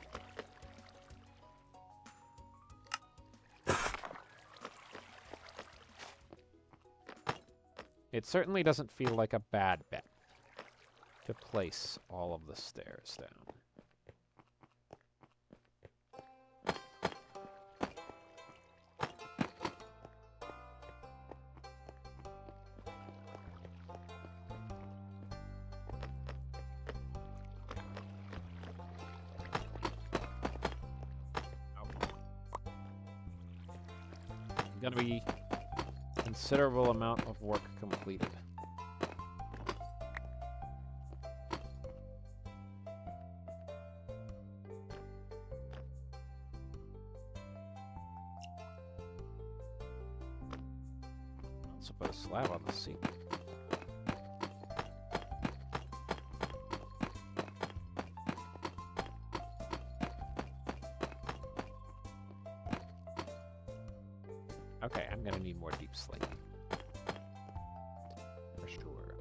It certainly doesn't feel like a bad bet to place all of the stairs down. Gonna be considerable amount of work completed. Also put a slab on the seat. Okay, I'm gonna need more deep slate. For sure.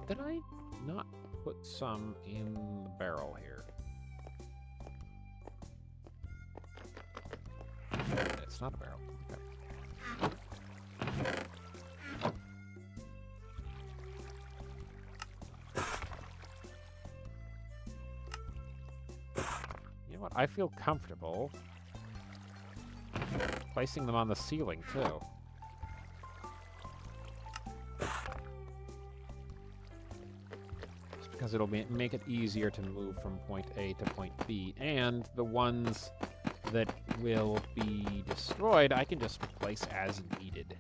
Did I not put some in the barrel here? It's not a barrel. Okay. You know what? I feel comfortable placing them on the ceiling, too. Just because it'll make it easier to move from point A to point B, and the ones that will be destroyed, I can just replace as needed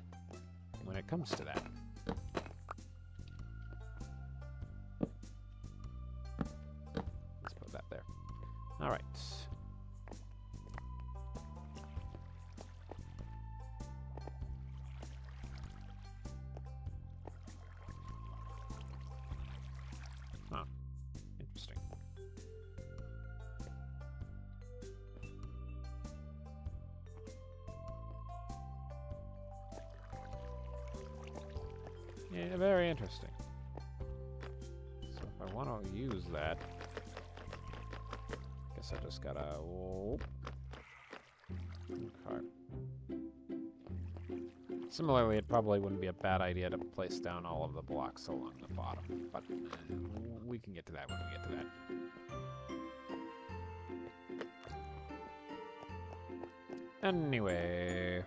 when it comes to that. Let's put that there. All right. Yeah, very interesting. So if I want to use that, I guess I just gotta... Whoop. Okay. Similarly, it probably wouldn't be a bad idea to place down all of the blocks along the bottom, but we can get to that when we get to that. Anyway...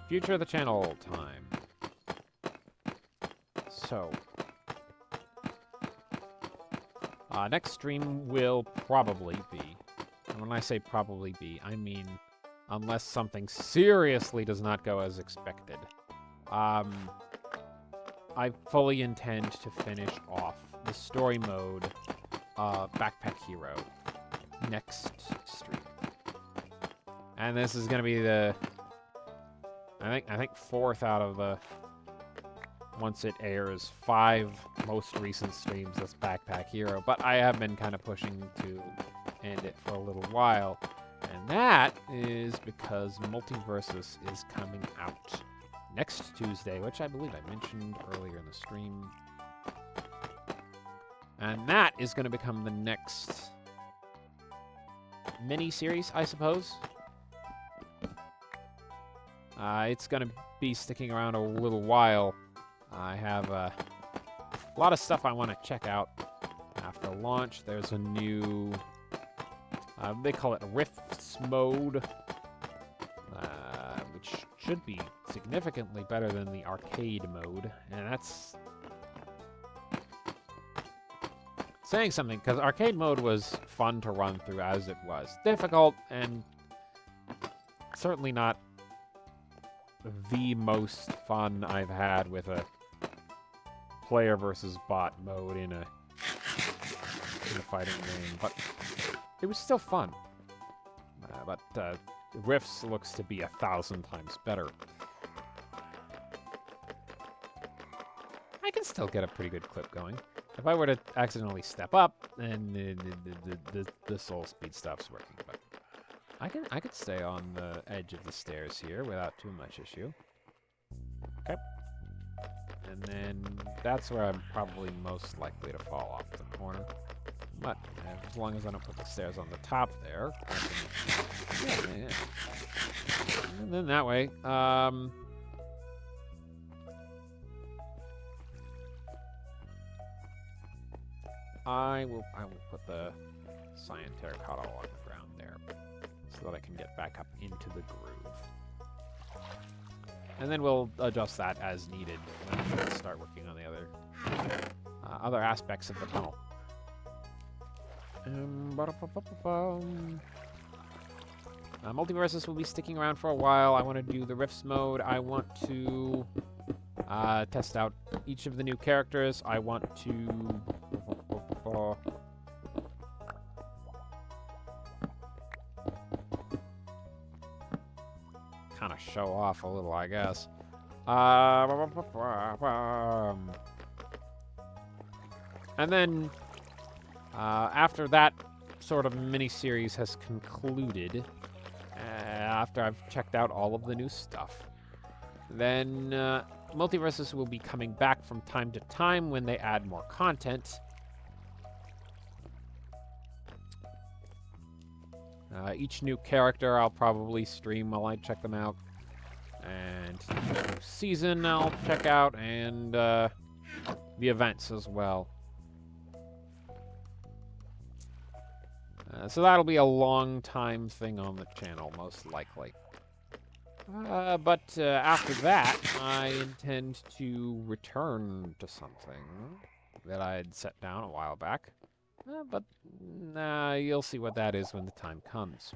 Future of the channel time. So, next stream will probably be, and when I say probably be, I mean unless something seriously does not go as expected. I fully intend to finish off the story mode Backpack Hero next stream. And this is going to be the I think fourth out of the, once it airs, 5 most recent streams as Backpack Hero, but I have been kind of pushing to end it for a little while, and that is because Multiversus is coming out next Tuesday, which I believe I mentioned earlier in the stream, and that is going to become the next mini-series, I suppose. It's going to be sticking around a little while. I have a lot of stuff I want to check out after launch. There's a new, they call it Rifts mode, which should be significantly better than the arcade mode. And that's saying something, because arcade mode was fun to run through as it was. Difficult and certainly not the most fun I've had with a player versus bot mode in a fighting game, but it was still fun. But Rifts looks to be 1,000 times better. I can still get a pretty good clip going. If I were to accidentally step up, then the soul speed stops working. But I could stay on the edge of the stairs here without too much issue. Okay. And then that's where I'm probably most likely to fall off the corner. But as long as I don't put the stairs on the top there, I can... yeah. And then that way, I will put the cyan terracotta on the ground there, so that I can get back up into the groove. And then we'll adjust that as needed when we start working on the other aspects of the tunnel. Multiversus will be sticking around for a while. I want to do the Rifts mode. I want to test out each of the new characters. I want to... kind of show off a little, I guess. And then, after that sort of mini-series has concluded, after I've checked out all of the new stuff, then Multiversus will be coming back from time to time when they add more content. Each new character I'll probably stream while I check them out. And each new season I'll check out, and the events as well. So that'll be a long time thing on the channel, most likely. But after that, I intend to return to something that I had set down a while back. But you'll see what that is when the time comes.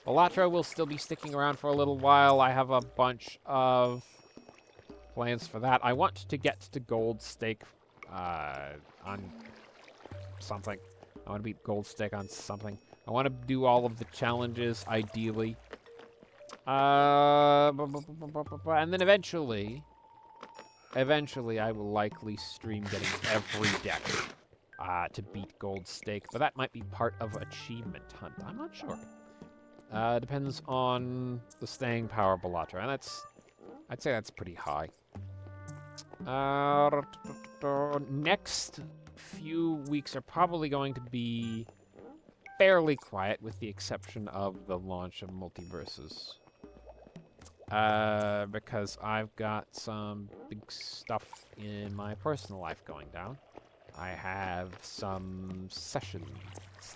Balatro will still be sticking around for a little while. I have a bunch of plans for that. I want to get to Gold Stake on something. I want to beat Gold Stake on something. I want to do all of the challenges, ideally. And then eventually I will likely stream getting every deck to beat Gold Stake, but that might be part of Achievement Hunt. I'm not sure. Depends on the staying power of Balatro, and I'd say that's pretty high. Next few weeks are probably going to be fairly quiet, with the exception of the launch of Multiversus. Because I've got some big stuff in my personal life going down. I have some sessions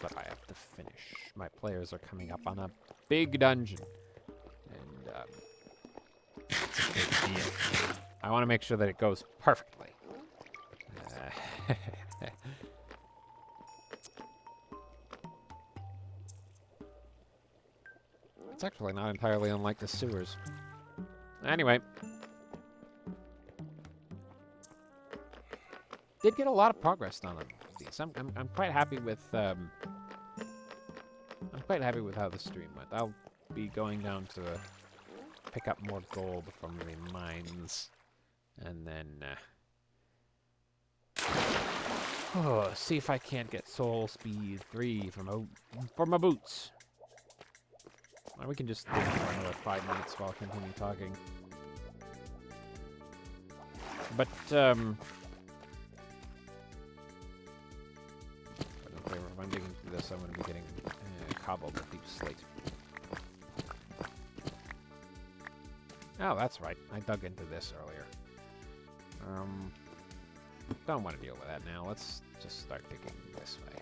that I have to finish. My players are coming up on a big dungeon, and it's a big deal. I want to make sure that it goes perfectly. It's actually not entirely unlike the sewers. Anyway. Did get a lot of progress done on these. I'm quite happy with I'm quite happy with how the stream went. I'll be going down to pick up more gold from the mines, and then see if I can't get Soul Speed 3 for my boots. Or we can just do it for another 5 minutes while I continue talking. But if I'm digging through this, I'm going to be getting cobbled with deep slate. Oh, that's right. I dug into this earlier. Don't want to deal with that now. Let's just start digging this way.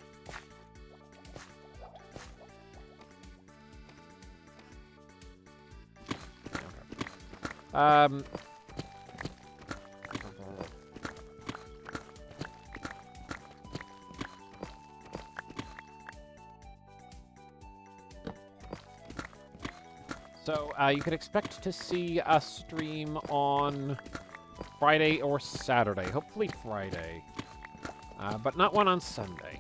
Okay. So you could expect to see a stream on Friday or Saturday. Hopefully Friday. But not one on Sunday.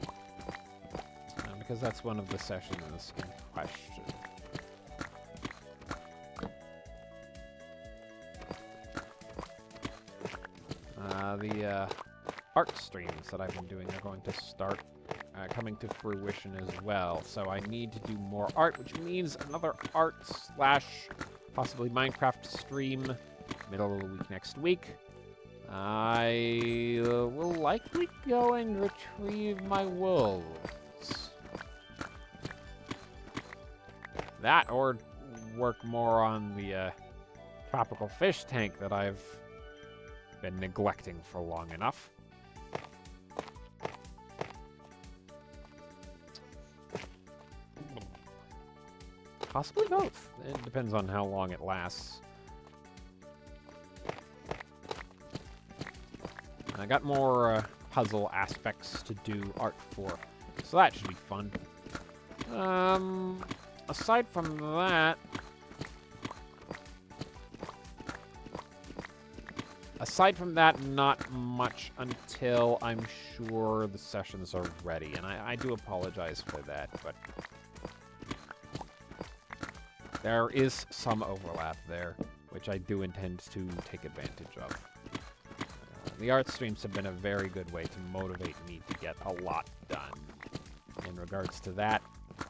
Because that's one of the sessions in question. The art streams that I've been doing are going to start coming to fruition as well. So I need to do more art, which means another art / possibly Minecraft stream middle of the week next week. I will likely go and retrieve my wolves. That or work more on the tropical fish tank that I've been neglecting for long enough. Possibly both. It depends on how long it lasts. I got more puzzle aspects to do art for, so that should be fun. Aside from that... not much until I'm sure the sessions are ready, and I do apologize for that, but there is some overlap there, which I do intend to take advantage of. The art streams have been a very good way to motivate me to get a lot done in regards to that,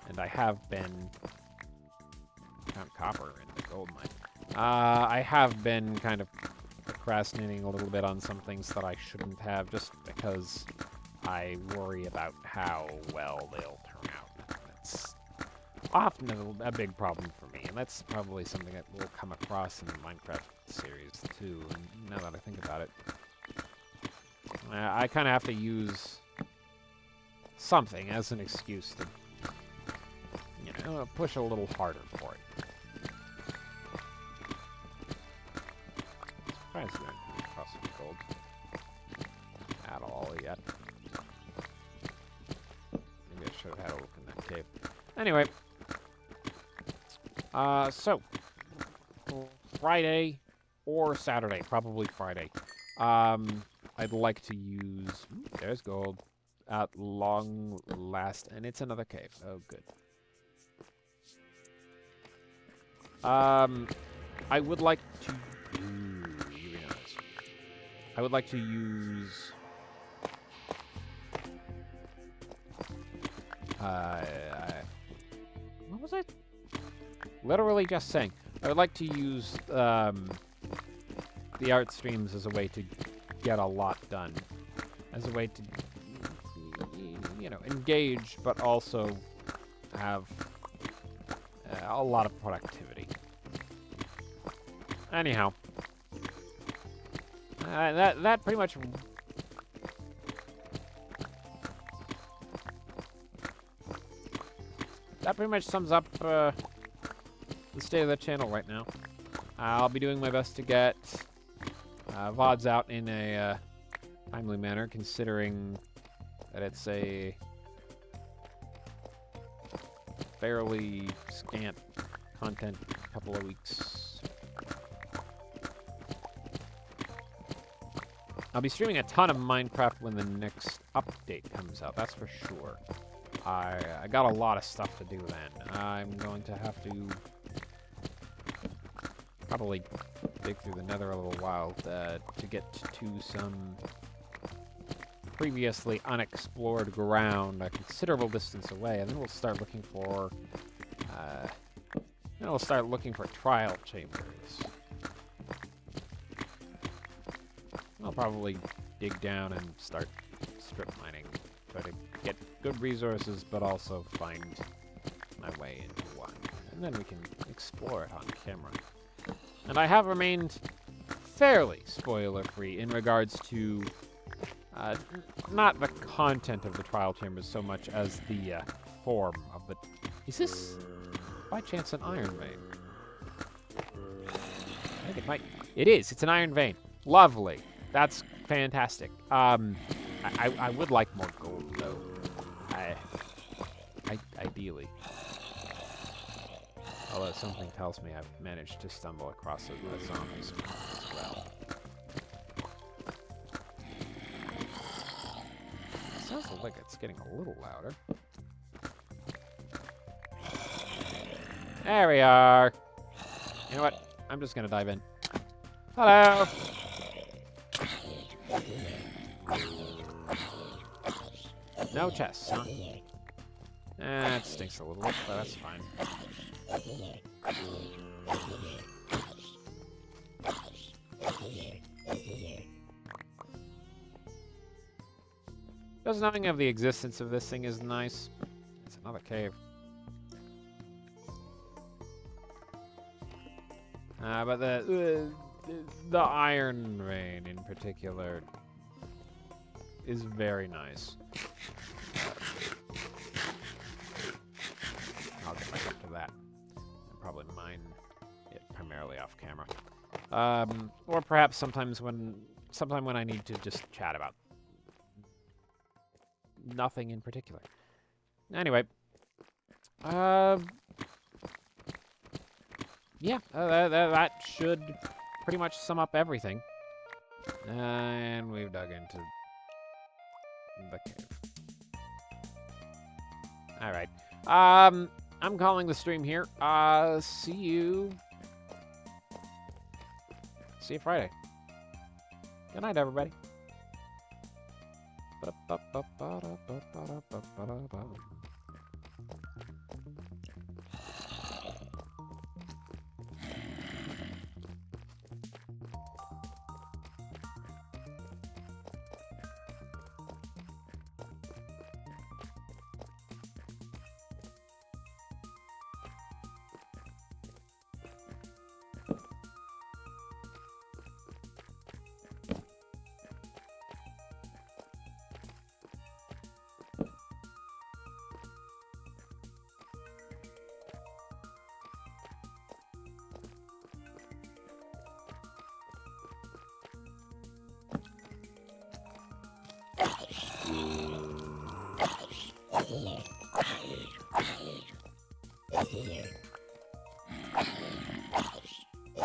and I have been... found copper in the gold mine. I have been kind of procrastinating a little bit on some things that I shouldn't have, just because I worry about how well they'll turn out. That's often a big problem for me, and that's probably something that we'll come across in the Minecraft series too, and now that I think about it. I kind of have to use something as an excuse to, you know, push a little harder for it. I'm surprised we haven't come across some gold at all yet. Maybe I should have had a look in that cave. Anyway, so Friday or Saturday, probably Friday. I'd like to use... there's gold at long last, and it's another cave. Oh, good. I would like to... I would like to use... what was I literally just saying? I would like to use the art streams as a way to get a lot done. As a way to, you know, engage, but also have a lot of productivity. Anyhow. That pretty much... that pretty much sums up the state of the channel right now. I'll be doing my best to get VODs out in a timely manner, considering that it's a fairly scant content couple of weeks. I'll be streaming a ton of Minecraft when the next update comes out, that's for sure. I got a lot of stuff to do then. I'm going to have to probably dig through the nether a little while to get to some previously unexplored ground a considerable distance away, and then we'll start looking for trial chambers. I'll probably dig down and start strip mining, try to get good resources, but also find my way into one, and then we can explore it on camera. And I have remained fairly spoiler-free in regards to not the content of the trial chambers so much as the form of the... Is this, by chance, an iron vein? I think it might... It is! It's an iron vein. Lovely. That's fantastic. I would like more gold, though. Ideally. Although something tells me I've managed to stumble across a zombie spawn as well. Sounds like it's getting a little louder. There we are. You know what? I'm just gonna dive in. Hello. No chests, huh? It stinks a little bit, but that's fine. Just knowing of the existence of this thing is nice. It's another cave. But the Iron Vein in particular is very nice. I'll get back up to that. I'll probably mine it primarily off camera. Or perhaps sometime when I need to just chat about nothing in particular. Anyway. Yeah, that should pretty much sum up everything. And we've dug into the cave. Alright. I'm calling the stream here. See you Friday. Good night, everybody.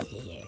Here.